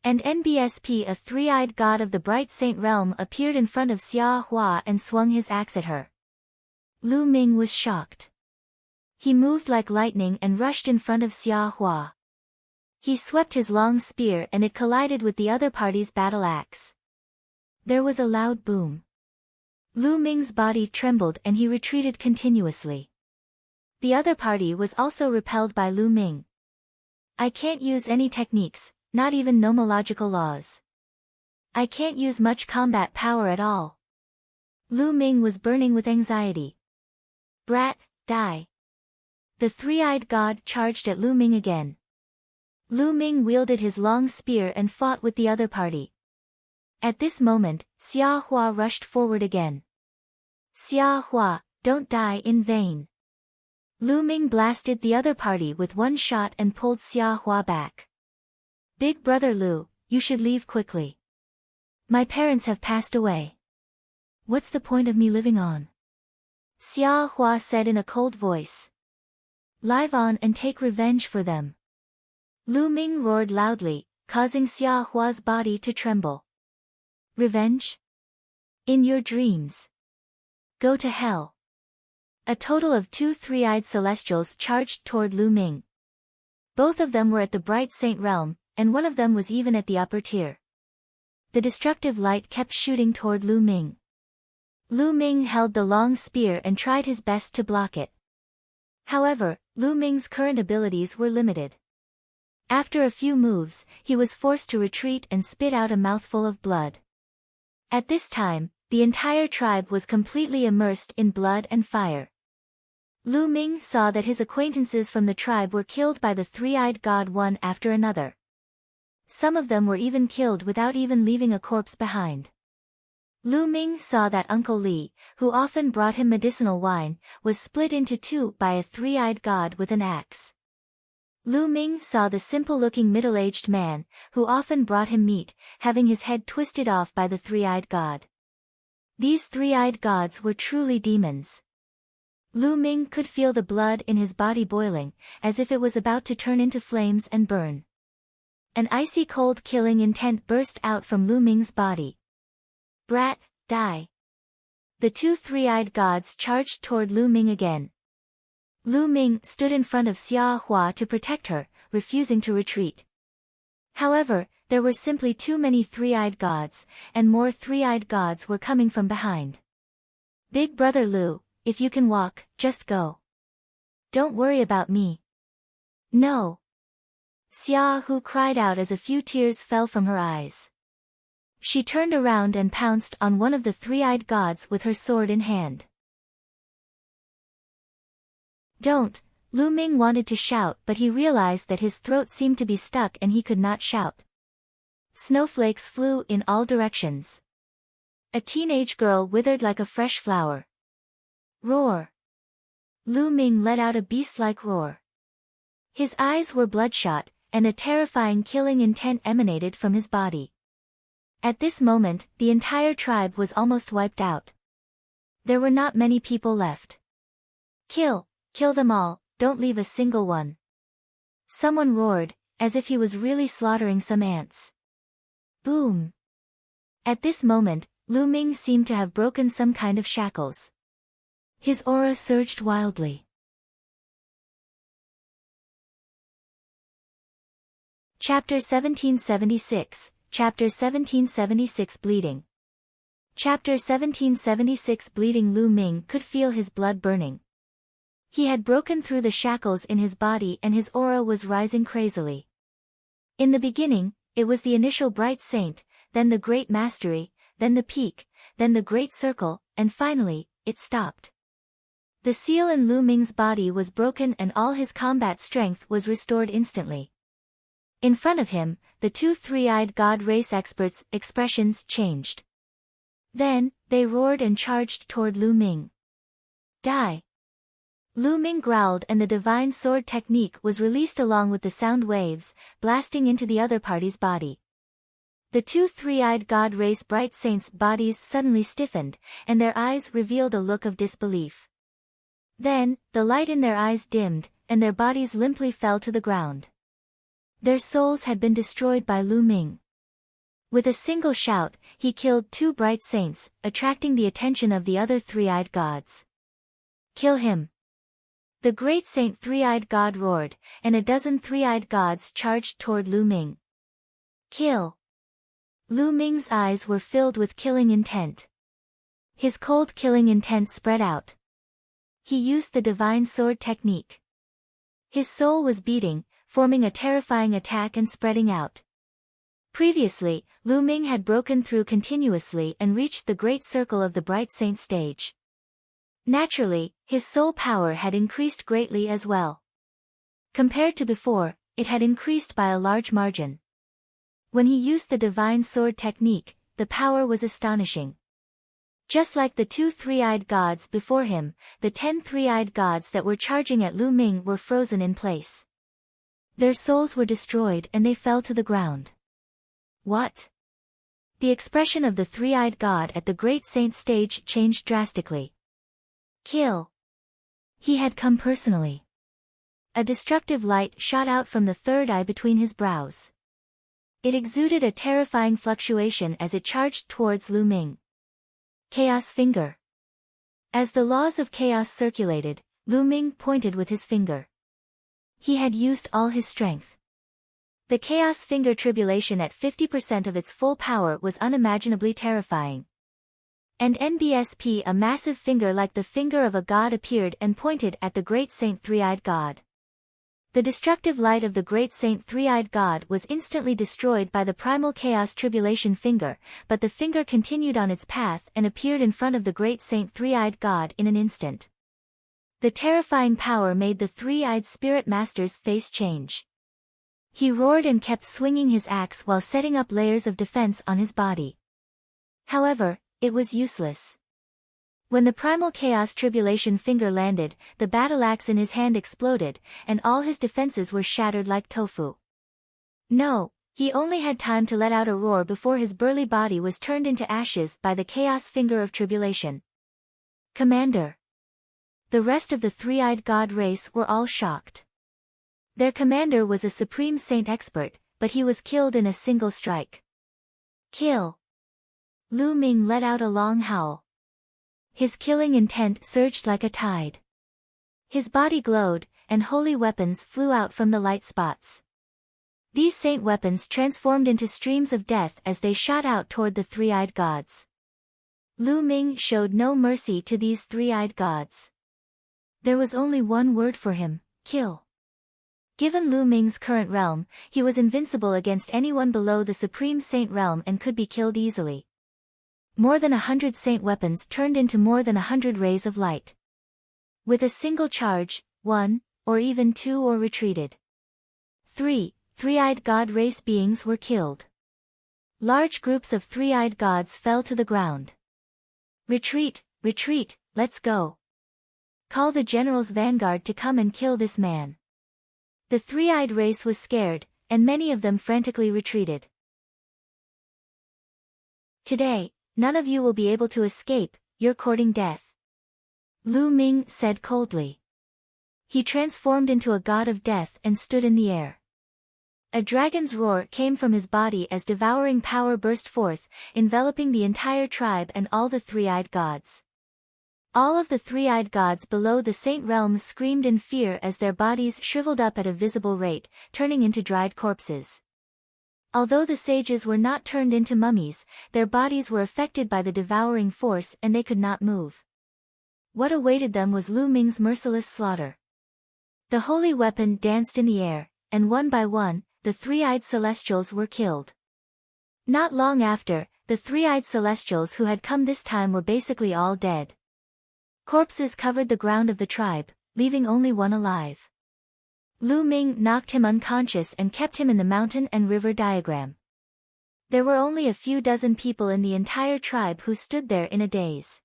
And NBSP, a three-eyed god of the bright saint realm, appeared in front of Xia Hua and swung his axe at her. Lu Ming was shocked. He moved like lightning and rushed in front of Xia Hua. He swept his long spear and it collided with the other party's battle axe. There was a loud boom. Lu Ming's body trembled and he retreated continuously. The other party was also repelled by Lu Ming. I can't use any techniques, not even nomological laws. I can't use much combat power at all. Lu Ming was burning with anxiety. Brat, die! The three-eyed god charged at Lu Ming again. Lu Ming wielded his long spear and fought with the other party. At this moment, Xia Hua rushed forward again. Xia Hua, don't die in vain. Lu Ming blasted the other party with one shot and pulled Xia Hua back. Big brother Lu, you should leave quickly. My parents have passed away. What's the point of me living on? Xia Hua said in a cold voice. Live on and take revenge for them. Lu Ming roared loudly, causing Xia Hua's body to tremble. Revenge? In your dreams. Go to hell. A total of 2 three-eyed celestials charged toward Lu Ming. Both of them were at the bright saint realm, and one of them was even at the upper tier. The destructive light kept shooting toward Lu Ming. Lu Ming held the long spear and tried his best to block it. However, Lu Ming's current abilities were limited. After a few moves, he was forced to retreat and spit out a mouthful of blood. At this time, the entire tribe was completely immersed in blood and fire. Lu Ming saw that his acquaintances from the tribe were killed by the three-eyed god one after another. Some of them were even killed without even leaving a corpse behind. Lu Ming saw that Uncle Li, who often brought him medicinal wine, was split into 2 by a three-eyed god with an axe. Lu Ming saw the simple-looking middle-aged man, who often brought him meat, having his head twisted off by the three-eyed god. These three-eyed gods were truly demons. Lu Ming could feel the blood in his body boiling, as if it was about to turn into flames and burn. An icy cold killing intent burst out from Lu Ming's body. Brat, die. The 2 three-eyed gods charged toward Lu Ming again. Lu Ming stood in front of Xia Hua to protect her, refusing to retreat. However, there were simply too many three-eyed gods, and more three-eyed gods were coming from behind. Big brother Lu, if you can walk, just go. Don't worry about me. No. Xia Hu cried out as a few tears fell from her eyes. She turned around and pounced on one of the three-eyed gods with her sword in hand. Don't, Lu Ming wanted to shout, but he realized that his throat seemed to be stuck and he could not shout. Snowflakes flew in all directions. A teenage girl withered like a fresh flower. Roar. Lu Ming let out a beast-like roar. His eyes were bloodshot, and a terrifying killing intent emanated from his body. At this moment, the entire tribe was almost wiped out. There were not many people left. Kill them all, don't leave a single one. Someone roared, as if he was really slaughtering some ants. Boom. At this moment, Lu Ming seemed to have broken some kind of shackles. His aura surged wildly. Chapter 1776, Chapter 1776 Bleeding. Chapter 1776 Bleeding. Lu Ming could feel his blood burning. He had broken through the shackles in his body and his aura was rising crazily. In the beginning, it was the initial bright saint, then the great mastery, then the peak, then the great circle, and finally, it stopped. The seal in Lu Ming's body was broken and all his combat strength was restored instantly. In front of him, the 2 three-eyed god race experts' expressions changed. Then, they roared and charged toward Lu Ming. Die! Lu Ming growled and the divine sword technique was released along with the sound waves, blasting into the other party's body. The 2 three-eyed god race bright saints' bodies suddenly stiffened, and their eyes revealed a look of disbelief. Then, the light in their eyes dimmed, and their bodies limply fell to the ground. Their souls had been destroyed by Lu Ming. With a single shout, he killed 2 bright saints, attracting the attention of the other three-eyed gods. Kill him! The great saint three-eyed god roared, and a dozen three-eyed gods charged toward Lu Ming. Kill! Lu Ming's eyes were filled with killing intent. His cold killing intent spread out. He used the divine sword technique. His soul was beating, forming a terrifying attack and spreading out. Previously, Lu Ming had broken through continuously and reached the great circle of the bright saint stage. Naturally, his soul power had increased greatly as well. Compared to before, it had increased by a large margin. When he used the divine sword technique, the power was astonishing. Just like the 2 three-eyed gods before him, the 10 three-eyed gods that were charging at Lu Ming were frozen in place. Their souls were destroyed and they fell to the ground. What? The expression of the three-eyed god at the great saint stage changed drastically. Kill! He had come personally. A destructive light shot out from the third eye between his brows. It exuded a terrifying fluctuation as it charged towards Lu Ming. Chaos finger. As the laws of chaos circulated, Lu Ming pointed with his finger. He had used all his strength. The chaos finger tribulation at 50% of its full power was unimaginably terrifying. And NBSP, a massive finger like the finger of a god, appeared and pointed at the great saint three-eyed god. The destructive light of the great saint three-eyed god was instantly destroyed by the primal chaos tribulation finger, but the finger continued on its path and appeared in front of the great saint three-eyed god in an instant. The terrifying power made the three-eyed spirit master's face change. He roared and kept swinging his axe while setting up layers of defense on his body. However, it was useless. When the primal chaos tribulation finger landed, the battle axe in his hand exploded, and all his defenses were shattered like tofu. No, he only had time to let out a roar before his burly body was turned into ashes by the chaos finger of tribulation. Commander. The rest of the three-eyed god race were all shocked. Their commander was a supreme saint expert, but he was killed in a single strike. Kill. Lu Ming let out a long howl. His killing intent surged like a tide. His body glowed, and holy weapons flew out from the light spots. These saint weapons transformed into streams of death as they shot out toward the three-eyed gods. Lu Ming showed no mercy to these three-eyed gods. There was only one word for him: kill. Given Lu Ming's current realm, he was invincible against anyone below the supreme saint realm and could be killed easily. More than 100 saint weapons turned into more than 100 rays of light. With a single charge, one, or even two or retreated. Three-eyed god race beings were killed. Large groups of three-eyed gods fell to the ground. Retreat, retreat, let's go. Call the general's vanguard to come and kill this man. The three-eyed race was scared, and many of them frantically retreated. Today, none of you will be able to escape, you're courting death. Lu Ming said coldly. He transformed into a god of death and stood in the air. A dragon's roar came from his body as devouring power burst forth, enveloping the entire tribe and all the three-eyed gods. All of the three-eyed gods below the saint realm screamed in fear as their bodies shriveled up at a visible rate, turning into dried corpses. Although the sages were not turned into mummies, their bodies were affected by the devouring force and they could not move. What awaited them was Lu Ming's merciless slaughter. The holy weapon danced in the air, and one by one, the three-eyed celestials were killed. Not long after, the three-eyed celestials who had come this time were basically all dead. Corpses covered the ground of the tribe, leaving only one alive. Lu Ming knocked him unconscious and kept him in the mountain and river diagram. There were only a few dozen people in the entire tribe who stood there in a daze.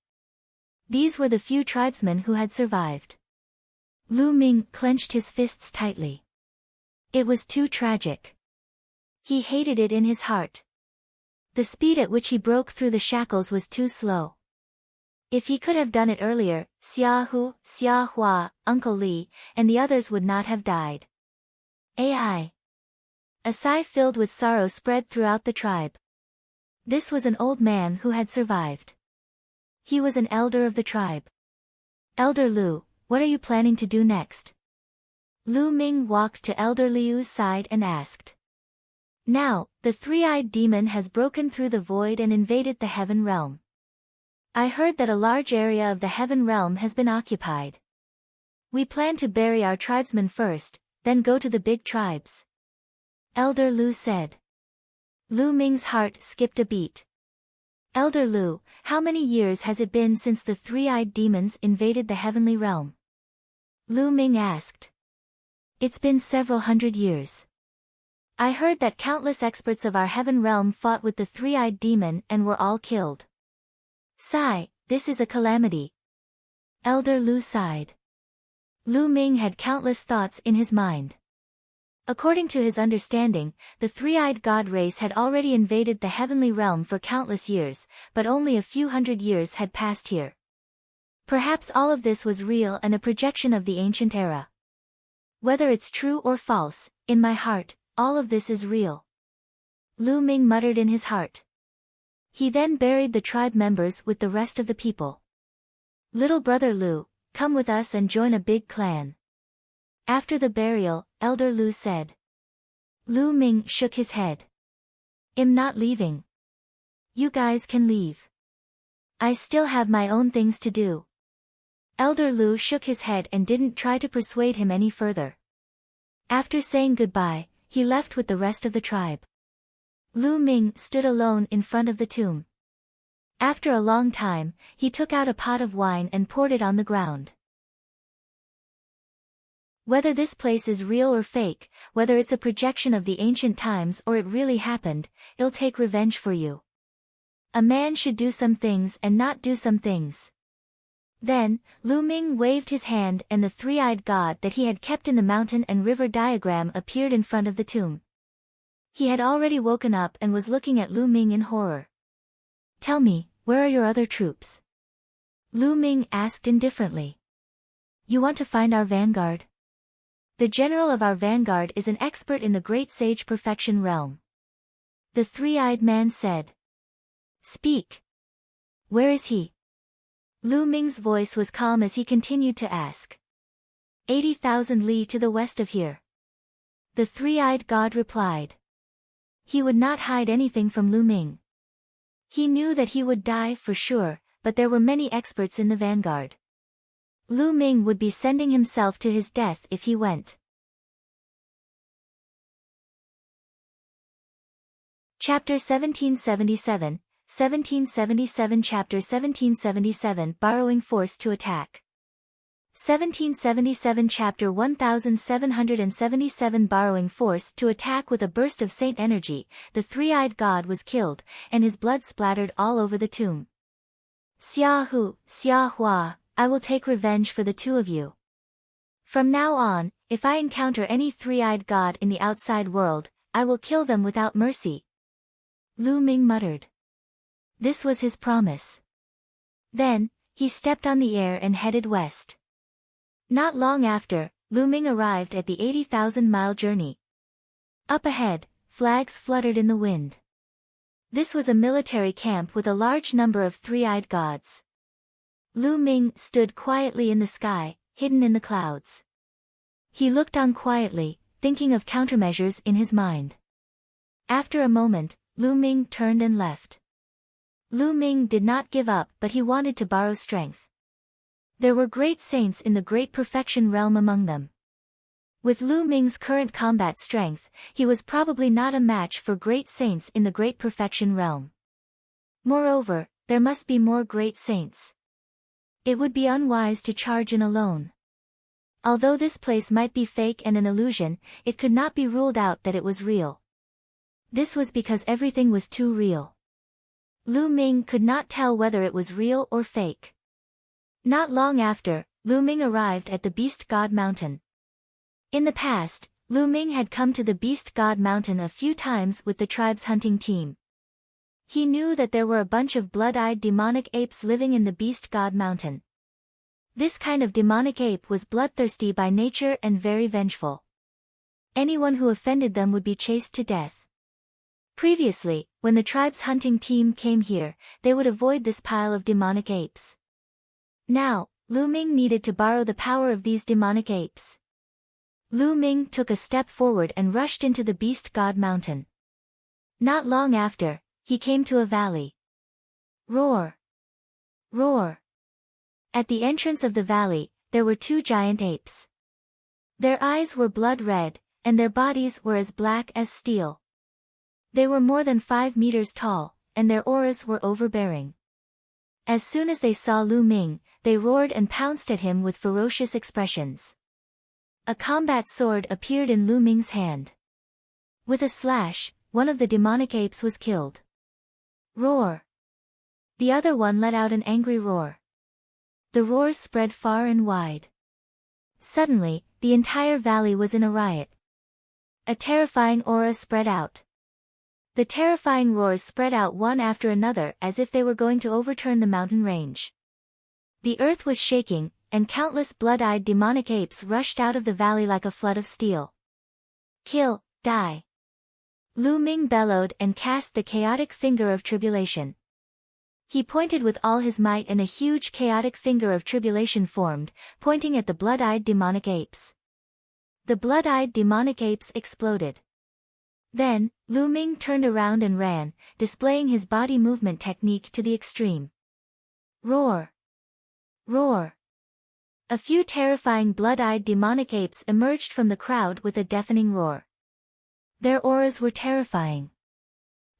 These were the few tribesmen who had survived. Lu Ming clenched his fists tightly. It was too tragic. He hated it in his heart. The speed at which he broke through the shackles was too slow. If he could have done it earlier, Xia Hu, Xia Hua, Uncle Li, and the others would not have died. AI. A sigh filled with sorrow spread throughout the tribe. This was an old man who had survived. He was an elder of the tribe. Elder Lu, what are you planning to do next? Lu Ming walked to Elder Liu's side and asked. Now, the three-eyed demon has broken through the void and invaded the heaven realm. I heard that a large area of the heaven realm has been occupied. We plan to bury our tribesmen first, then go to the big tribes. Elder Lu said. Lu Ming's heart skipped a beat. Elder Lu, how many years has it been since the three-eyed demons invaded the heavenly realm? Lu Ming asked. It's been several hundred years. I heard that countless experts of our heaven realm fought with the three-eyed demon and were all killed. Sigh, this is a calamity. Elder Lu sighed. Lu Ming had countless thoughts in his mind. According to his understanding, the three-eyed god race had already invaded the heavenly realm for countless years, but only a few hundred years had passed here. Perhaps all of this was real and a projection of the ancient era. Whether it's true or false, in my heart, all of this is real. Lu Ming muttered in his heart. He then buried the tribe members with the rest of the people. Little brother Lu, come with us and join a big clan. After the burial, Elder Lu said. Lu Ming shook his head. I'm not leaving. You guys can leave. I still have my own things to do. Elder Lu shook his head and didn't try to persuade him any further. After saying goodbye, he left with the rest of the tribe. Lu Ming stood alone in front of the tomb. After a long time, he took out a pot of wine and poured it on the ground. Whether this place is real or fake, whether it's a projection of the ancient times or it really happened, I'll take revenge for you. A man should do some things and not do some things. Then, Lu Ming waved his hand and the three-eyed god that he had kept in the mountain and river diagram appeared in front of the tomb. He had already woken up and was looking at Lu Ming in horror. Tell me, where are your other troops? Lu Ming asked indifferently. You want to find our vanguard? The general of our vanguard is an expert in the great sage perfection realm. The three-eyed man said. Speak. Where is he? Lu Ming's voice was calm as he continued to ask. 80,000 li to the west of here. The three-eyed god replied. He would not hide anything from Lu Ming. He knew that he would die for sure, but there were many experts in the vanguard. Lu Ming would be sending himself to his death if he went. Chapter 1777, 1777 Chapter 1777 Borrowing Force to Attack 1777 Chapter 1777 Borrowing Force to Attack With a burst of saint energy, the three-eyed god was killed, and his blood splattered all over the tomb. Xia Hu, Xia Hua, I will take revenge for the two of you. From now on, if I encounter any three-eyed god in the outside world, I will kill them without mercy. Lu Ming muttered. This was his promise. Then, he stepped on the air and headed west. Not long after, Lu Ming arrived at the 80,000-mile journey. Up ahead, flags fluttered in the wind. This was a military camp with a large number of three-eyed gods. Lu Ming stood quietly in the sky, hidden in the clouds. He looked on quietly, thinking of countermeasures in his mind. After a moment, Lu Ming turned and left. Lu Ming did not give up, but he wanted to borrow strength. There were great saints in the great perfection realm among them. With Lu Ming's current combat strength, he was probably not a match for great saints in the great perfection realm. Moreover, there must be more great saints. It would be unwise to charge in alone. Although this place might be fake and an illusion, it could not be ruled out that it was real. This was because everything was too real. Lu Ming could not tell whether it was real or fake. Not long after, Lu Ming arrived at the Beast God Mountain. In the past, Lu Ming had come to the Beast God Mountain a few times with the tribe's hunting team. He knew that there were a bunch of blood-eyed demonic apes living in the Beast God Mountain. This kind of demonic ape was bloodthirsty by nature and very vengeful. Anyone who offended them would be chased to death. Previously, when the tribe's hunting team came here, they would avoid this pile of demonic apes. Now, Lu Ming needed to borrow the power of these demonic apes. Lu Ming took a step forward and rushed into the Beast God Mountain. Not long after, he came to a valley. Roar! Roar! At the entrance of the valley, there were two giant apes. Their eyes were blood red, and their bodies were as black as steel. They were more than 5 meters tall, and their auras were overbearing. As soon as they saw Lu Ming, they roared and pounced at him with ferocious expressions. A combat sword appeared in Lu Ming's hand. With a slash, one of the demonic apes was killed. Roar! The other one let out an angry roar. The roars spread far and wide. Suddenly, the entire valley was in a riot. A terrifying aura spread out. The terrifying roars spread out one after another as if they were going to overturn the mountain range. The earth was shaking, and countless blood-eyed demonic apes rushed out of the valley like a flood of steel. Kill, die! Lu Ming bellowed and cast the chaotic finger of tribulation. He pointed with all his might and a huge chaotic finger of tribulation formed, pointing at the blood-eyed demonic apes. The blood-eyed demonic apes exploded. Then, Lu Ming turned around and ran, displaying his body movement technique to the extreme. Roar! Roar! A few terrifying blood-eyed demonic apes emerged from the crowd with a deafening roar. Their auras were terrifying.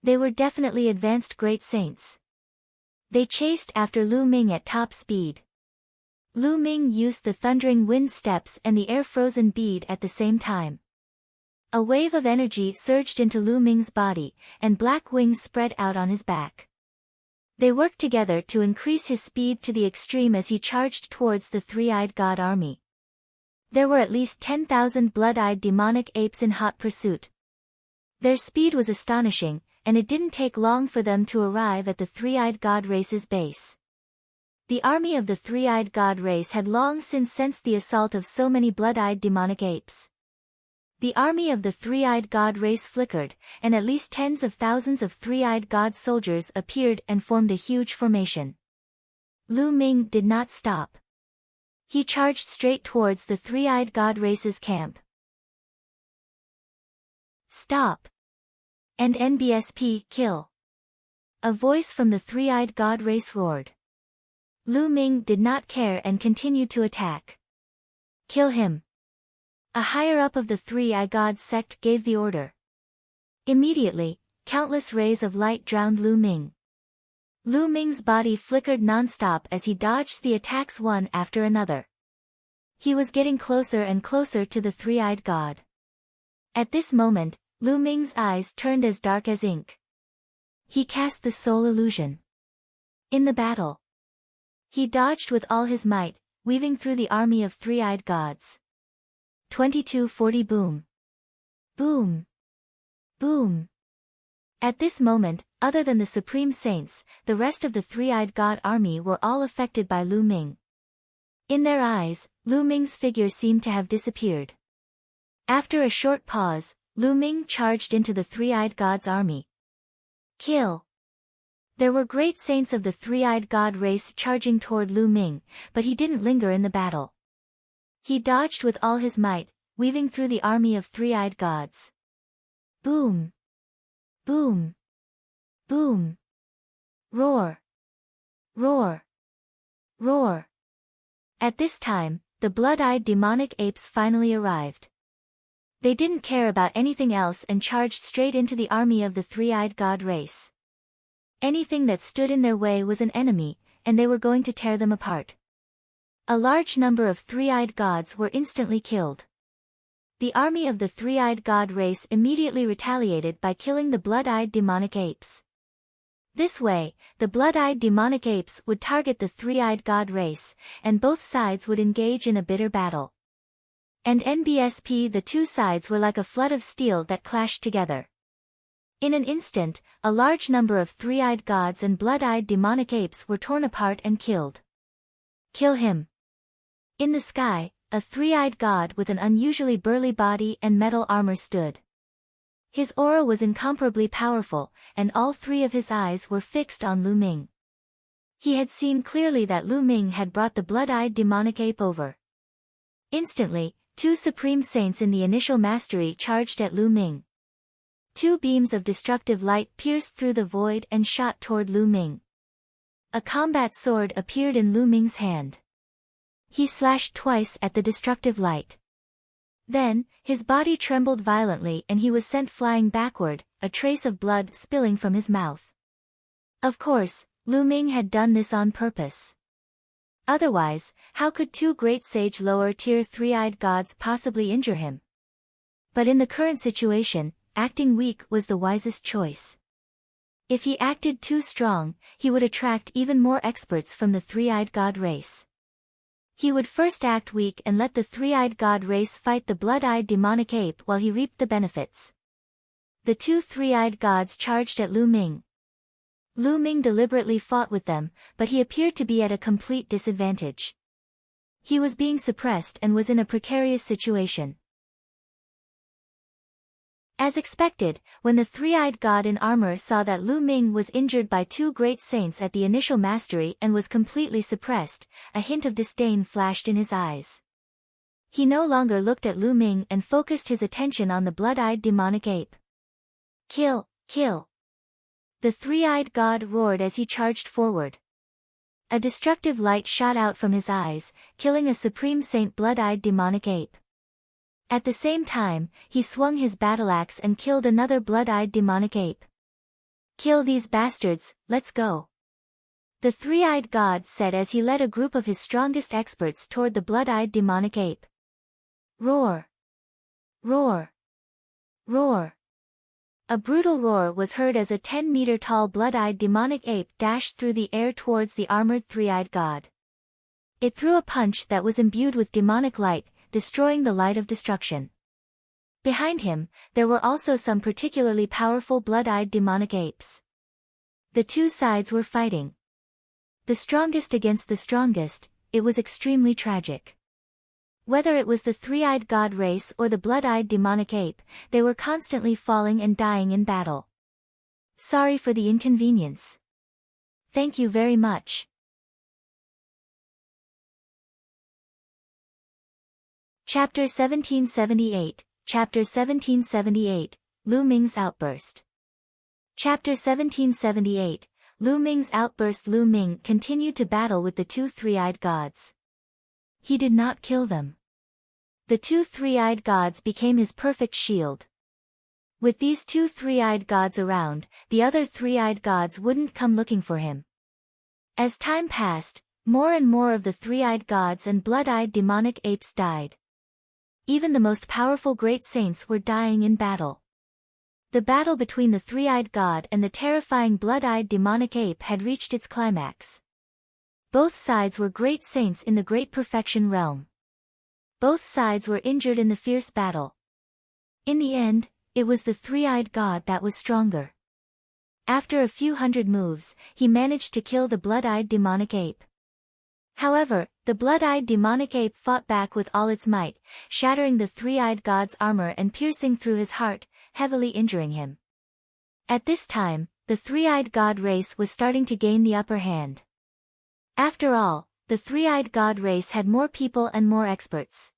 They were definitely advanced great saints. They chased after Lu Ming at top speed. Lu Ming used the thundering wind steps and the air-frozen bead at the same time. A wave of energy surged into Lu Ming's body, and black wings spread out on his back. They worked together to increase his speed to the extreme as he charged towards the three-eyed god army. There were at least 10,000 blood-eyed demonic apes in hot pursuit. Their speed was astonishing, and it didn't take long for them to arrive at the three-eyed god race's base. The army of the three-eyed god race had long since sensed the assault of so many blood-eyed demonic apes. The army of the three-eyed god race flickered, and at least tens of thousands of three-eyed god soldiers appeared and formed a huge formation. Lu Ming did not stop. He charged straight towards the three-eyed god race's camp. Stop! And NBSP, kill! A voice from the three-eyed god race roared. Lu Ming did not care and continued to attack. Kill him! A higher-up of the three-eyed god sect gave the order. Immediately, countless rays of light drowned Lu Ming. Lu Ming's body flickered non-stop as he dodged the attacks one after another. He was getting closer and closer to the three-eyed god. At this moment, Lu Ming's eyes turned as dark as ink. He cast the soul illusion. In the battle, he dodged with all his might, weaving through the army of three-eyed gods. 2240 boom. Boom. Boom. At this moment, other than the Supreme Saints, the rest of the three-eyed god army were all affected by Lu Ming. In their eyes, Lu Ming's figure seemed to have disappeared. After a short pause, Lu Ming charged into the three-eyed god's army. Kill! There were great saints of the three-eyed god race charging toward Lu Ming, but he didn't linger in the battle. He dodged with all his might, weaving through the army of three-eyed gods. Boom! Boom! Boom! Roar! Roar! Roar! At this time, the blood-eyed demonic apes finally arrived. They didn't care about anything else and charged straight into the army of the three-eyed god race. Anything that stood in their way was an enemy, and they were going to tear them apart. A large number of three-eyed gods were instantly killed. The army of the three-eyed god race immediately retaliated by killing the blood-eyed demonic apes. This way, the blood-eyed demonic apes would target the three-eyed god race, and both sides would engage in a bitter battle. And NBSP, the two sides were like a flood of steel that clashed together. In an instant, a large number of three-eyed gods and blood-eyed demonic apes were torn apart and killed. Kill him! In the sky, a three-eyed god with an unusually burly body and metal armor stood. His aura was incomparably powerful, and all three of his eyes were fixed on Lu Ming. He had seen clearly that Lu Ming had brought the blood-eyed demonic ape over. Instantly, two supreme saints in the initial mastery charged at Lu Ming. Two beams of destructive light pierced through the void and shot toward Lu Ming. A combat sword appeared in Lu Ming's hand. He slashed twice at the destructive light. Then, his body trembled violently and he was sent flying backward, a trace of blood spilling from his mouth. Of course, Lu Ming had done this on purpose. Otherwise, how could two great sage lower-tier three-eyed gods possibly injure him? But in the current situation, acting weak was the wisest choice. If he acted too strong, he would attract even more experts from the three-eyed god race. He would first act weak and let the three-eyed god race fight the blood-eyed demonic ape while he reaped the benefits. The two three-eyed gods charged at Lu Ming. Lu Ming deliberately fought with them, but he appeared to be at a complete disadvantage. He was being suppressed and was in a precarious situation. As expected, when the three-eyed god in armor saw that Lu Ming was injured by two great saints at the initial mastery and was completely suppressed, a hint of disdain flashed in his eyes. He no longer looked at Lu Ming and focused his attention on the blood-eyed demonic ape. Kill, kill! The three-eyed god roared as he charged forward. A destructive light shot out from his eyes, killing a supreme saint blood-eyed demonic ape. At the same time, he swung his battle axe and killed another blood-eyed demonic ape. Kill these bastards, let's go. The three-eyed god said as he led a group of his strongest experts toward the blood-eyed demonic ape. Roar! Roar! Roar! A brutal roar was heard as a 10-meter-tall blood-eyed demonic ape dashed through the air towards the armored three-eyed god. It threw a punch that was imbued with demonic light, destroying the light of destruction. Behind him, there were also some particularly powerful blood-eyed demonic apes. The two sides were fighting. The strongest against the strongest, it was extremely tragic. Whether it was the three-eyed god race or the blood-eyed demonic ape, they were constantly falling and dying in battle. Sorry for the inconvenience. Thank you very much. Chapter 1778, Chapter 1778, Lu Ming's Outburst. Chapter 1778, Lu Ming's Outburst. Lu Ming continued to battle with the two three-eyed gods. He did not kill them. The two three-eyed gods became his perfect shield. With these two three-eyed gods around, the other three-eyed gods wouldn't come looking for him. As time passed, more and more of the three-eyed gods and blood-eyed demonic apes died. Even the most powerful great saints were dying in battle. The battle between the three-eyed god and the terrifying blood-eyed demonic ape had reached its climax. Both sides were great saints in the Great Perfection realm. Both sides were injured in the fierce battle. In the end, it was the three-eyed god that was stronger. After a few hundred moves, he managed to kill the blood-eyed demonic ape. However, the blood-eyed demonic ape fought back with all its might, shattering the three-eyed god's armor and piercing through his heart, heavily injuring him. At this time, the three-eyed god race was starting to gain the upper hand. After all, the three-eyed god race had more people and more experts.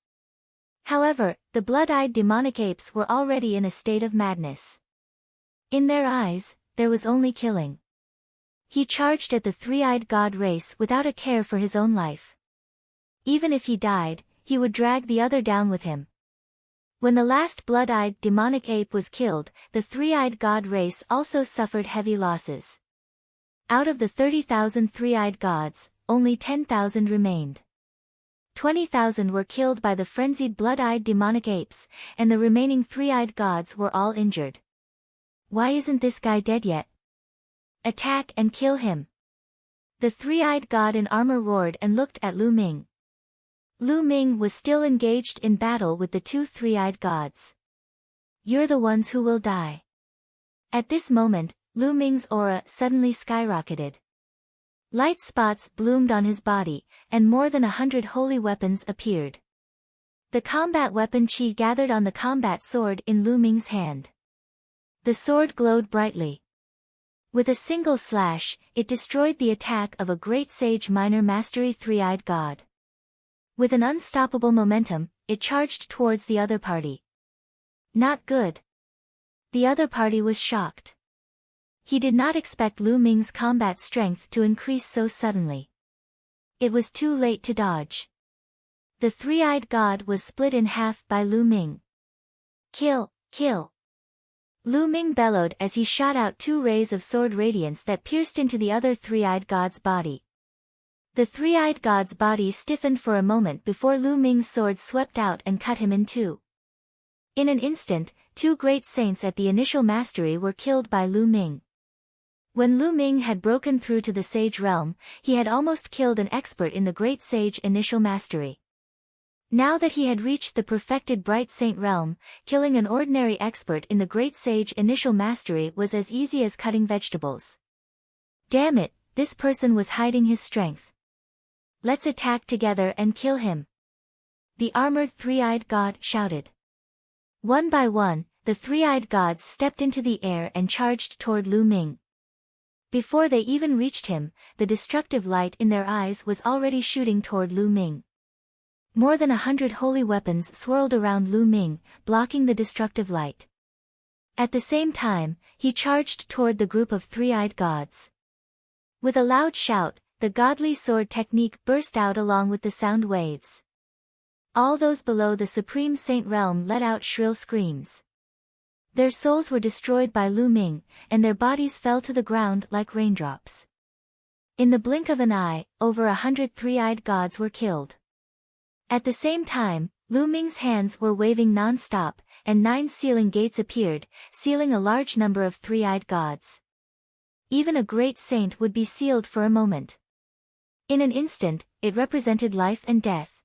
However, the blood-eyed demonic apes were already in a state of madness. In their eyes, there was only killing. He charged at the three-eyed god race without a care for his own life. Even if he died, he would drag the other down with him. When the last blood-eyed demonic ape was killed, the three-eyed god race also suffered heavy losses. Out of the 30,000 three-eyed gods, only 10,000 remained. 20,000 were killed by the frenzied blood-eyed demonic apes, and the remaining three-eyed gods were all injured. Why isn't this guy dead yet? Attack and kill him! The three-eyed god in armor roared and looked at Lu Ming. Lu Ming was still engaged in battle with the two three-eyed gods. You're the ones who will die. At this moment, Lu Ming's aura suddenly skyrocketed. Light spots bloomed on his body, and more than 100 holy weapons appeared. The combat weapon Qi gathered on the combat sword in Lu Ming's hand. The sword glowed brightly. With a single slash, it destroyed the attack of a great sage minor mastery three-eyed god. With an unstoppable momentum, it charged towards the other party. Not good. The other party was shocked. He did not expect Lu Ming's combat strength to increase so suddenly. It was too late to dodge. The three-eyed god was split in half by Lu Ming. Kill, kill! Lu Ming bellowed as he shot out two rays of sword radiance that pierced into the other three-eyed god's body. The three-eyed god's body stiffened for a moment before Lu Ming's sword swept out and cut him in two. In an instant, two great saints at the initial mastery were killed by Lu Ming. When Lu Ming had broken through to the sage realm, he had almost killed an expert in the great sage initial mastery. Now that he had reached the perfected bright saint realm, killing an ordinary expert in the great sage initial mastery was as easy as cutting vegetables. Damn it, this person was hiding his strength. Let's attack together and kill him. The armored three-eyed god shouted. One by one, the three-eyed gods stepped into the air and charged toward Lu Ming. Before they even reached him, the destructive light in their eyes was already shooting toward Lu Ming. More than 100 holy weapons swirled around Lu Ming, blocking the destructive light. At the same time, he charged toward the group of three-eyed gods. With a loud shout, the godly sword technique burst out along with the sound waves. All those below the Supreme Saint realm let out shrill screams. Their souls were destroyed by Lu Ming, and their bodies fell to the ground like raindrops. In the blink of an eye, over 100 three-eyed gods were killed. At the same time, Lu Ming's hands were waving non-stop, and 9 sealing gates appeared, sealing a large number of three-eyed gods. Even a great saint would be sealed for a moment. In an instant, it represented life and death.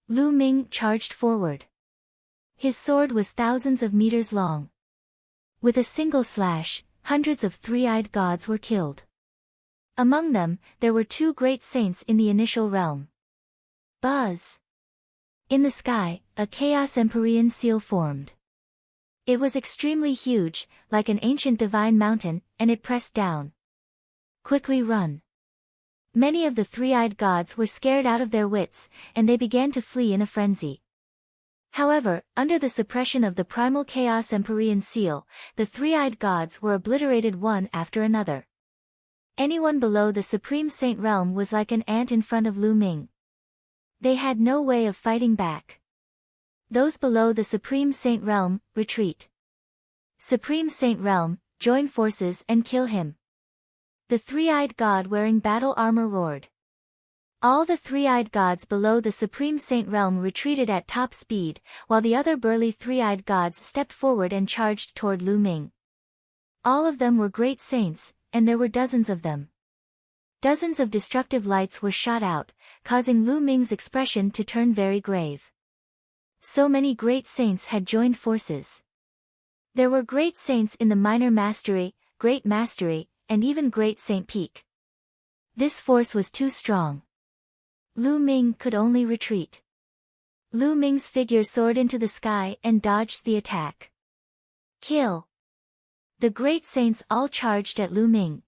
Lu Ming charged forward. His sword was thousands of meters long. With a single slash, hundreds of three-eyed gods were killed. Among them, there were 2 great saints in the initial realm. Buzz! In the sky, a Chaos Empyrean seal formed. It was extremely huge, like an ancient divine mountain, and it pressed down. Quickly run! Many of the three-eyed gods were scared out of their wits, and they began to flee in a frenzy. However, under the suppression of the primal Chaos Empyrean seal, the three-eyed gods were obliterated one after another. Anyone below the Supreme Saint realm was like an ant in front of Lu Ming. They had no way of fighting back. Those below the Supreme Saint realm, retreat. Supreme Saint realm, join forces and kill him. The three-eyed god wearing battle armor roared. All the three-eyed gods below the Supreme Saint realm retreated at top speed, while the other burly three-eyed gods stepped forward and charged toward Lu Ming. All of them were great saints, and there were dozens of them. Dozens of destructive lights were shot out, causing Lu Ming's expression to turn very grave. So many great saints had joined forces. There were great saints in the minor mastery, great mastery, and even great saint peak. This force was too strong. Lu Ming could only retreat. Lu Ming's figure soared into the sky and dodged the attack. Kill! The great saints all charged at Lu Ming.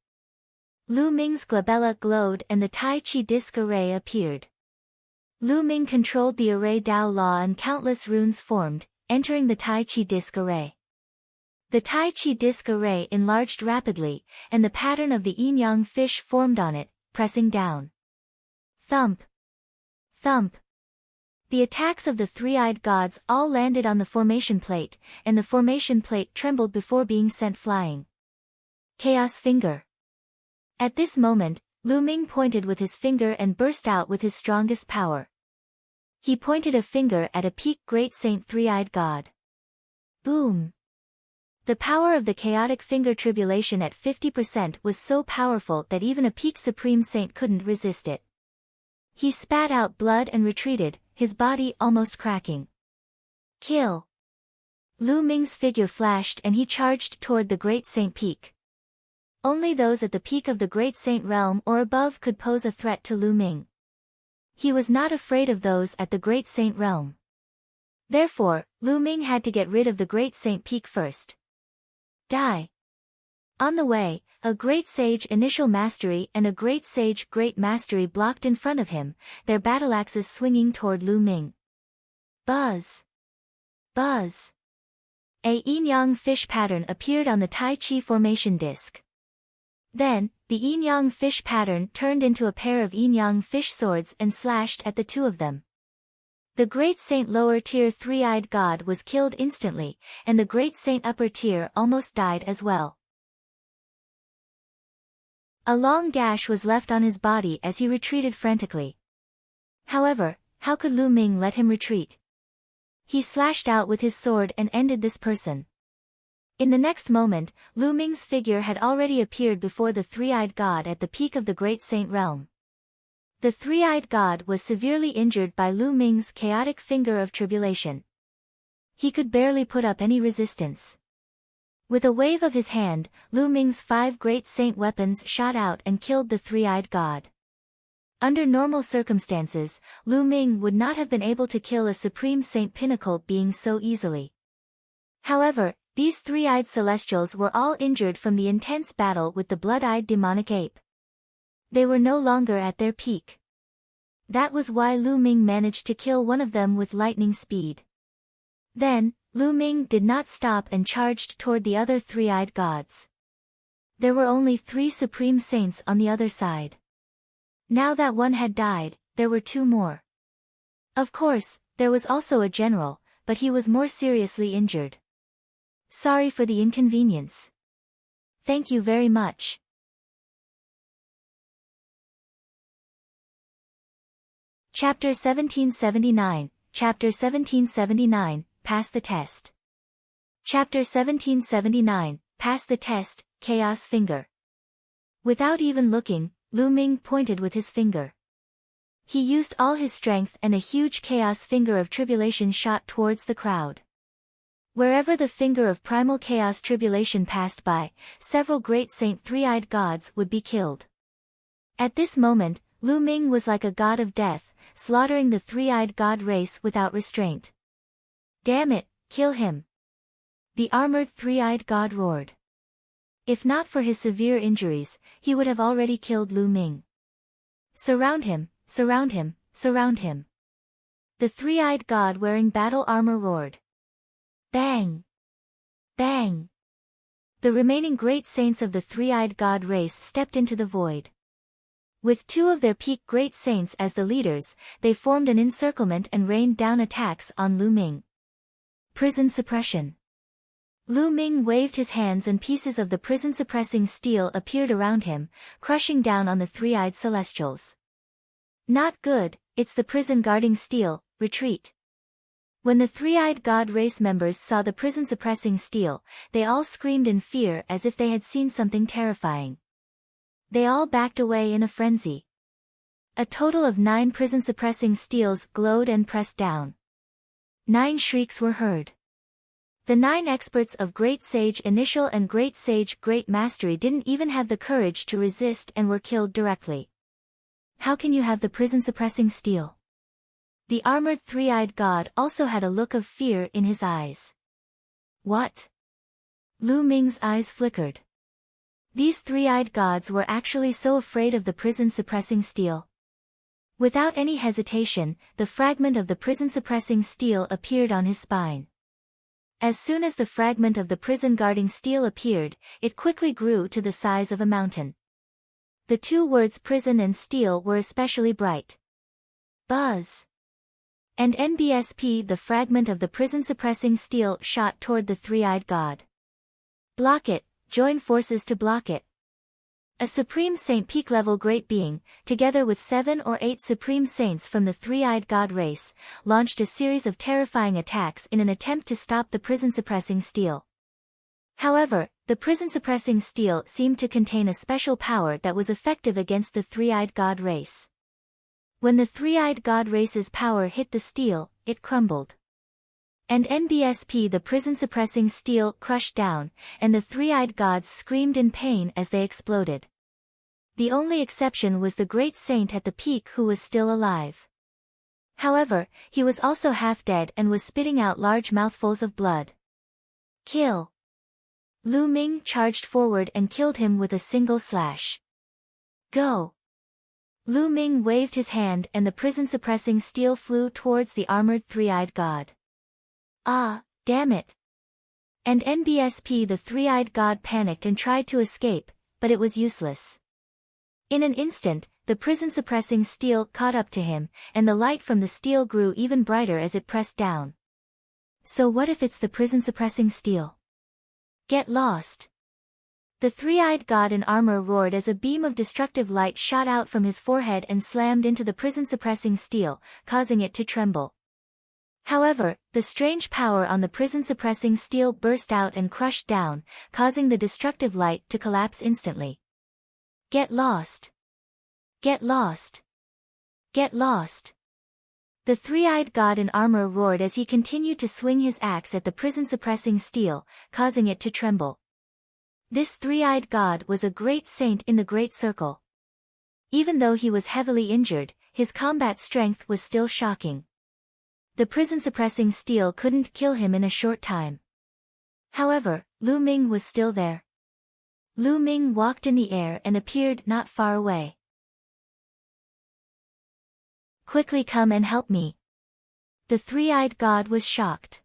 Lu Ming's glabella glowed and the Tai Chi disc array appeared. Lu Ming controlled the array Dao Law and countless runes formed, entering the Tai Chi disc array. The Tai Chi disc array enlarged rapidly, and the pattern of the yin-yang fish formed on it, pressing down. Thump! Thump! The attacks of the three-eyed gods all landed on the formation plate, and the formation plate trembled before being sent flying. Chaos Finger! At this moment, Lu Ming pointed with his finger and burst out with his strongest power. He pointed a finger at a peak great saint three-eyed god. Boom! The power of the chaotic finger tribulation at 50% was so powerful that even a peak supreme saint couldn't resist it. He spat out blood and retreated, his body almost cracking. Kill! Lu Ming's figure flashed and he charged toward the great saint peak. Only those at the peak of the great saint realm or above could pose a threat to Lu Ming. He was not afraid of those at the great saint realm. Therefore, Lu Ming had to get rid of the great saint peak first. Die! On the way, a great sage initial mastery and a great sage great mastery blocked in front of him, their battle axes swinging toward Lu Ming. Buzz! Buzz! A yin-yang fish pattern appeared on the Tai Chi formation disc. Then, the yin-yang fish pattern turned into a pair of yin-yang fish swords and slashed at the 2 of them. The great saint lower tier three-eyed god was killed instantly, and the great saint upper tier almost died as well. A long gash was left on his body as he retreated frantically. However, how could Lu Ming let him retreat? He slashed out with his sword and ended this person. In the next moment, Lu Ming's figure had already appeared before the three-eyed god at the peak of the great saint realm. The three-eyed god was severely injured by Lu Ming's chaotic finger of tribulation. He could barely put up any resistance. With a wave of his hand, Lu Ming's 5 great saint weapons shot out and killed the three-eyed god. Under normal circumstances, Lu Ming would not have been able to kill a supreme saint pinnacle being so easily. However, these three-eyed celestials were all injured from the intense battle with the blood-eyed demonic ape. They were no longer at their peak. That was why Lu Ming managed to kill one of them with lightning speed. Then, Lu Ming did not stop and charged toward the other three-eyed gods. There were only 3 supreme saints on the other side. Now that one had died, there were 2 more. Of course, there was also a general, but he was more seriously injured. Sorry for the inconvenience. Thank you very much. Chapter 1779, Chapter 1779, Pass the Test. Chapter 1779, Pass the Test, Chaos Finger. Without even looking, Lu Ming pointed with his finger. He used all his strength and a huge chaos finger of tribulation shot towards the crowd. Wherever the finger of primal chaos tribulation passed by, several great saint three-eyed gods would be killed. At this moment, Lu Ming was like a god of death, slaughtering the three-eyed god race without restraint. Damn it, kill him! The armored three-eyed god roared. If not for his severe injuries, he would have already killed Lu Ming. Surround him, surround him, surround him. The three-eyed god wearing battle armor roared. Bang! Bang! The remaining great saints of the three-eyed god race stepped into the void. With 2 of their peak great saints as the leaders, they formed an encirclement and rained down attacks on Lu Ming. Prison suppression. Lu Ming waved his hands and pieces of the prison-suppressing steel appeared around him, crushing down on the three-eyed celestials. Not good, it's the prison-guarding steel, retreat. When the three-eyed god race members saw the prison-suppressing steel, they all screamed in fear as if they had seen something terrifying. They all backed away in a frenzy. A total of 9 prison-suppressing steels glowed and pressed down. 9 shrieks were heard. The 9 experts of Great Sage Initial and Great Sage Great Mastery didn't even have the courage to resist and were killed directly. How can you have the prison-suppressing steel? The armored three-eyed god also had a look of fear in his eyes. What? Lu Ming's eyes flickered. These three-eyed gods were actually so afraid of the prison-suppressing steel. Without any hesitation, the fragment of the prison-suppressing steel appeared on his spine. As soon as the fragment of the prison-guarding steel appeared, it quickly grew to the size of a mountain. The 2 words prison and steel were especially bright. Buzz! And NBSP, the fragment of the prison-suppressing steel shot toward the three-eyed god. Block it, join forces to block it. A Supreme Saint peak-level great being, together with 7 or 8 Supreme Saints from the three-eyed god race, launched a series of terrifying attacks in an attempt to stop the prison-suppressing steel. However, the prison-suppressing steel seemed to contain a special power that was effective against the three-eyed god race. When the three-eyed god race's power hit the steel, it crumbled. And NBSP, the prison-suppressing steel, crushed down, and the three-eyed gods screamed in pain as they exploded. The only exception was the great saint at the peak who was still alive. However, he was also half dead and was spitting out large mouthfuls of blood. Kill! Lu Ming charged forward and killed him with a single slash. Go! Lu Ming waved his hand and the prison-suppressing steel flew towards the armored three-eyed god. Ah, damn it! And NBSP, the three-eyed god, panicked and tried to escape, but it was useless. In an instant, the prison-suppressing steel caught up to him, and the light from the steel grew even brighter as it pressed down. So what if it's the prison-suppressing steel? Get lost! The three-eyed god in armor roared as a beam of destructive light shot out from his forehead and slammed into the prison-suppressing steel, causing it to tremble. However, the strange power on the prison-suppressing steel burst out and crushed down, causing the destructive light to collapse instantly. Get lost! Get lost! Get lost! The three-eyed god in armor roared as he continued to swing his axe at the prison-suppressing steel, causing it to tremble. This three-eyed god was a great saint in the Great Circle. Even though he was heavily injured, his combat strength was still shocking. The prison-suppressing steel couldn't kill him in a short time. However, Lu Ming was still there. Lu Ming walked in the air and appeared not far away. "Quickly come and help me." The three-eyed god was shocked.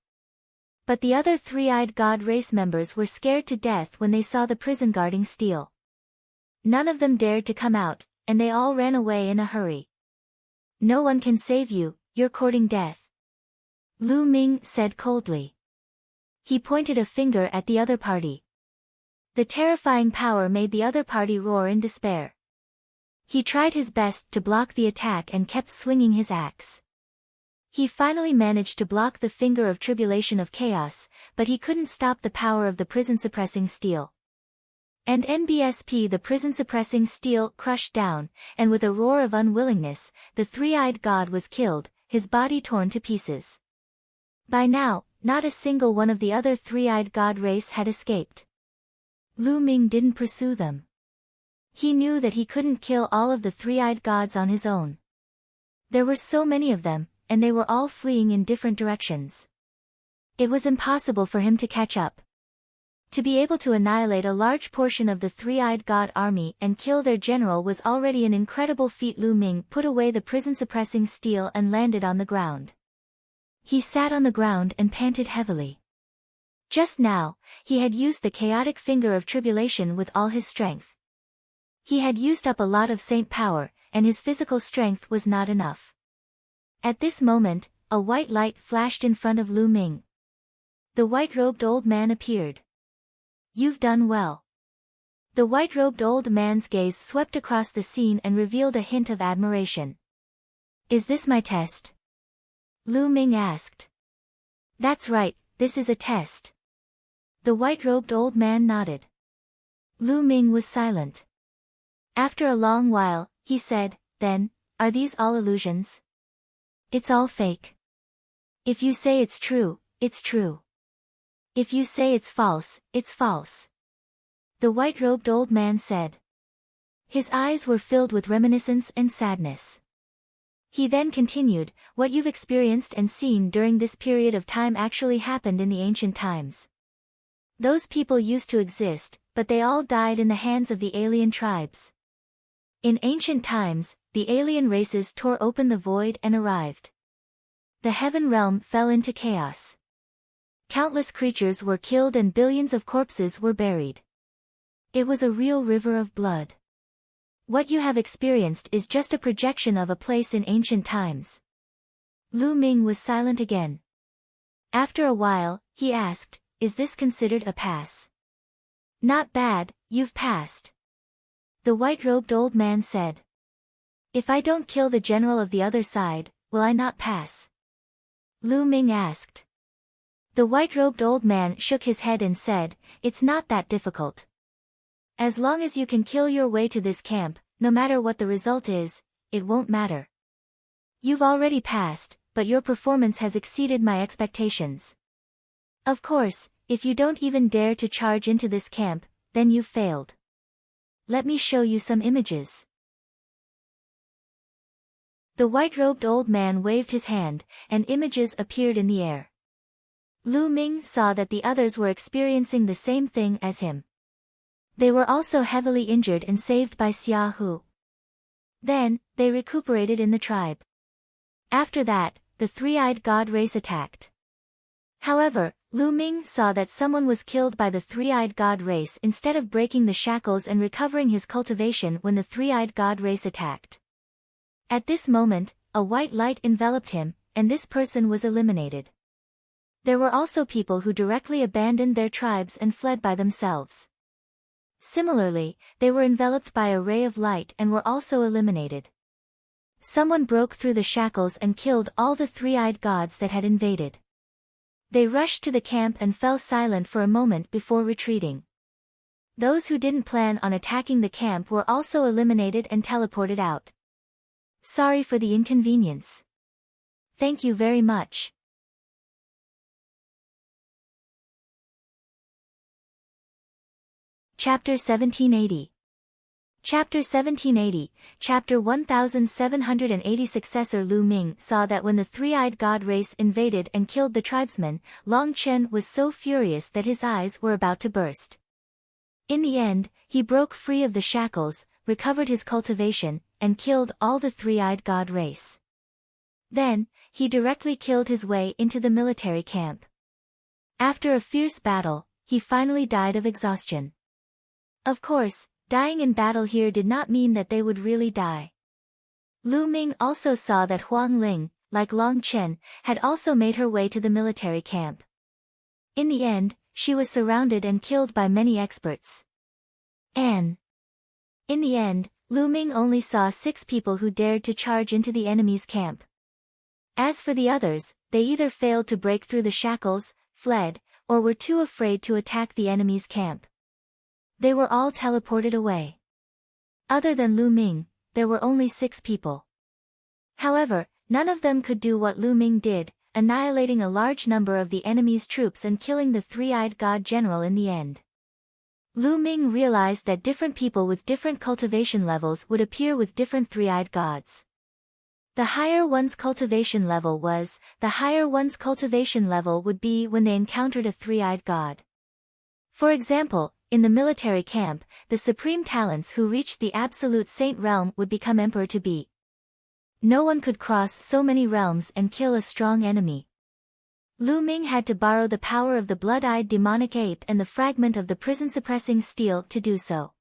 But the other three-eyed god race members were scared to death when they saw the prison guarding steel. None of them dared to come out, and they all ran away in a hurry. "No one can save you, you're courting death," Lu Ming said coldly. He pointed a finger at the other party. The terrifying power made the other party roar in despair. He tried his best to block the attack and kept swinging his axe. He finally managed to block the finger of tribulation of chaos, but he couldn't stop the power of the prison-suppressing steel. And NBSP, the prison-suppressing steel, crushed down, and with a roar of unwillingness, the three-eyed god was killed, his body torn to pieces. By now, not a single one of the other three-eyed god race had escaped. Lu Ming didn't pursue them. He knew that he couldn't kill all of the three-eyed gods on his own. There were so many of them, and they were all fleeing in different directions. It was impossible for him to catch up. To be able to annihilate a large portion of the three-eyed god army and kill their general was already an incredible feat. Lu Ming put away the prison-suppressing steel and landed on the ground. He sat on the ground and panted heavily. Just now, he had used the chaotic finger of tribulation with all his strength. He had used up a lot of saint power, and his physical strength was not enough. At this moment, a white light flashed in front of Lu Ming. The white-robed old man appeared. "You've done well." The white-robed old man's gaze swept across the scene and revealed a hint of admiration. "Is this my test?" Lu Ming asked. "That's right, this is a test." The white-robed old man nodded. Lu Ming was silent. After a long while, he said, "Then, are these all illusions?" "It's all fake. If you say it's true, it's true. If you say it's false, it's false," the white-robed old man said. His eyes were filled with reminiscence and sadness. He then continued, "What you've experienced and seen during this period of time actually happened in the ancient times. Those people used to exist, but they all died in the hands of the alien tribes. In ancient times, the alien races tore open the void and arrived. The heaven realm fell into chaos. Countless creatures were killed and billions of corpses were buried. It was a real river of blood. What you have experienced is just a projection of a place in ancient times." Lu Ming was silent again. After a while, he asked, "Is this considered a pass?" "Not bad, you've passed," the white-robed old man said. "If I don't kill the general of the other side, will I not pass?" Lu Ming asked. The white-robed old man shook his head and said, "It's not that difficult. As long as you can kill your way to this camp, no matter what the result is, it won't matter. You've already passed, but your performance has exceeded my expectations. Of course, if you don't even dare to charge into this camp, then you've failed. Let me show you some images." The white-robed old man waved his hand, and images appeared in the air. Lu Ming saw that the others were experiencing the same thing as him. They were also heavily injured and saved by Xia Hu. Then, they recuperated in the tribe. After that, the three-eyed god race attacked. However, Lu Ming saw that someone was killed by the three-eyed god race instead of breaking the shackles and recovering his cultivation when the three-eyed god race attacked. At this moment, a white light enveloped him, and this person was eliminated. There were also people who directly abandoned their tribes and fled by themselves. Similarly, they were enveloped by a ray of light and were also eliminated. Someone broke through the shackles and killed all the three-eyed gods that had invaded. They rushed to the camp and fell silent for a moment before retreating. Those who didn't plan on attacking the camp were also eliminated and teleported out. "Sorry for the inconvenience." Thank you very much. Chapter 1780. Chapter 1780, Chapter 1780. Successor Lu Ming saw that when the three-eyed god race invaded and killed the tribesmen, Long Chen was so furious that his eyes were about to burst. In the end, he broke free of the shackles, recovered his cultivation, and killed all the three-eyed god race. Then, he directly killed his way into the military camp. After a fierce battle, he finally died of exhaustion. Of course, dying in battle here did not mean that they would really die. Lu Ming also saw that Huang Ling, like Long Chen, had also made her way to the military camp. In the end, she was surrounded and killed by many experts. In the end, Lu Ming only saw 6 people who dared to charge into the enemy's camp. As for the others, they either failed to break through the shackles, fled, or were too afraid to attack the enemy's camp. They were all teleported away. Other than Lu Ming, there were only 6 people. However, none of them could do what Lu Ming did, annihilating a large number of the enemy's troops and killing the three-eyed god general in the end. Lu Ming realized that different people with different cultivation levels would appear with different three-eyed gods. The higher one's cultivation level was, the higher one's cultivation level would be when they encountered a three-eyed god. For example, in the military camp, the supreme talents who reached the absolute saint realm would become emperor to be. No one could cross so many realms and kill a strong enemy. Lu Ming had to borrow the power of the blood-eyed demonic ape and the fragment of the prison-suppressing steel to do so.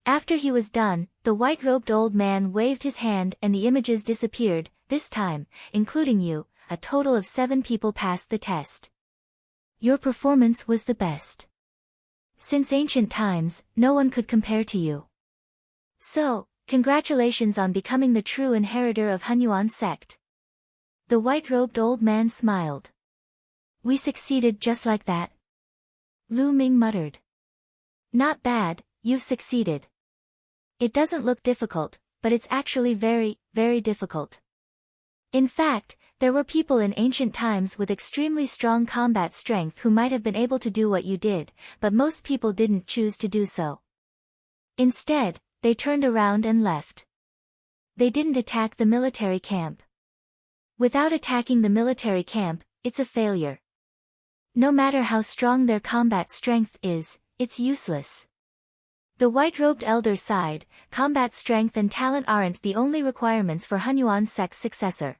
After he was done, the white-robed old man waved his hand and the images disappeared. This time, including you, a total of 7 people passed the test. Your performance was the best. Since ancient times, no one could compare to you. So, congratulations on becoming the true inheritor of Hunyuan sect. The white-robed old man smiled. We succeeded just like that. Lu Ming muttered. Not bad, you've succeeded. It doesn't look difficult, but it's actually very, very difficult. In fact, there were people in ancient times with extremely strong combat strength who might have been able to do what you did, but most people didn't choose to do so. Instead, they turned around and left. They didn't attack the military camp. Without attacking the military camp, it's a failure. No matter how strong their combat strength is, it's useless. The white-robed elder sighed. Combat strength and talent aren't the only requirements for Hunyuan sect's successor.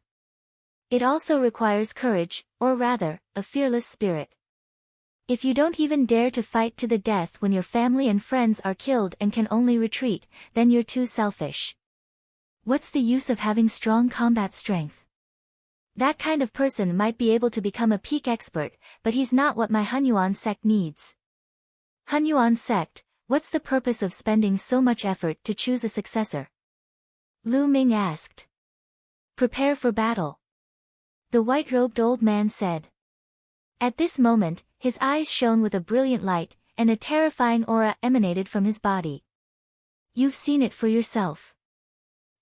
It also requires courage, or rather, a fearless spirit. If you don't even dare to fight to the death when your family and friends are killed and can only retreat, then you're too selfish. What's the use of having strong combat strength? That kind of person might be able to become a peak expert, but he's not what my Hunyuan sect needs. Hunyuan sect, what's the purpose of spending so much effort to choose a successor? Lu Ming asked. Prepare for battle. The white-robed old man said. At this moment, his eyes shone with a brilliant light, and a terrifying aura emanated from his body. You've seen it for yourself.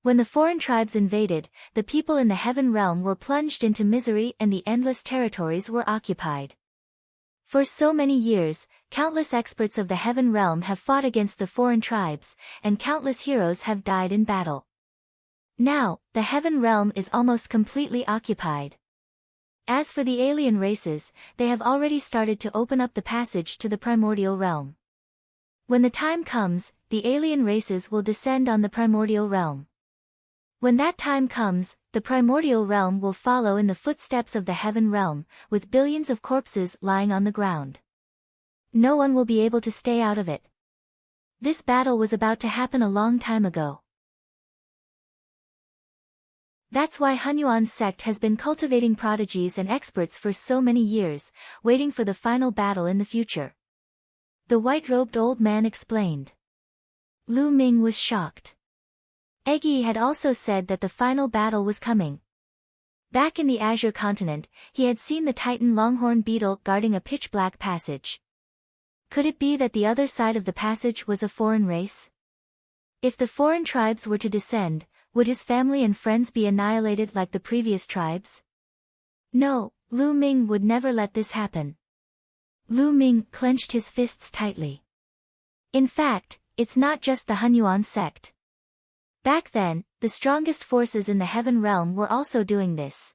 When the foreign tribes invaded, the people in the heaven realm were plunged into misery and the endless territories were occupied. For so many years, countless experts of the heaven realm have fought against the foreign tribes, and countless heroes have died in battle. Now, the heaven realm is almost completely occupied. As for the alien races, they have already started to open up the passage to the primordial realm. When the time comes, the alien races will descend on the primordial realm. When that time comes, the primordial realm will follow in the footsteps of the heaven realm, with billions of corpses lying on the ground. No one will be able to stay out of it. This battle was about to happen a long time ago. That's why Hunyuan sect has been cultivating prodigies and experts for so many years, waiting for the final battle in the future. The white-robed old man explained. Lu Ming was shocked. Eggy had also said that the final battle was coming. Back in the Azure continent, he had seen the Titan longhorn beetle guarding a pitch-black passage. Could it be that the other side of the passage was a foreign race? If the foreign tribes were to descend, Would his family and friends be annihilated like the previous tribes? No, Lu Ming would never let this happen. Lu Ming clenched his fists tightly. In fact, it's not just the Hunyuan sect. Back then, the strongest forces in the heaven realm were also doing this.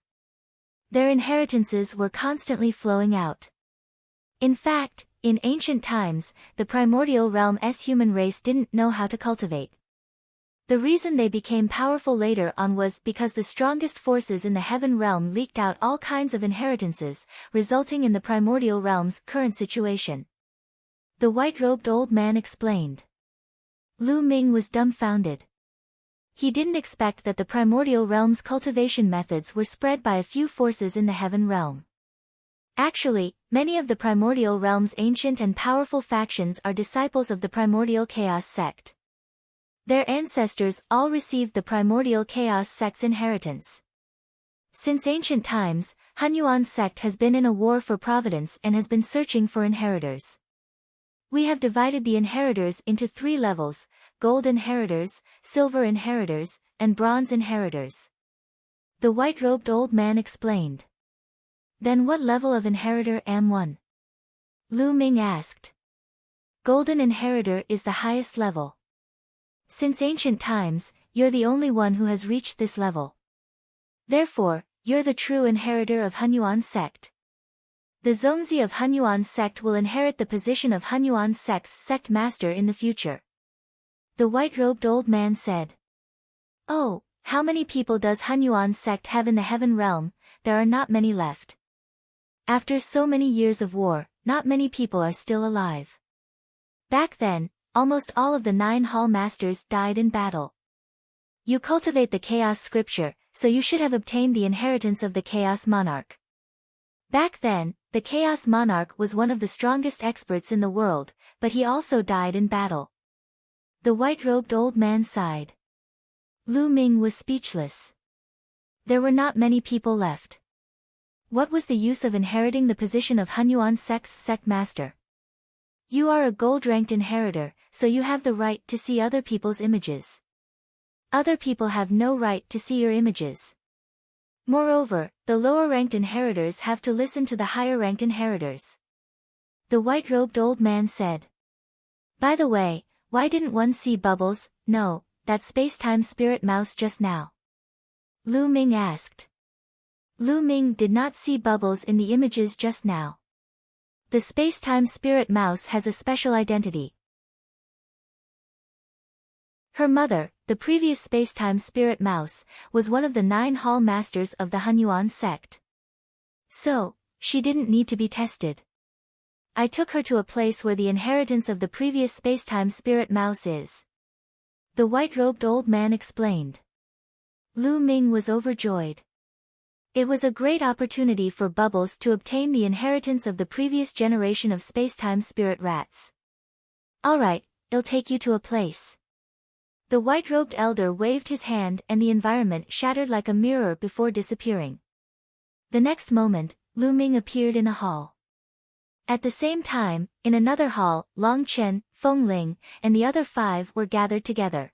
Their inheritances were constantly flowing out. In fact, in ancient times, the primordial realm's human race didn't know how to cultivate. The reason they became powerful later on was because the strongest forces in the heaven realm leaked out all kinds of inheritances, resulting in the primordial realm's current situation. The white-robed old man explained. Lu Ming was dumbfounded. He didn't expect that the primordial realm's cultivation methods were spread by a few forces in the heaven realm. Actually, many of the primordial realm's ancient and powerful factions are disciples of the primordial chaos sect. Their ancestors all received the primordial chaos sect's inheritance. Since ancient times, Hunyuan sect has been in a war for providence and has been searching for inheritors. We have divided the inheritors into 3 levels: gold inheritors, silver inheritors, and bronze inheritors. The white-robed old man explained. Then what level of inheritor am one? Lu Ming asked. Golden inheritor is the highest level. Since ancient times, you're the only one who has reached this level. Therefore, you're the true inheritor of Hunyuan sect. The Zongzi of Hunyuan sect will inherit the position of Hunyuan sect's sect master in the future. The white-robed old man said. Oh, how many people does Hunyuan sect have in the heaven realm? There are not many left. After so many years of war, not many people are still alive. Back then, almost all of the 9 hall masters died in battle. You cultivate the chaos scripture, so you should have obtained the inheritance of the chaos monarch. Back then, the chaos monarch was one of the strongest experts in the world, but he also died in battle. The white-robed old man sighed. Lu Ming was speechless. There were not many people left. What was the use of inheriting the position of Hunyuan sect's sect master? You are a gold-ranked inheritor, so you have the right to see other people's images. Other people have no right to see your images. Moreover, the lower-ranked inheritors have to listen to the higher-ranked inheritors. The white-robed old man said. By the way, why didn't one see Bubbles, no, that space-time spirit mouse just now? Lu Ming asked. Lu Ming did not see Bubbles in the images just now. The space-time spirit mouse has a special identity. Her mother, the previous space-time spirit mouse, was one of the 9 hall masters of the Hunyuan sect. So, she didn't need to be tested. I took her to a place where the inheritance of the previous space-time spirit mouse is. The white-robed old man explained. Lu Ming was overjoyed. It was a great opportunity for Bubbles to obtain the inheritance of the previous generation of space-time spirit rats. Alright, I'll take you to a place. The white-robed elder waved his hand and the environment shattered like a mirror before disappearing. The next moment, Lu Ming appeared in a hall. At the same time, in another hall, Long Chen, Feng Ling, and the other 5 were gathered together.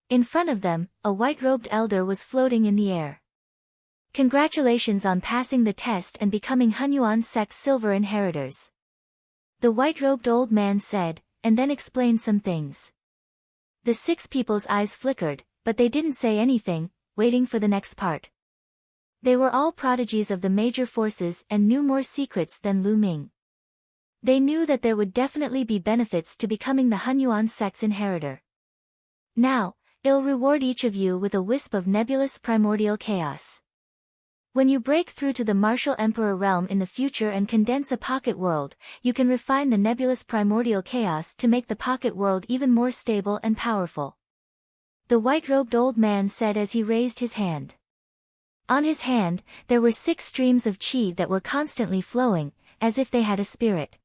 In front of them, a white-robed elder was floating in the air. Congratulations on passing the test and becoming Hunyuan sect's silver inheritors. The white-robed old man said, and then explained some things. The 6 people's eyes flickered, but they didn't say anything, waiting for the next part. They were all prodigies of the major forces and knew more secrets than Lu Ming. They knew that there would definitely be benefits to becoming the Hunyuan sect's inheritor. Now, I'll reward each of you with a wisp of nebulous primordial chaos. When you break through to the martial emperor realm in the future and condense a pocket world, you can refine the nebulous primordial chaos to make the pocket world even more stable and powerful. The white-robed old man said as he raised his hand. On his hand, there were 6 streams of qi that were constantly flowing, as if they had a spirit.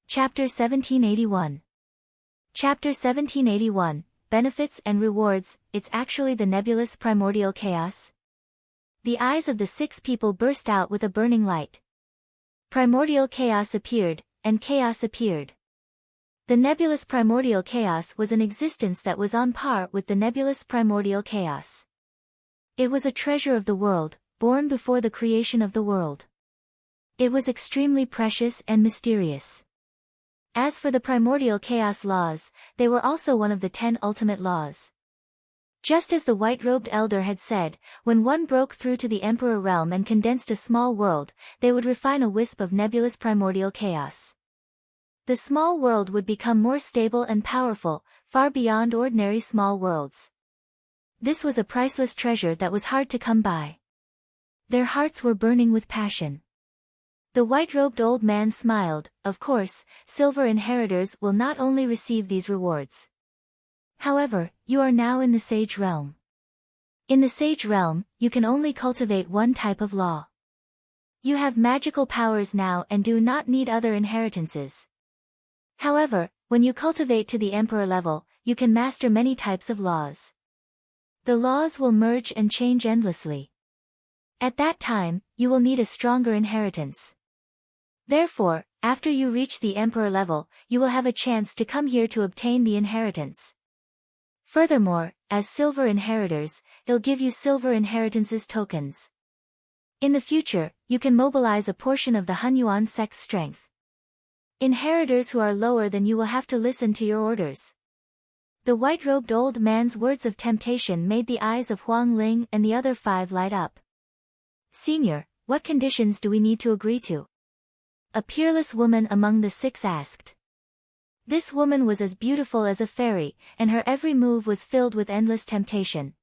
Chapter 1781. Chapter 1781. Benefits and rewards. It's actually the nebulous primordial chaos. The eyes of the 6 people burst out with a burning light. Primordial chaos appeared, and chaos appeared. The nebulous primordial chaos was an existence that was on par with the nebulous primordial chaos. It was a treasure of the world, born before the creation of the world. It was extremely precious and mysterious. As for the primordial chaos laws, they were also one of the 10 ultimate laws. Just as the white-robed elder had said, when one broke through to the emperor realm and condensed a small world, they would refine a wisp of nebulous primordial chaos. The small world would become more stable and powerful, far beyond ordinary small worlds. This was a priceless treasure that was hard to come by. Their hearts were burning with passion. The white-robed old man smiled. Of course, silver inheritors will not only receive these rewards. However, you are now in the sage realm. In the sage realm, you can only cultivate one type of law. You have magical powers now and do not need other inheritances. However, when you cultivate to the emperor level, you can master many types of laws. The laws will merge and change endlessly. At that time, you will need a stronger inheritance. Therefore, after you reach the emperor level, you will have a chance to come here to obtain the inheritance. Furthermore, as silver inheritors, it'll give you silver inheritances tokens. In the future, you can mobilize a portion of the Hunyuan sect's strength. Inheritors who are lower than you will have to listen to your orders. The white-robed old man's words of temptation made the eyes of Huang Ling and the other 5 light up. Senior, what conditions do we need to agree to? A peerless woman among the 6 asked. This woman was as beautiful as a fairy, and her every move was filled with endless temptation.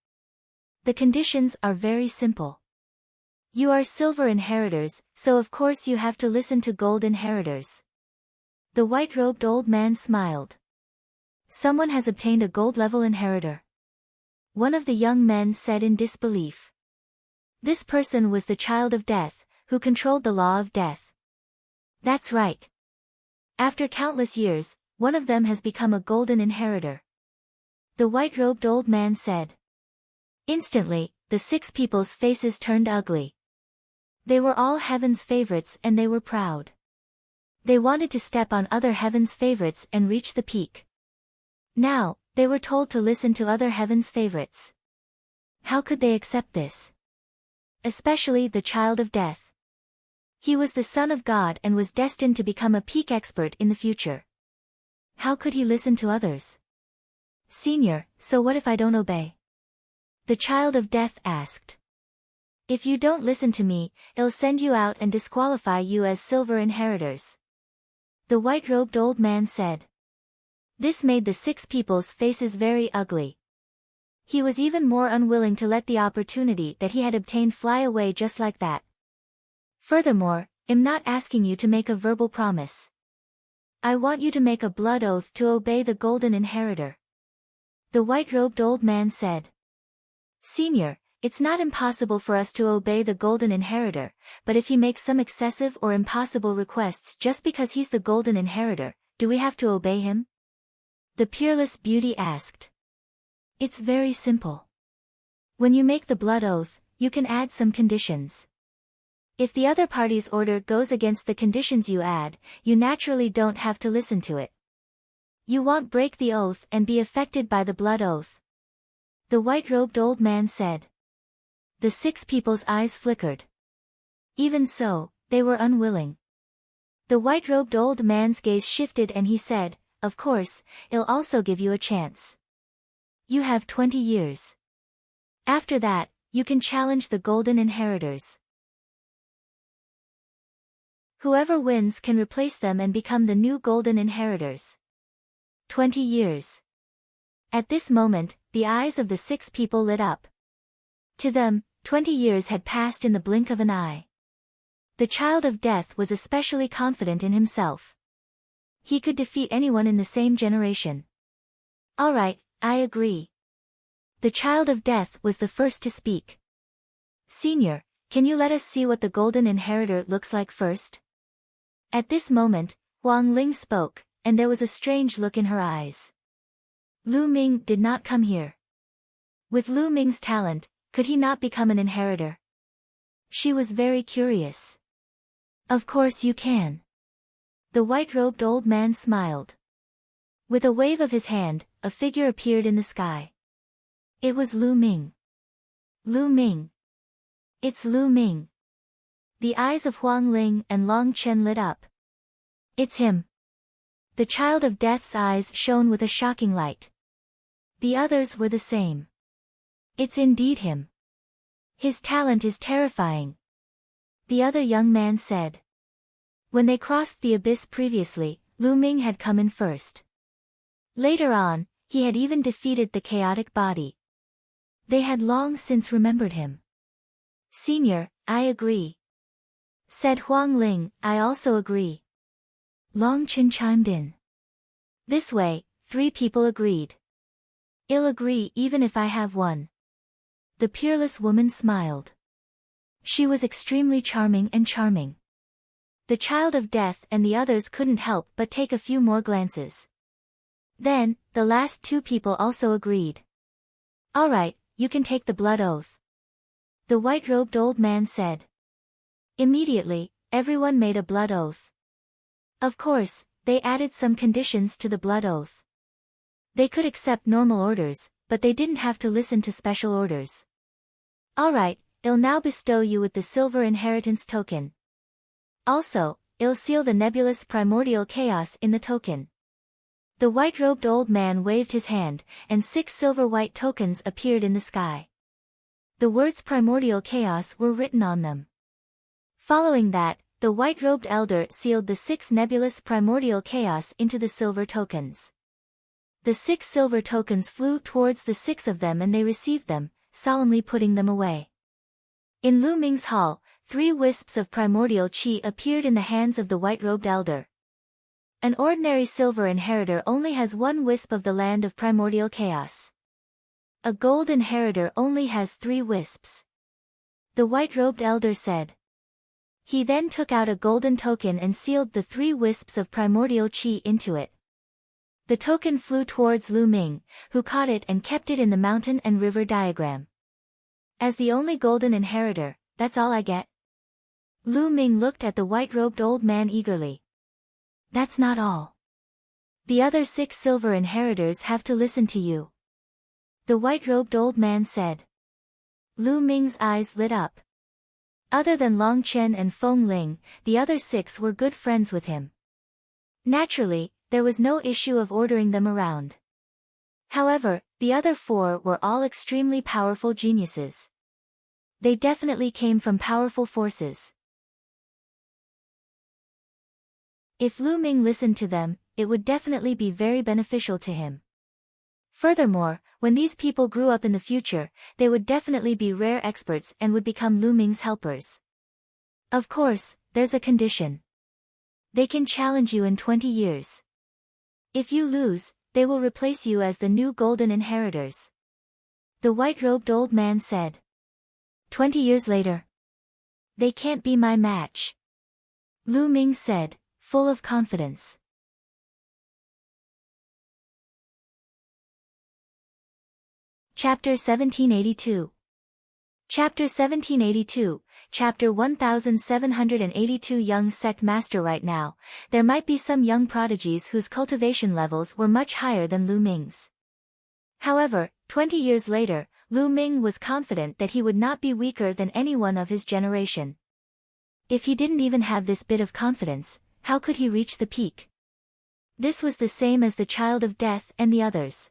The conditions are very simple. You are silver inheritors, so of course you have to listen to gold inheritors. The white-robed old man smiled. Someone has obtained a gold-level inheritor. One of the young men said in disbelief. This person was the child of death, who controlled the law of death. That's right. After countless years, one of them has become a golden inheritor. The white-robed old man said. Instantly, the 6 people's faces turned ugly. They were all heaven's favorites and they were proud. They wanted to step on other heaven's favorites and reach the peak. Now, they were told to listen to other heaven's favorites. How could they accept this? Especially the child of death. He was the son of God and was destined to become a peak expert in the future. How could he listen to others? Senior, so what if I don't obey? The child of death asked. If you don't listen to me, I'll send you out and disqualify you as silver inheritors. The white-robed old man said. This made the 6 people's faces very ugly. He was even more unwilling to let the opportunity that he had obtained fly away just like that. Furthermore, I'm not asking you to make a verbal promise. I want you to make a blood oath to obey the golden inheritor. The white-robed old man said. Senior, it's not impossible for us to obey the golden inheritor, but if he makes some excessive or impossible requests just because he's the golden inheritor, do we have to obey him? The peerless beauty asked. It's very simple. When you make the blood oath, you can add some conditions. If the other party's order goes against the conditions you add, you naturally don't have to listen to it. You won't break the oath and be affected by the blood oath. The white-robed old man said. The 6 people's eyes flickered. Even so, they were unwilling. The white-robed old man's gaze shifted and he said, of course, I'll also give you a chance. You have 20 years. After that, you can challenge the golden inheritors. Whoever wins can replace them and become the new golden inheritors. 20 years. At this moment, the eyes of the 6 people lit up. To them, 20 years had passed in the blink of an eye. The child of death was especially confident in himself. He could defeat anyone in the same generation. All right, I agree. The child of death was the first to speak. Senior, can you let us see what the golden inheritor looks like first? At this moment, Huang Ling spoke, and there was a strange look in her eyes. Lu Ming did not come here. With Lu Ming's talent, could he not become an inheritor? She was very curious. Of course you can. The white-robed old man smiled. With a wave of his hand, a figure appeared in the sky. It was Lu Ming. Lu Ming. It's Lu Ming. The eyes of Huang Ling and Long Chen lit up. It's him. The child of death's eyes shone with a shocking light. The others were the same. It's indeed him. His talent is terrifying. The other young man said. When they crossed the abyss previously, Lu Ming had come in first. Later on, he had even defeated the chaotic body. They had long since remembered him. Senior, I agree. Said Huang Ling, I also agree. Long Chen chimed in. This way, 3 people agreed. I'll agree even if I have one. The peerless woman smiled. She was extremely charming and charming. The child of death and the others couldn't help but take a few more glances. Then, the last 2 people also agreed. All right, you can take the blood oath. The white-robed old man said. Immediately, everyone made a blood oath. Of course, they added some conditions to the blood oath. They could accept normal orders, but they didn't have to listen to special orders. All right, I'll now bestow you with the silver inheritance token. Also, I'll seal the nebulous primordial chaos in the token. The white-robed old man waved his hand, and 6 silver-white tokens appeared in the sky. The words primordial chaos were written on them. Following that, the white-robed elder sealed the 6 nebulous primordial chaos into the silver tokens. The 6 silver tokens flew towards the 6 of them and they received them, solemnly putting them away. In Lu Ming's hall, 3 wisps of primordial qi appeared in the hands of the white-robed elder. An ordinary silver inheritor only has 1 wisp of the land of primordial chaos. A gold inheritor only has 3 wisps. The white-robed elder said. He then took out a golden token and sealed the 3 wisps of primordial qi into it. The token flew towards Lu Ming, who caught it and kept it in the mountain and river diagram. As the only golden inheritor, that's all I get? Lu Ming looked at the white-robed old man eagerly. That's not all. The other 6 silver inheritors have to listen to you. The white-robed old man said. Lu Ming's eyes lit up. Other than Long Chen and Feng Ling, the other 6 were good friends with him. Naturally, there was no issue of ordering them around. However, the other 4 were all extremely powerful geniuses. They definitely came from powerful forces. If Lu Ming listened to them, it would definitely be very beneficial to him. Furthermore, when these people grew up in the future, they would definitely be rare experts and would become Lu Ming's helpers. Of course, there's a condition. They can challenge you in 20 years. If you lose, they will replace you as the new golden inheritors. The white-robed old man said. 20 years later. They can't be my match. Lu Ming said, full of confidence. Chapter 1782. Chapter 1782, Chapter 1782. Young sect master. Right now, there might be some young prodigies whose cultivation levels were much higher than Lu Ming's. However, 20 years later, Lu Ming was confident that he would not be weaker than anyone of his generation. If he didn't even have this bit of confidence, how could he reach the peak? This was the same as the child of death and the others.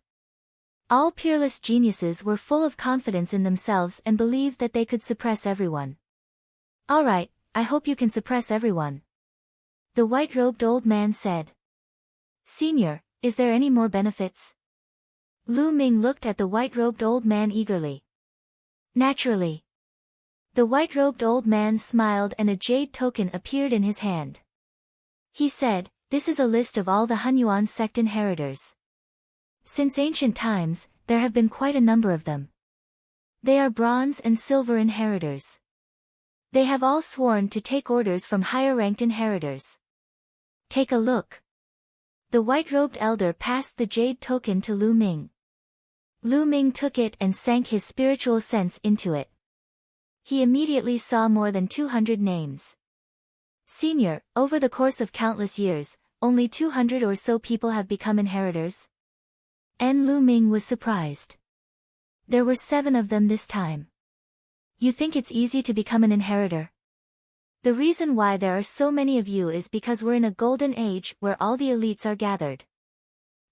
All peerless geniuses were full of confidence in themselves and believed that they could suppress everyone. All right, I hope you can suppress everyone. The white-robed old man said. Senior, is there any more benefits? Lu Ming looked at the white-robed old man eagerly. Naturally. The white-robed old man smiled and a jade token appeared in his hand. He said, this is a list of all the Hunyuan sect inheritors. Since ancient times, there have been quite a number of them. They are bronze and silver inheritors. They have all sworn to take orders from higher-ranked inheritors. Take a look. The white-robed elder passed the jade token to Lu Ming. Lu Ming took it and sank his spiritual sense into it. He immediately saw more than 200 names. Senior, over the course of countless years, only 200 or so people have become inheritors? And Lu Ming was surprised. There were 7 of them this time. You think it's easy to become an inheritor? The reason why there are so many of you is because we're in a golden age where all the elites are gathered.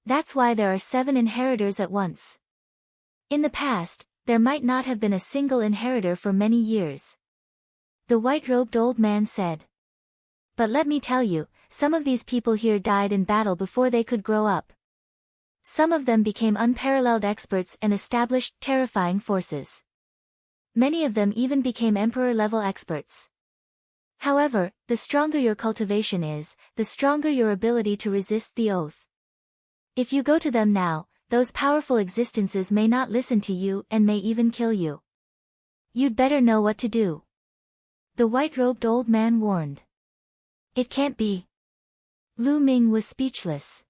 That's why there are 7 inheritors at once. In the past, there might not have been a single inheritor for many years. The white-robed old man said. But let me tell you, some of these people here died in battle before they could grow up. Some of them became unparalleled experts and established terrifying forces. Many of them even became emperor-level experts. However, the stronger your cultivation is, the stronger your ability to resist the oath. If you go to them now, those powerful existences may not listen to you and may even kill you. You'd better know what to do. The white-robed old man warned. It can't be. Lu Ming was speechless.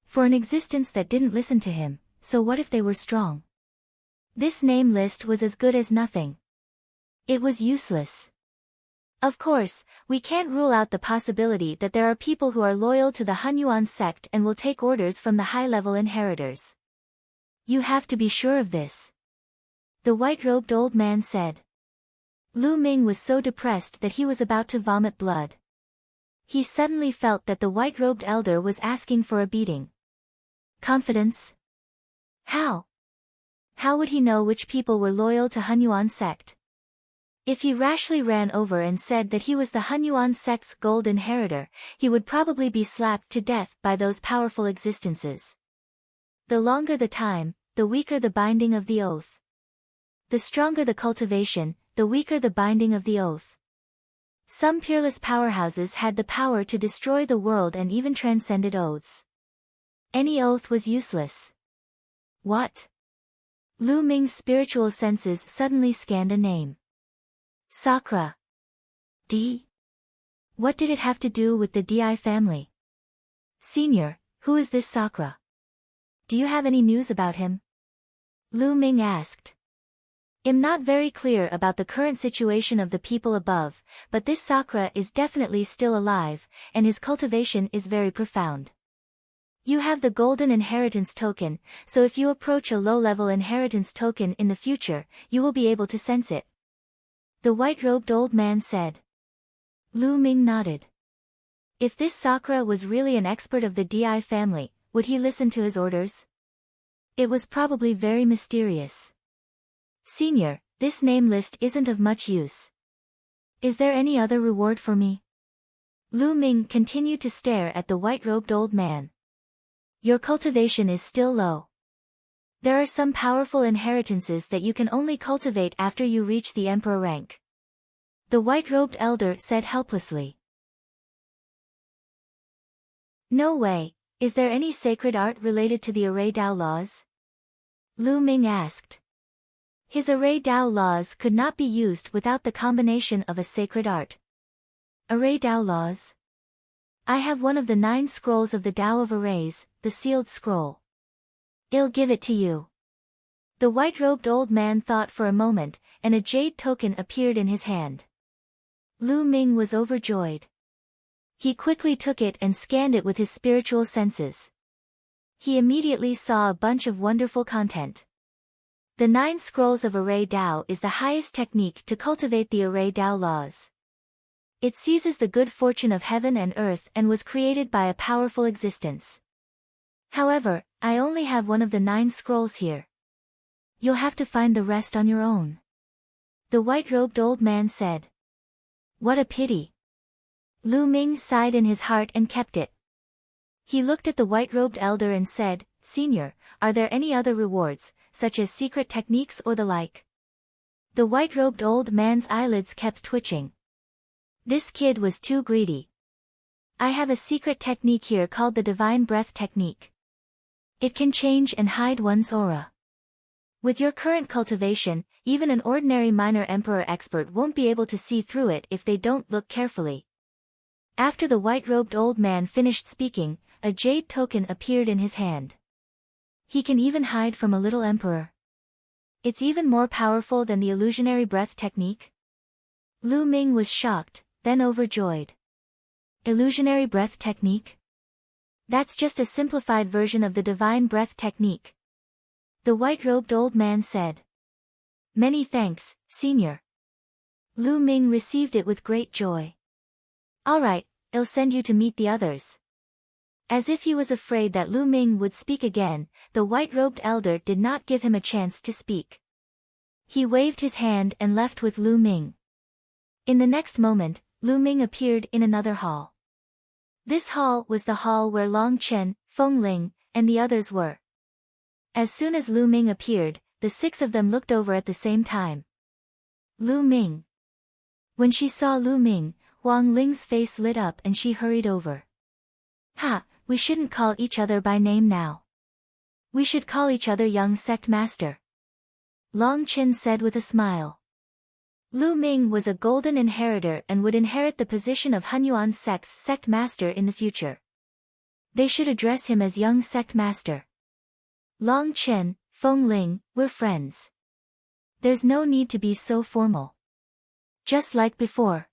For an existence that didn't listen to him, so what if they were strong? This name list was as good as nothing. It was useless. Of course, we can't rule out the possibility that there are people who are loyal to the Hunyuan sect and will take orders from the high-level inheritors. You have to be sure of this. The white-robed old man said. Lu Ming was so depressed that he was about to vomit blood. He suddenly felt that the white-robed elder was asking for a beating. Confidence? How? How would he know which people were loyal to Hunyuan sect? If he rashly ran over and said that he was the Hunyuan sect's gold inheritor, he would probably be slapped to death by those powerful existences. The longer the time, the weaker the binding of the oath. The stronger the cultivation, the weaker the binding of the oath. Some peerless powerhouses had the power to destroy the world and even transcended oaths. Any oath was useless. What? Lu Ming's spiritual senses suddenly scanned a name. Sakura. D. What did it have to do with the Di family? Senior, who is this Sakura? Do you have any news about him? Lu Ming asked. I'm not very clear about the current situation of the people above, but this Sakura is definitely still alive, and his cultivation is very profound. You have the golden inheritance token, so if you approach a low-level inheritance token in the future, you will be able to sense it. The white-robed old man said. Lu Ming nodded. If this Sakura was really an expert of the Di family, would he listen to his orders? It was probably very mysterious. Senior, this name list isn't of much use. Is there any other reward for me? Lu Ming continued to stare at the white-robed old man. Your cultivation is still low. There are some powerful inheritances that you can only cultivate after you reach the emperor rank. The white-robed elder said helplessly. No way, is there any sacred art related to the Array Dao laws? Lu Ming asked. His Array Dao laws could not be used without the combination of a sacred art. Array Dao laws? I have one of the 9 scrolls of the Tao of Arrays, the sealed scroll. I'll give it to you. The white-robed old man thought for a moment, and a jade token appeared in his hand. Lu Ming was overjoyed. He quickly took it and scanned it with his spiritual senses. He immediately saw a bunch of wonderful content. The 9 scrolls of Array Dao is the highest technique to cultivate the Array Dao laws. It seizes the good fortune of heaven and earth and was created by a powerful existence. However, I only have one of the 9 scrolls here. You'll have to find the rest on your own. The white-robed old man said. What a pity. Lu Ming sighed in his heart and kept it. He looked at the white-robed elder and said, Senior, are there any other rewards, such as secret techniques or the like? The white-robed old man's eyelids kept twitching. This kid was too greedy. I have a secret technique here called the Divine Breath Technique. It can change and hide one's aura. With your current cultivation, even an ordinary minor emperor expert won't be able to see through it if they don't look carefully. After the white-robed old man finished speaking, a jade token appeared in his hand. He can even hide from a little emperor. It's even more powerful than the illusionary breath technique. Lu Ming was shocked, then overjoyed. Illusionary breath technique? That's just a simplified version of the divine breath technique. The white-robed old man said. Many thanks, Senior. Lu Ming received it with great joy. All right, I'll send you to meet the others. As if he was afraid that Lu Ming would speak again, the white-robed elder did not give him a chance to speak. He waved his hand and left with Lu Ming. In the next moment, Lu Ming appeared in another hall. This hall was the hall where Long Chen, Feng Ling, and the others were. As soon as Lu Ming appeared, the 6 of them looked over at the same time. Lu Ming. When she saw Lu Ming, Huang Ling's face lit up and she hurried over. Ha, we shouldn't call each other by name now. We should call each other young sect master. Long Chen said with a smile. Lu Ming was a golden inheritor and would inherit the position of Hunyuan sect's sect master in the future. They should address him as young sect master. Long Chen, Feng Ling, we're friends. There's no need to be so formal. Just like before.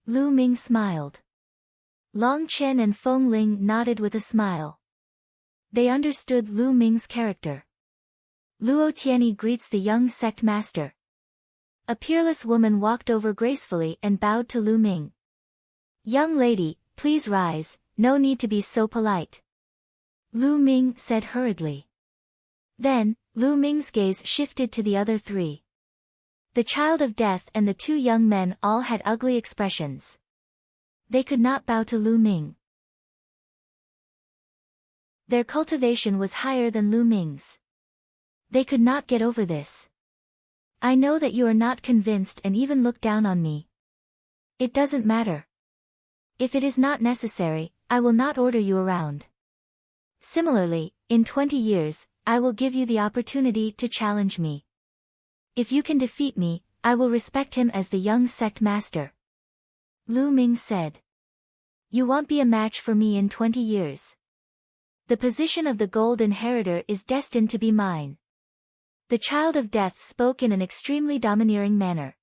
Lu Ming smiled. Long Chen and Feng Ling nodded with a smile. They understood Lu Ming's character. Luo Tianyi greets the young sect master. A peerless woman walked over gracefully and bowed to Lu Ming. Young lady, please rise, no need to be so polite. Lu Ming said hurriedly. Then, Lu Ming's gaze shifted to the other 3. The child of death and the 2 young men all had ugly expressions. They could not bow to Lu Ming. Their cultivation was higher than Lu Ming's. They could not get over this. I know that you are not convinced and even look down on me. It doesn't matter. If it is not necessary, I will not order you around. Similarly, in 20 years, I will give you the opportunity to challenge me. If you can defeat me, I will respect him as the young sect master. Lu Ming said. You won't be a match for me in 20 years. The position of the gold inheritor is destined to be mine. The child of death spoke in an extremely domineering manner.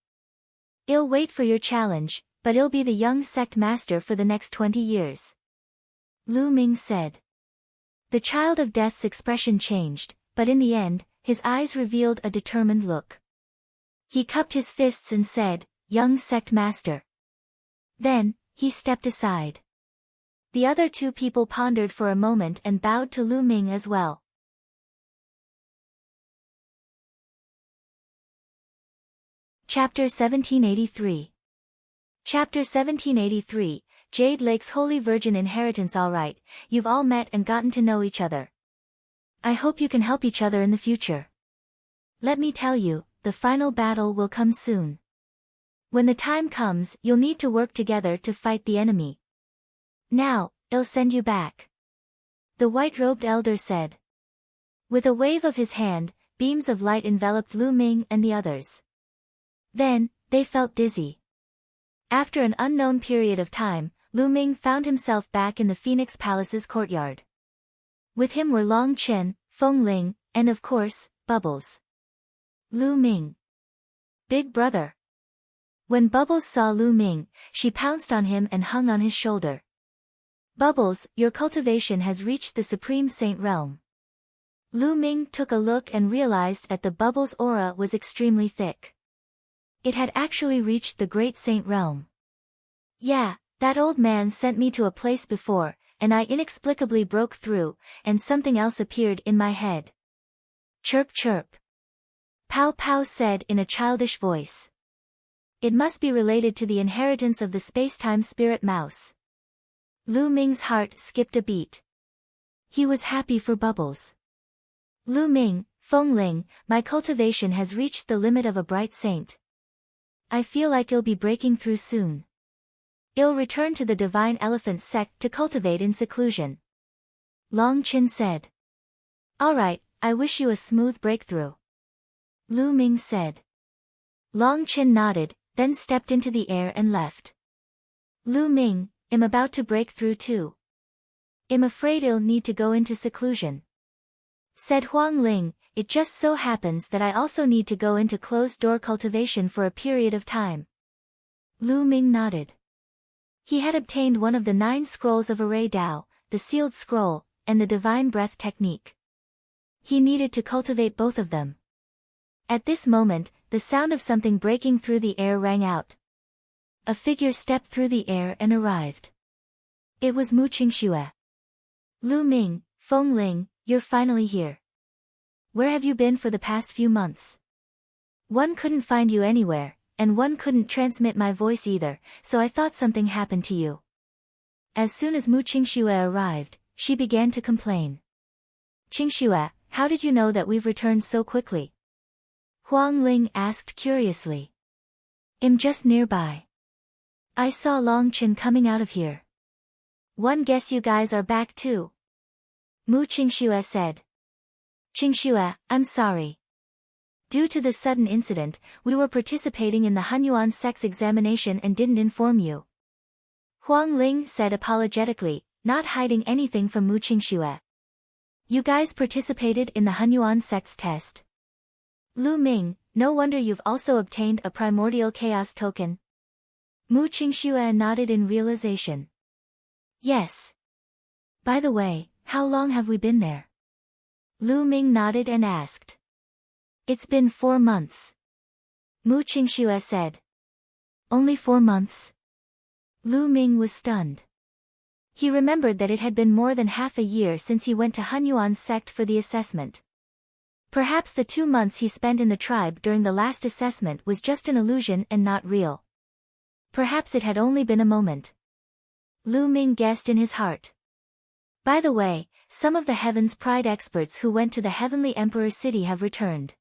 I'll wait for your challenge, but I'll be the young sect master for the next 20 years. Lu Ming said. The child of death's expression changed, but in the end, his eyes revealed a determined look. He cupped his fists and said, Young sect master. Then, he stepped aside. The other 2 people pondered for a moment and bowed to Lu Ming as well. Chapter 1783. Chapter 1783, Jade Lake's Holy Virgin Inheritance. Alright, you've all met and gotten to know each other. I hope you can help each other in the future. Let me tell you, the final battle will come soon. When the time comes, you'll need to work together to fight the enemy. Now, I'll send you back. The white-robed elder said. With a wave of his hand, beams of light enveloped Lu Ming and the others. Then, they felt dizzy. After an unknown period of time, Lu Ming found himself back in the Phoenix Palace's courtyard. With him were Long Chen, Feng Ling, and of course, Bubbles. Lu Ming. Big brother. When Bubbles saw Lu Ming, she pounced on him and hung on his shoulder. Bubbles, your cultivation has reached the Supreme Saint realm. Lu Ming took a look and realized that the Bubbles' aura was extremely thick. It had actually reached the Great Saint realm. Yeah, that old man sent me to a place before, and I inexplicably broke through, and something else appeared in my head. Chirp chirp. Pow Pow said in a childish voice. It must be related to the inheritance of the space-time spirit mouse. Lu Ming's heart skipped a beat. He was happy for Bubbles. Lu Ming, Feng Ling, my cultivation has reached the limit of a bright saint. I feel like I'll be breaking through soon. I'll return to the Divine Elephant sect to cultivate in seclusion. Long Chen said. Alright, I wish you a smooth breakthrough. Lu Ming said. Long Chen nodded, then stepped into the air and left. Lu Ming, I'm about to break through too. I'm afraid I'll need to go into seclusion. Said Huang Ling, it just so happens that I also need to go into closed-door cultivation for a period of time. Lu Ming nodded. He had obtained one of the 9 scrolls of Array Dao, the sealed scroll, and the divine breath technique. He needed to cultivate both of them. At this moment, the sound of something breaking through the air rang out. A figure stepped through the air and arrived. It was Mu Qingxue. Lu Ming, Feng Ling, you're finally here. Where have you been for the past few months? One couldn't find you anywhere, and one couldn't transmit my voice either, so I thought something happened to you. As soon as Mu Qingxue arrived, she began to complain. Qingxue, how did you know that we've returned so quickly? Huang Ling asked curiously. I'm just nearby. I saw Long Chen coming out of here. One guess you guys are back too. Mu Qingxue said. Qingxue, I'm sorry. Due to the sudden incident, we were participating in the Hunyuan sex examination and didn't inform you. Huang Ling said apologetically, not hiding anything from Mu Qingxue. You guys participated in the Hunyuan sex test. Lu Ming, no wonder you've also obtained a primordial chaos token. Mu Qingxue nodded in realization. Yes. By the way, how long have we been there? Lu Ming nodded and asked. It's been 4 months. Mu Qingxue said. Only 4 months? Lu Ming was stunned. He remembered that it had been more than half a year since he went to Hunyuan sect for the assessment. Perhaps the 2 months he spent in the tribe during the last assessment was just an illusion and not real. Perhaps it had only been a moment. Lu Ming guessed in his heart. By the way, some of the Heaven's Pride experts who went to the Heavenly Emperor City have returned.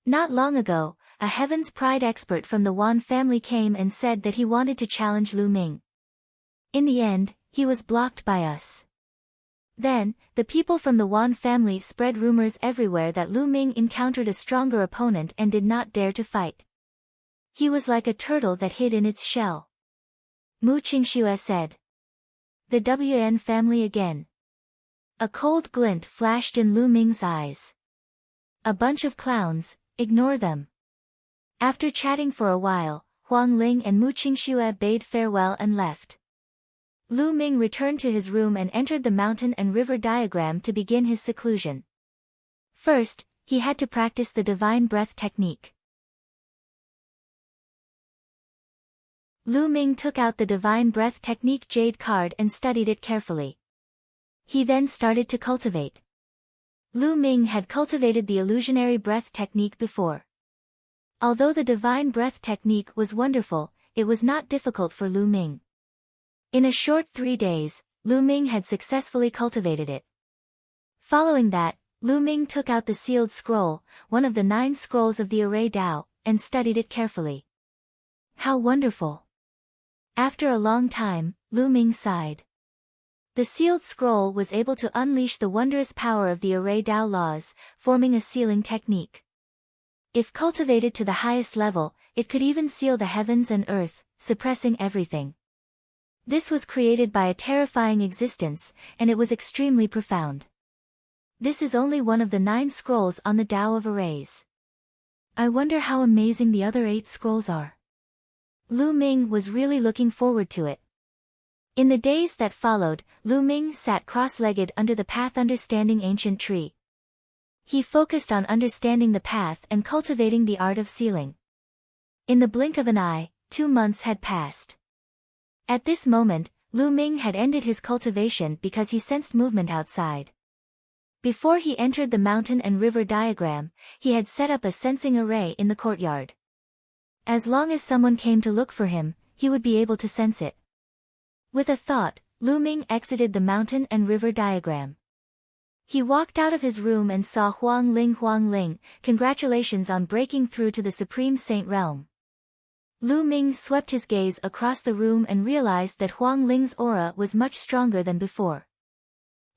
Not long ago, a Heaven's Pride expert from the Wan family came and said that he wanted to challenge Lu Ming. In the end, he was blocked by us. Then, the people from the Wan family spread rumors everywhere that Lu Ming encountered a stronger opponent and did not dare to fight. He was like a turtle that hid in its shell. Mu Qingxue said. The WN family again. A cold glint flashed in Lu Ming's eyes. A bunch of clowns, ignore them. After chatting for a while, Huang Ling and Mu Qingxue bade farewell and left. Lu Ming returned to his room and entered the mountain and river diagram to begin his seclusion. First, he had to practice the divine breath technique. Lu Ming took out the divine breath technique jade card and studied it carefully. He then started to cultivate. Lu Ming had cultivated the illusionary breath technique before. Although the divine breath technique was wonderful, it was not difficult for Lu Ming. In a short 3 days, Lu Ming had successfully cultivated it. Following that, Lu Ming took out the sealed scroll, one of the 9 scrolls of the Array Tao, and studied it carefully. How wonderful! After a long time, Lu Ming sighed. The sealed scroll was able to unleash the wondrous power of the Array Tao laws, forming a sealing technique. If cultivated to the highest level, it could even seal the heavens and earth, suppressing everything. This was created by a terrifying existence, and it was extremely profound. This is only one of the 9 scrolls on the Tao of Arrays. I wonder how amazing the other 8 scrolls are. Lu Ming was really looking forward to it. In the days that followed, Lu Ming sat cross-legged under the path understanding ancient tree. He focused on understanding the path and cultivating the art of sealing. In the blink of an eye, 2 months had passed. At this moment, Lu Ming had ended his cultivation because he sensed movement outside. Before he entered the mountain and river diagram, he had set up a sensing array in the courtyard. As long as someone came to look for him, he would be able to sense it. With a thought, Lu Ming exited the mountain and river diagram. He walked out of his room and saw Huang Ling. Huang Ling, congratulations on breaking through to the Supreme Saint realm. Lu Ming swept his gaze across the room and realized that Huang Ling's aura was much stronger than before.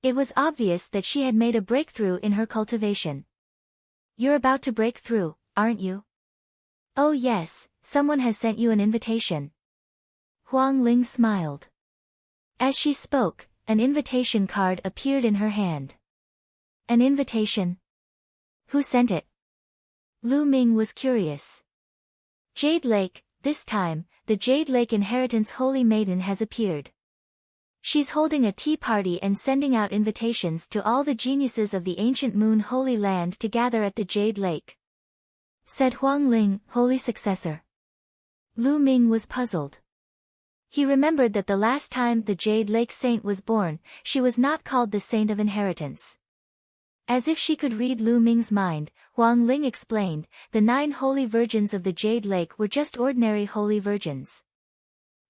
It was obvious that she had made a breakthrough in her cultivation. You're about to break through, aren't you? Oh yes, someone has sent you an invitation. Huang Ling smiled. As she spoke, an invitation card appeared in her hand. An invitation? Who sent it? Lu Ming was curious. Jade Lake, this time, the Jade Lake Inheritance Holy Maiden has appeared. She's holding a tea party and sending out invitations to all the geniuses of the ancient Moon Holy Land to gather at the Jade Lake," said Huang Ling, holy successor. Lu Ming was puzzled. He remembered that the last time the Jade Lake Saint was born, she was not called the Saint of Inheritance. As if she could read Lu Ming's mind, Huang Ling explained, the 9 holy virgins of the Jade Lake were just ordinary holy virgins.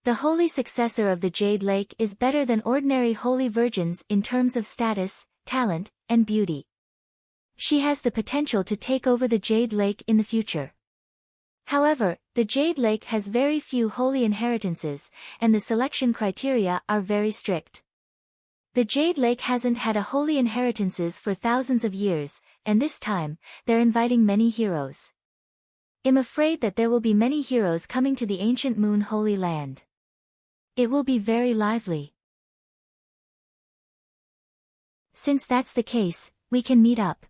The holy successor of the Jade Lake is better than ordinary holy virgins in terms of status, talent, and beauty. She has the potential to take over the Jade Lake in the future. However, the Jade Lake has very few holy inheritances, and the selection criteria are very strict. The Jade Lake hasn't had a holy inheritances for thousands of years, and this time, they're inviting many heroes. I'm afraid that there will be many heroes coming to the ancient Moon Holy Land. It will be very lively. Since that's the case, we can meet up.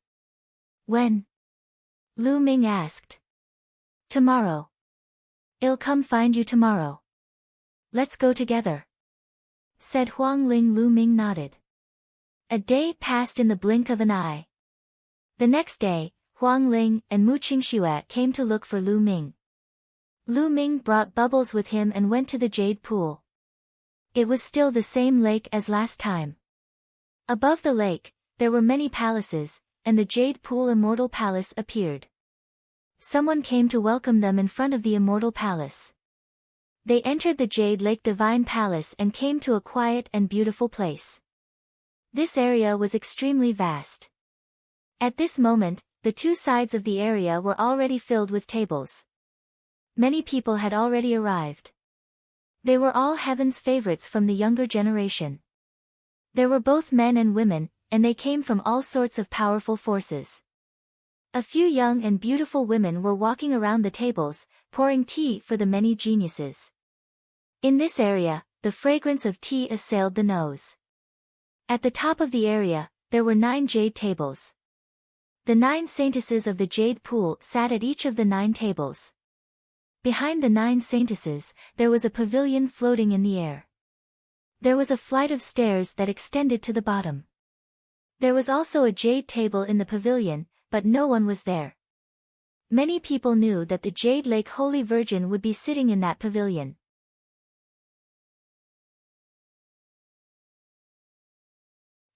When? Lu Ming asked. Tomorrow. I'll come find you tomorrow. Let's go together, said Huang Ling. Lu Ming nodded. A day passed in the blink of an eye. The next day, Huang Ling and Mu Qingxue came to look for Lu Ming. Lu Ming brought Bubbles with him and went to the jade pool. It was still the same lake as last time. Above the lake, there were many palaces, and the jade pool Immortal Palace appeared. Someone came to welcome them in front of the Immortal Palace. They entered the Jade Lake Divine Palace and came to a quiet and beautiful place. This area was extremely vast. At this moment, the 2 sides of the area were already filled with tables. Many people had already arrived. They were all heaven's favorites from the younger generation. There were both men and women, and they came from all sorts of powerful forces. A few young and beautiful women were walking around the tables, pouring tea for the many geniuses. In this area, the fragrance of tea assailed the nose. At the top of the area, there were 9 jade tables. The 9 saintesses of the jade pool sat at each of the 9 tables. Behind the 9 saintesses, there was a pavilion floating in the air. There was a flight of stairs that extended to the bottom. There was also a jade table in the pavilion, but no one was there. Many people knew that the Jade Lake Holy Virgin would be sitting in that pavilion.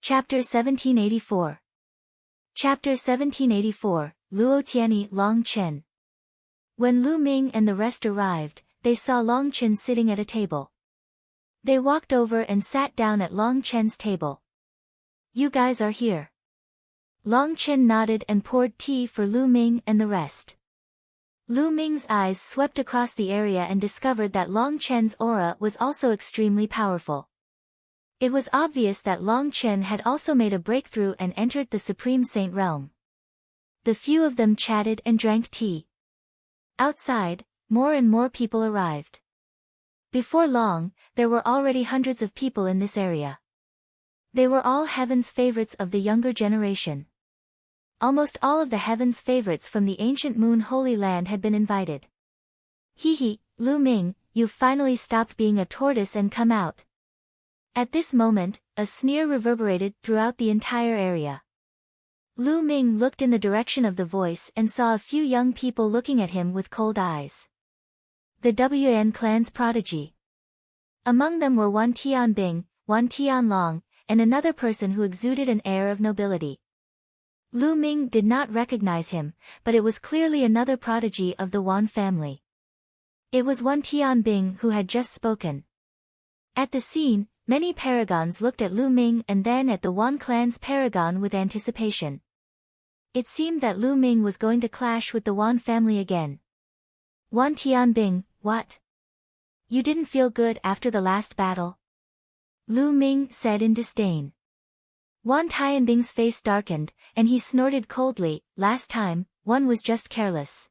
Chapter 1784. Chapter 1784, Luo Tianyi Long Chen. When Lu Ming and the rest arrived, they saw Long Chen sitting at a table. They walked over and sat down at Long Chen's table. You guys are here. Long Chen nodded and poured tea for Lu Ming and the rest. Lu Ming's eyes swept across the area and discovered that Long Chen's aura was also extremely powerful. It was obvious that Long Chen had also made a breakthrough and entered the Supreme Saint realm. The few of them chatted and drank tea. Outside, more and more people arrived. Before long, there were already hundreds of people in this area. They were all heaven's favorites of the younger generation. Almost all of the heaven's favorites from the ancient Moon Holy Land had been invited. Hee, Lu Ming, you've finally stopped being a tortoise and come out. At this moment, a sneer reverberated throughout the entire area. Lu Ming looked in the direction of the voice and saw a few young people looking at him with cold eyes. The WN clan's prodigy. Among them were Wan Tianbing, Wan Tianlong, and another person who exuded an air of nobility. Lu Ming did not recognize him, but it was clearly another prodigy of the Wan family. It was Wan Tianbing who had just spoken. At the scene, many paragons looked at Lu Ming and then at the Wan clan's paragon with anticipation. It seemed that Lu Ming was going to clash with the Wan family again. Wan Tianbing, what? You didn't feel good after the last battle? Lu Ming said in disdain. Wan Tianbing's face darkened, and he snorted coldly, last time, one was just careless.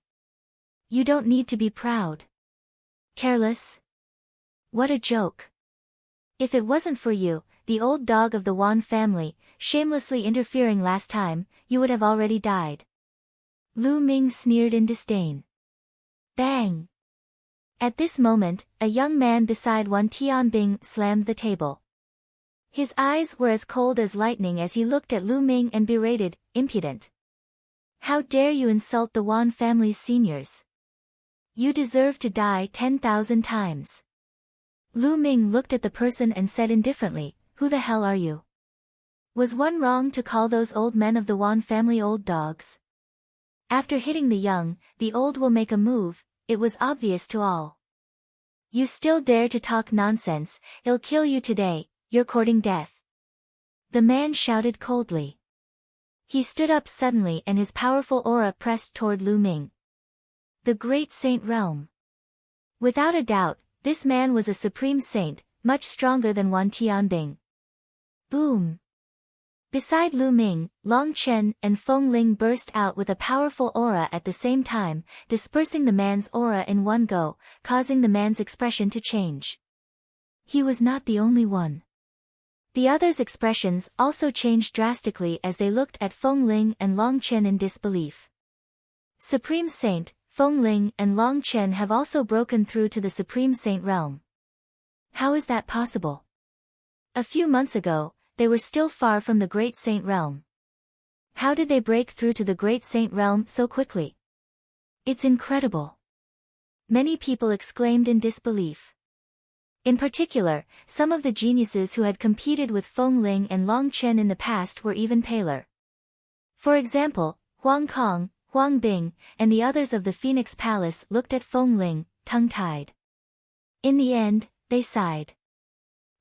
You don't need to be proud. Careless? What a joke. If it wasn't for you, the old dog of the Wan family, shamelessly interfering last time, you would have already died. Lu Ming sneered in disdain. Bang! At this moment, a young man beside Wan Tianbing slammed the table. His eyes were as cold as lightning as he looked at Lu Ming and berated, "Impudent! How dare you insult the Wan family's seniors? You deserve to die 10,000 times." Lu Ming looked at the person and said indifferently, "Who the hell are you? Was one wrong to call those old men of the Wan family old dogs? After hitting the young, the old will make a move, it was obvious to all. You still dare to talk nonsense, I'll kill you today, you're courting death." The man shouted coldly. He stood up suddenly and his powerful aura pressed toward Lu Ming. The Great Saint Realm. Without a doubt, this man was a supreme saint, much stronger than Wan Tianbing. Boom! Beside Lu Ming, Long Chen and Feng Ling burst out with a powerful aura at the same time, dispersing the man's aura in one go, causing the man's expression to change. He was not the only one. The others' expressions also changed drastically as they looked at Feng Ling and Long Chen in disbelief. Supreme Saint, Feng Ling and Long Chen have also broken through to the Supreme Saint realm. How is that possible? A few months ago, they were still far from the Great Saint realm. How did they break through to the Great Saint realm so quickly? It's incredible. Many people exclaimed in disbelief. In particular, some of the geniuses who had competed with Feng Ling and Long Chen in the past were even paler. For example, Huang Kong, Huang Bing, and the others of the Phoenix Palace looked at Feng Ling, tongue-tied. In the end, they sighed.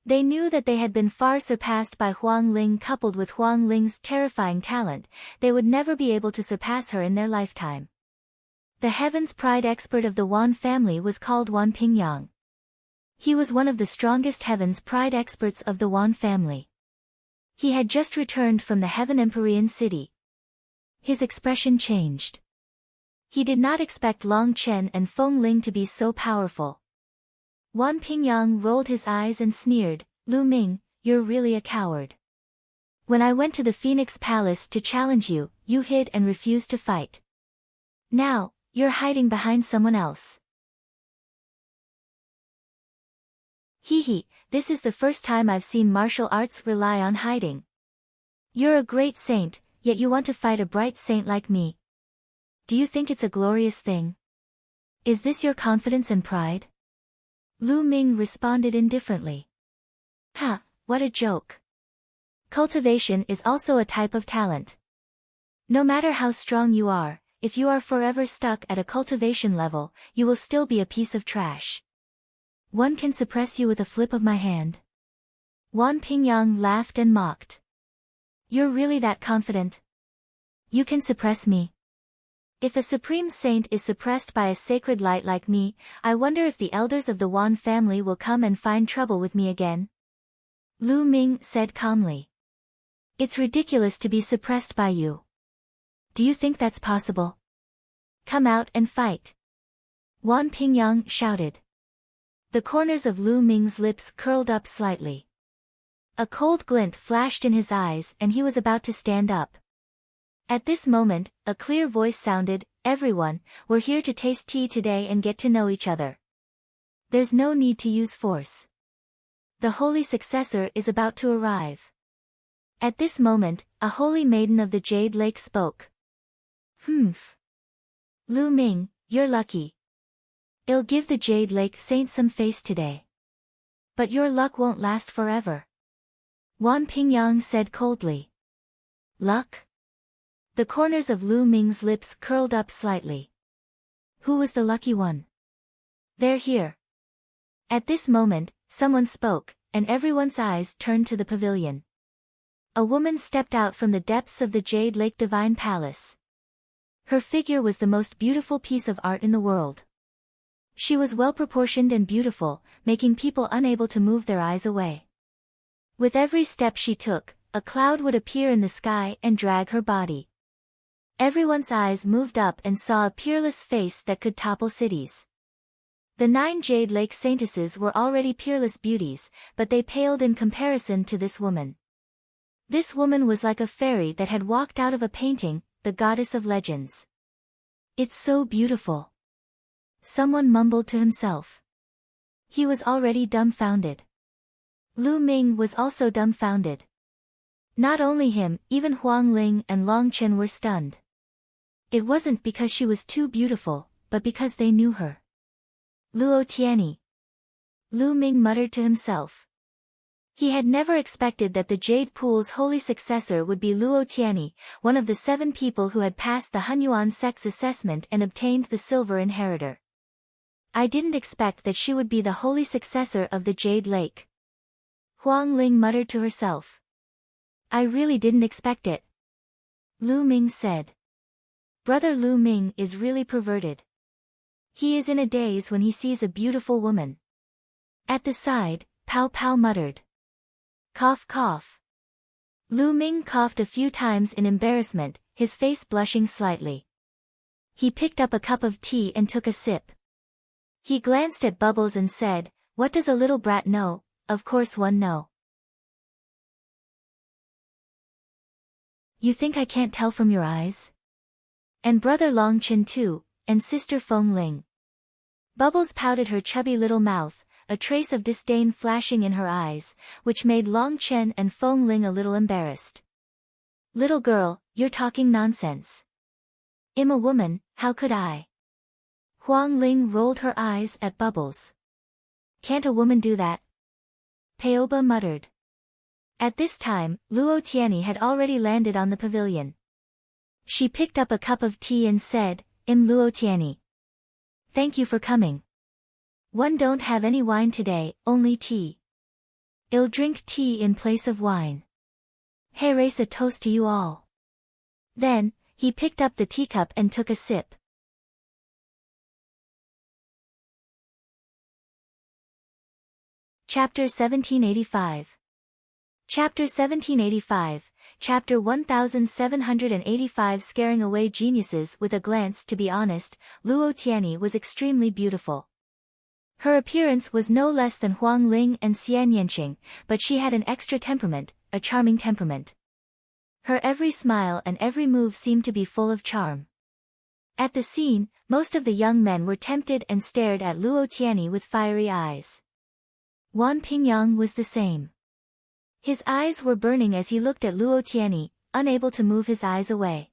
They knew that they had been far surpassed by Huang Ling. Coupled with Huang Ling's terrifying talent, they would never be able to surpass her in their lifetime. The Heaven's Pride expert of the Wan family was called Wan Pingyang. He was one of the strongest Heaven's Pride experts of the Wan family. He had just returned from the Heaven Empyrean city. His expression changed. He did not expect Long Chen and Feng Ling to be so powerful. Wan Pingyang rolled his eyes and sneered, "Lu Ming, you're really a coward. When I went to the Phoenix Palace to challenge you, you hid and refused to fight. Now, you're hiding behind someone else." Hee, this is the first time I've seen martial arts rely on hiding. You're a great saint, yet you want to fight a bright saint like me. Do you think it's a glorious thing? Is this your confidence and pride? Lu Ming responded indifferently. Ha, what a joke. Cultivation is also a type of talent. No matter how strong you are, if you are forever stuck at a cultivation level, you will still be a piece of trash. One can suppress you with a flip of my hand. Wan Pingyang laughed and mocked. You're really that confident? You can suppress me? If a supreme saint is suppressed by a sacred light like me, I wonder if the elders of the Wan family will come and find trouble with me again. Lu Ming said calmly. It's ridiculous to be suppressed by you. Do you think that's possible? Come out and fight. Wan Pingyang shouted. The corners of Lu Ming's lips curled up slightly. A cold glint flashed in his eyes and he was about to stand up. At this moment, a clear voice sounded, "Everyone, we're here to taste tea today and get to know each other. There's no need to use force. The holy successor is about to arrive." At this moment, a holy maiden of the Jade Lake spoke. Humph. Lu Ming, you're lucky. I'll give the Jade Lake Saint some face today. But your luck won't last forever. Wan Pingyang said coldly. Luck? The corners of Lu Ming's lips curled up slightly. Who was the lucky one? They're here. At this moment, someone spoke, and everyone's eyes turned to the pavilion. A woman stepped out from the depths of the Jade Lake Divine Palace. Her figure was the most beautiful piece of art in the world. She was well-proportioned and beautiful, making people unable to move their eyes away. With every step she took, a cloud would appear in the sky and drag her body. Everyone's eyes moved up and saw a peerless face that could topple cities. The 9 Jade Lake Saintesses were already peerless beauties, but they paled in comparison to this woman. This woman was like a fairy that had walked out of a painting, the goddess of legends. It's so beautiful. Someone mumbled to himself. He was already dumbfounded. Lu Ming was also dumbfounded. Not only him, even Huang Ling and Long Chen were stunned. It wasn't because she was too beautiful, but because they knew her. Luo Tianyi. Lu Ming muttered to himself. He had never expected that the Jade Pool's holy successor would be Luo Tianyi, one of the 7 people who had passed the Hunyuan sex assessment and obtained the silver inheritor. I didn't expect that she would be the holy successor of the Jade Lake. Huang Ling muttered to herself. I really didn't expect it. Lu Ming said. Brother Lu Ming is really perverted. He is in a daze when he sees a beautiful woman. At the side, Pao Pao muttered. Cough cough. Lu Ming coughed a few times in embarrassment, his face blushing slightly. He picked up a cup of tea and took a sip. He glanced at Bubbles and said, What does a little brat know? Of course one know. You think I can't tell from your eyes? And brother Long Chen too, and sister Feng Ling. Bubbles pouted her chubby little mouth, a trace of disdain flashing in her eyes, which made Long Chen and Feng Ling a little embarrassed. Little girl, you're talking nonsense. I'm a woman, how could I? Huang Ling rolled her eyes at Bubbles. Can't a woman do that? Peoba muttered. At this time, Luo Tianyi had already landed on the pavilion. She picked up a cup of tea and said, I'm Luo Tianyi. Thank you for coming. One don't have any wine today, only tea. I'll drink tea in place of wine. Hey, raise a toast to you all. Then, he picked up the teacup and took a sip. Chapter 1785. Chapter 1785, Chapter 1785. Scaring away geniuses with a glance. To be honest, Luo Tianyi was extremely beautiful. Her appearance was no less than Huang Ling and Xian Yanqing, but she had an extra temperament, a charming temperament. Her every smile and every move seemed to be full of charm. At the scene, most of the young men were tempted and stared at Luo Tianyi with fiery eyes. Wan Pingyang was the same. His eyes were burning as he looked at Luo Tianyi, unable to move his eyes away.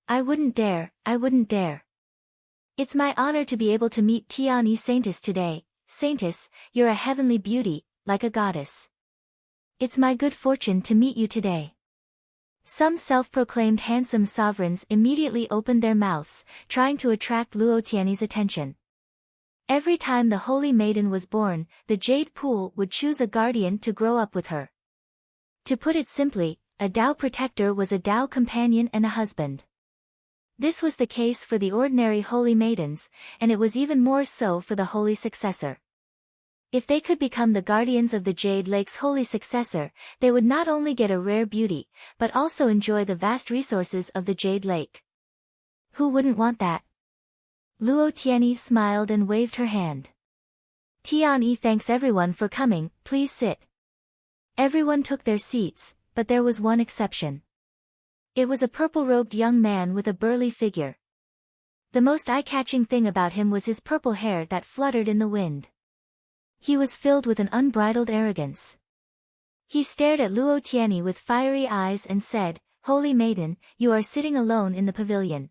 I wouldn't dare, I wouldn't dare. It's my honor to be able to meet Tianyi Saintess today. Saintess, you're a heavenly beauty, like a goddess. It's my good fortune to meet you today. Some self-proclaimed handsome sovereigns immediately opened their mouths, trying to attract Luo Tianyi's attention. Every time the holy maiden was born, the Jade Pool would choose a guardian to grow up with her. To put it simply, a Tao protector was a Tao companion and a husband. This was the case for the ordinary holy maidens, and it was even more so for the holy successor. If they could become the guardians of the Jade Lake's holy successor, they would not only get a rare beauty, but also enjoy the vast resources of the Jade Lake. Who wouldn't want that? Luo Tianyi smiled and waved her hand. Tianyi thanks everyone for coming, please sit. Everyone took their seats, but there was one exception. It was a purple-robed young man with a burly figure. The most eye-catching thing about him was his purple hair that fluttered in the wind. He was filled with an unbridled arrogance. He stared at Luo Tianyi with fiery eyes and said, Holy maiden, you are sitting alone in the pavilion.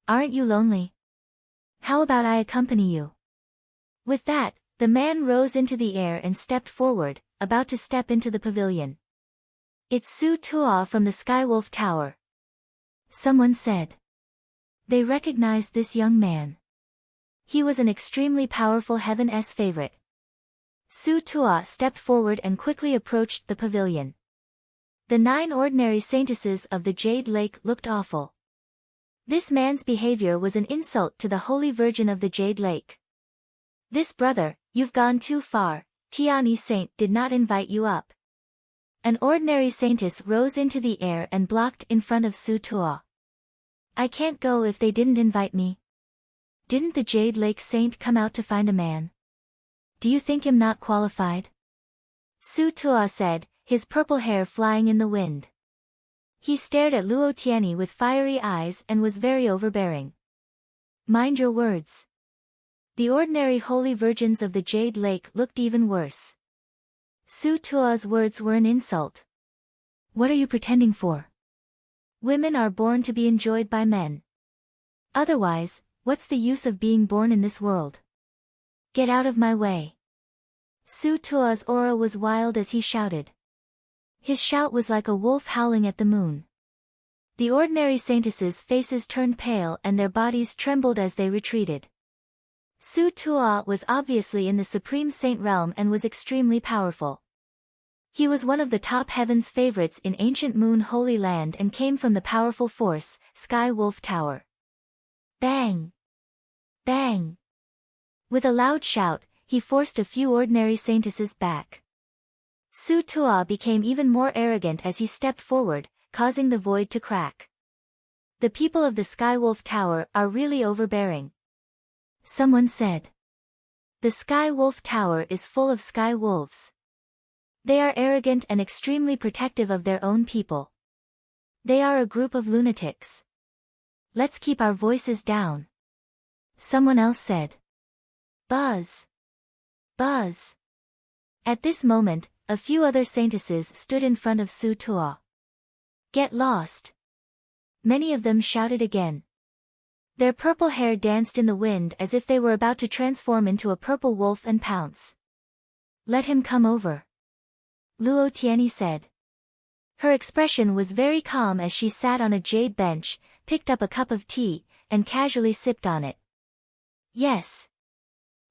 Aren't you lonely? How about I accompany you? With that, the man rose into the air and stepped forward, about to step into the pavilion. It's Su Tuo from the Skywolf Tower. Someone said. They recognized this young man. He was an extremely powerful Heaven's favorite. Su Tuo stepped forward and quickly approached the pavilion. The 9 ordinary saintesses of the Jade Lake looked awful. This man's behavior was an insult to the Holy Virgin of the Jade Lake. This brother, you've gone too far, Tianyi Saint did not invite you up. An ordinary saintess rose into the air and blocked in front of Su Tuo. I can't go if they didn't invite me. Didn't the Jade Lake Saint come out to find a man? Do you think him not qualified? Su Tuo said, his purple hair flying in the wind. He stared at Luo Tianyi with fiery eyes and was very overbearing. Mind your words. The ordinary holy virgins of the Jade Lake looked even worse. Su Tua's words were an insult. What are you pretending for? Women are born to be enjoyed by men. Otherwise, what's the use of being born in this world? Get out of my way. Su Tua's aura was wild as he shouted. His shout was like a wolf howling at the moon. The ordinary saintesses' faces turned pale and their bodies trembled as they retreated. Su Tua was obviously in the Supreme Saint realm and was extremely powerful. He was one of the top heaven's favorites in ancient Moon Holy Land and came from the powerful force, Sky Wolf Tower. Bang! Bang! With a loud shout, he forced a few ordinary saintesses back. Su Tua became even more arrogant as he stepped forward, causing the void to crack. The people of the Sky Wolf Tower are really overbearing. Someone said. The Sky Wolf Tower is full of sky wolves. They are arrogant and extremely protective of their own people. They are a group of lunatics. Let's keep our voices down. Someone else said. Buzz. Buzz. At this moment, a few other saintesses stood in front of Su Tua. Get lost. Many of them shouted again. Their purple hair danced in the wind as if they were about to transform into a purple wolf and pounce. Let him come over. Luo Tianyi said. Her expression was very calm as she sat on a jade bench, picked up a cup of tea, and casually sipped on it. Yes.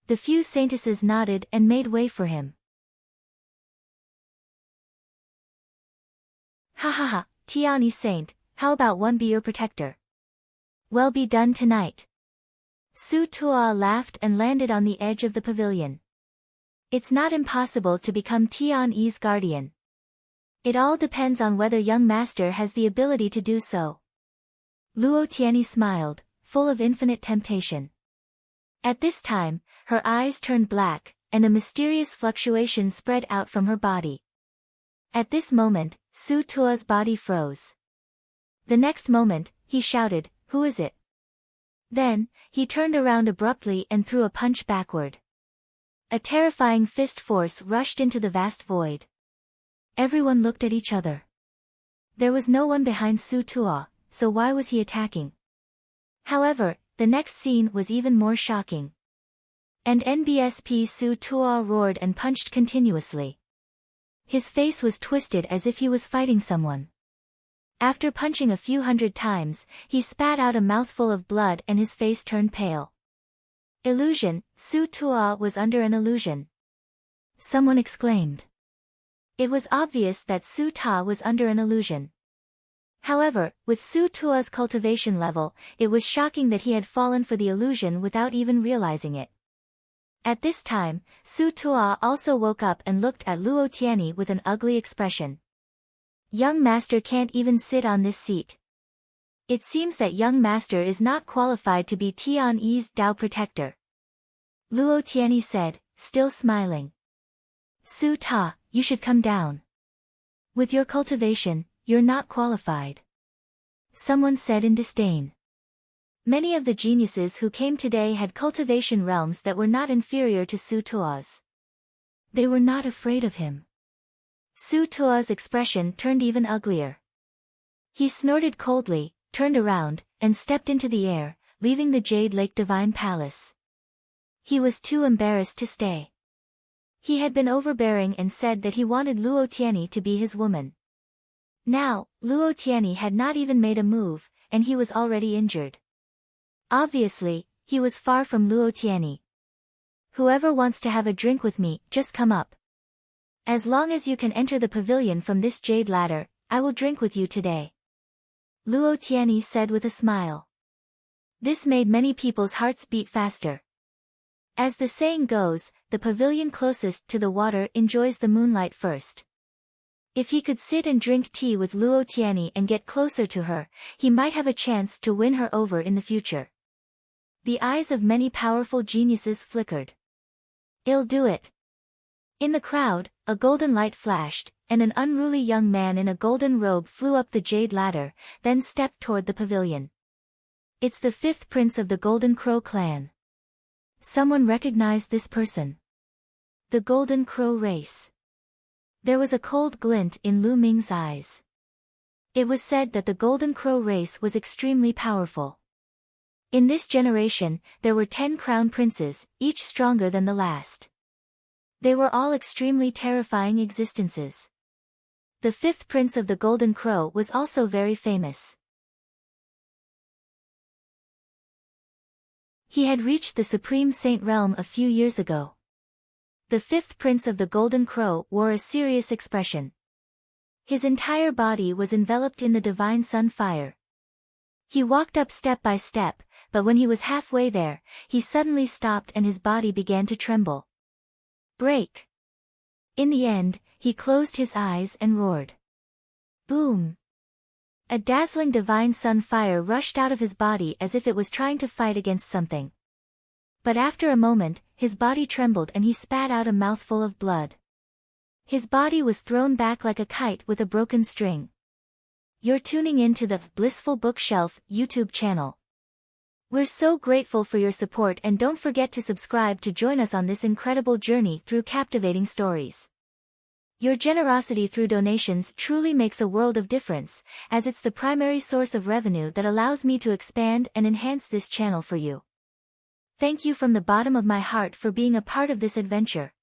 The few saintesses nodded and made way for him. Ha ha ha, Tianyi Saint, how about one be your protector? Well be done tonight. Su Tua laughed and landed on the edge of the pavilion. It's not impossible to become Tianyi's guardian. It all depends on whether young master has the ability to do so. Luo Tianyi smiled, full of infinite temptation. At this time, her eyes turned black, and a mysterious fluctuation spread out from her body. At this moment, Su Tua's body froze. The next moment, he shouted, "Who is it?" Then, he turned around abruptly and threw a punch backward. A terrifying fist force rushed into the vast void. Everyone looked at each other. There was no one behind Su Tua, so why was he attacking? However, the next scene was even more shocking. And NBSP Su Tua roared and punched continuously. His face was twisted as if he was fighting someone. After punching a few hundred times, he spat out a mouthful of blood and his face turned pale. Illusion, Su Tua was under an illusion. Someone exclaimed. It was obvious that Su Ta was under an illusion. However, with Su Tua's cultivation level, it was shocking that he had fallen for the illusion without even realizing it. At this time, Su Tua also woke up and looked at Luo Tianyi with an ugly expression. Young master can't even sit on this seat. It seems that young master is not qualified to be Tianyi's Dao protector. Luo Tianyi said, still smiling. Su Ta, you should come down. With your cultivation, you're not qualified. Someone said in disdain. Many of the geniuses who came today had cultivation realms that were not inferior to Su Tua's. They were not afraid of him. Su Tua's expression turned even uglier. He snorted coldly, turned around, and stepped into the air, leaving the Jade Lake Divine Palace. He was too embarrassed to stay. He had been overbearing and said that he wanted Luo Tianyi to be his woman. Now, Luo Tianyi had not even made a move, and he was already injured. Obviously, he was far from Luo Tianyi. Whoever wants to have a drink with me, just come up. As long as you can enter the pavilion from this jade ladder, I will drink with you today. Luo Tianyi said with a smile. This made many people's hearts beat faster. As the saying goes, the pavilion closest to the water enjoys the moonlight first. If he could sit and drink tea with Luo Tianyi and get closer to her, he might have a chance to win her over in the future. The eyes of many powerful geniuses flickered. I'll do it. In the crowd, a golden light flashed, and an unruly young man in a golden robe flew up the jade ladder, then stepped toward the pavilion. It's the fifth prince of the Golden Crow clan. Someone recognized this person. The Golden Crow race. There was a cold glint in Lu Ming's eyes. It was said that the Golden Crow race was extremely powerful. In this generation, there were 10 crown princes, each stronger than the last. They were all extremely terrifying existences. The 5th prince of the Golden Crow was also very famous. He had reached the Supreme Saint realm a few years ago. The 5th prince of the Golden Crow wore a serious expression. His entire body was enveloped in the divine sun fire. He walked up step by step, but when he was halfway there, he suddenly stopped and his body began to tremble. Break! In the end, he closed his eyes and roared. Boom! A dazzling divine sun fire rushed out of his body as if it was trying to fight against something. But after a moment, his body trembled and he spat out a mouthful of blood. His body was thrown back like a kite with a broken string. You're tuning in to the Blissful Bookshelf YouTube channel. We're so grateful for your support and don't forget to subscribe to join us on this incredible journey through captivating stories. Your generosity through donations truly makes a world of difference, as it's the primary source of revenue that allows me to expand and enhance this channel for you. Thank you from the bottom of my heart for being a part of this adventure.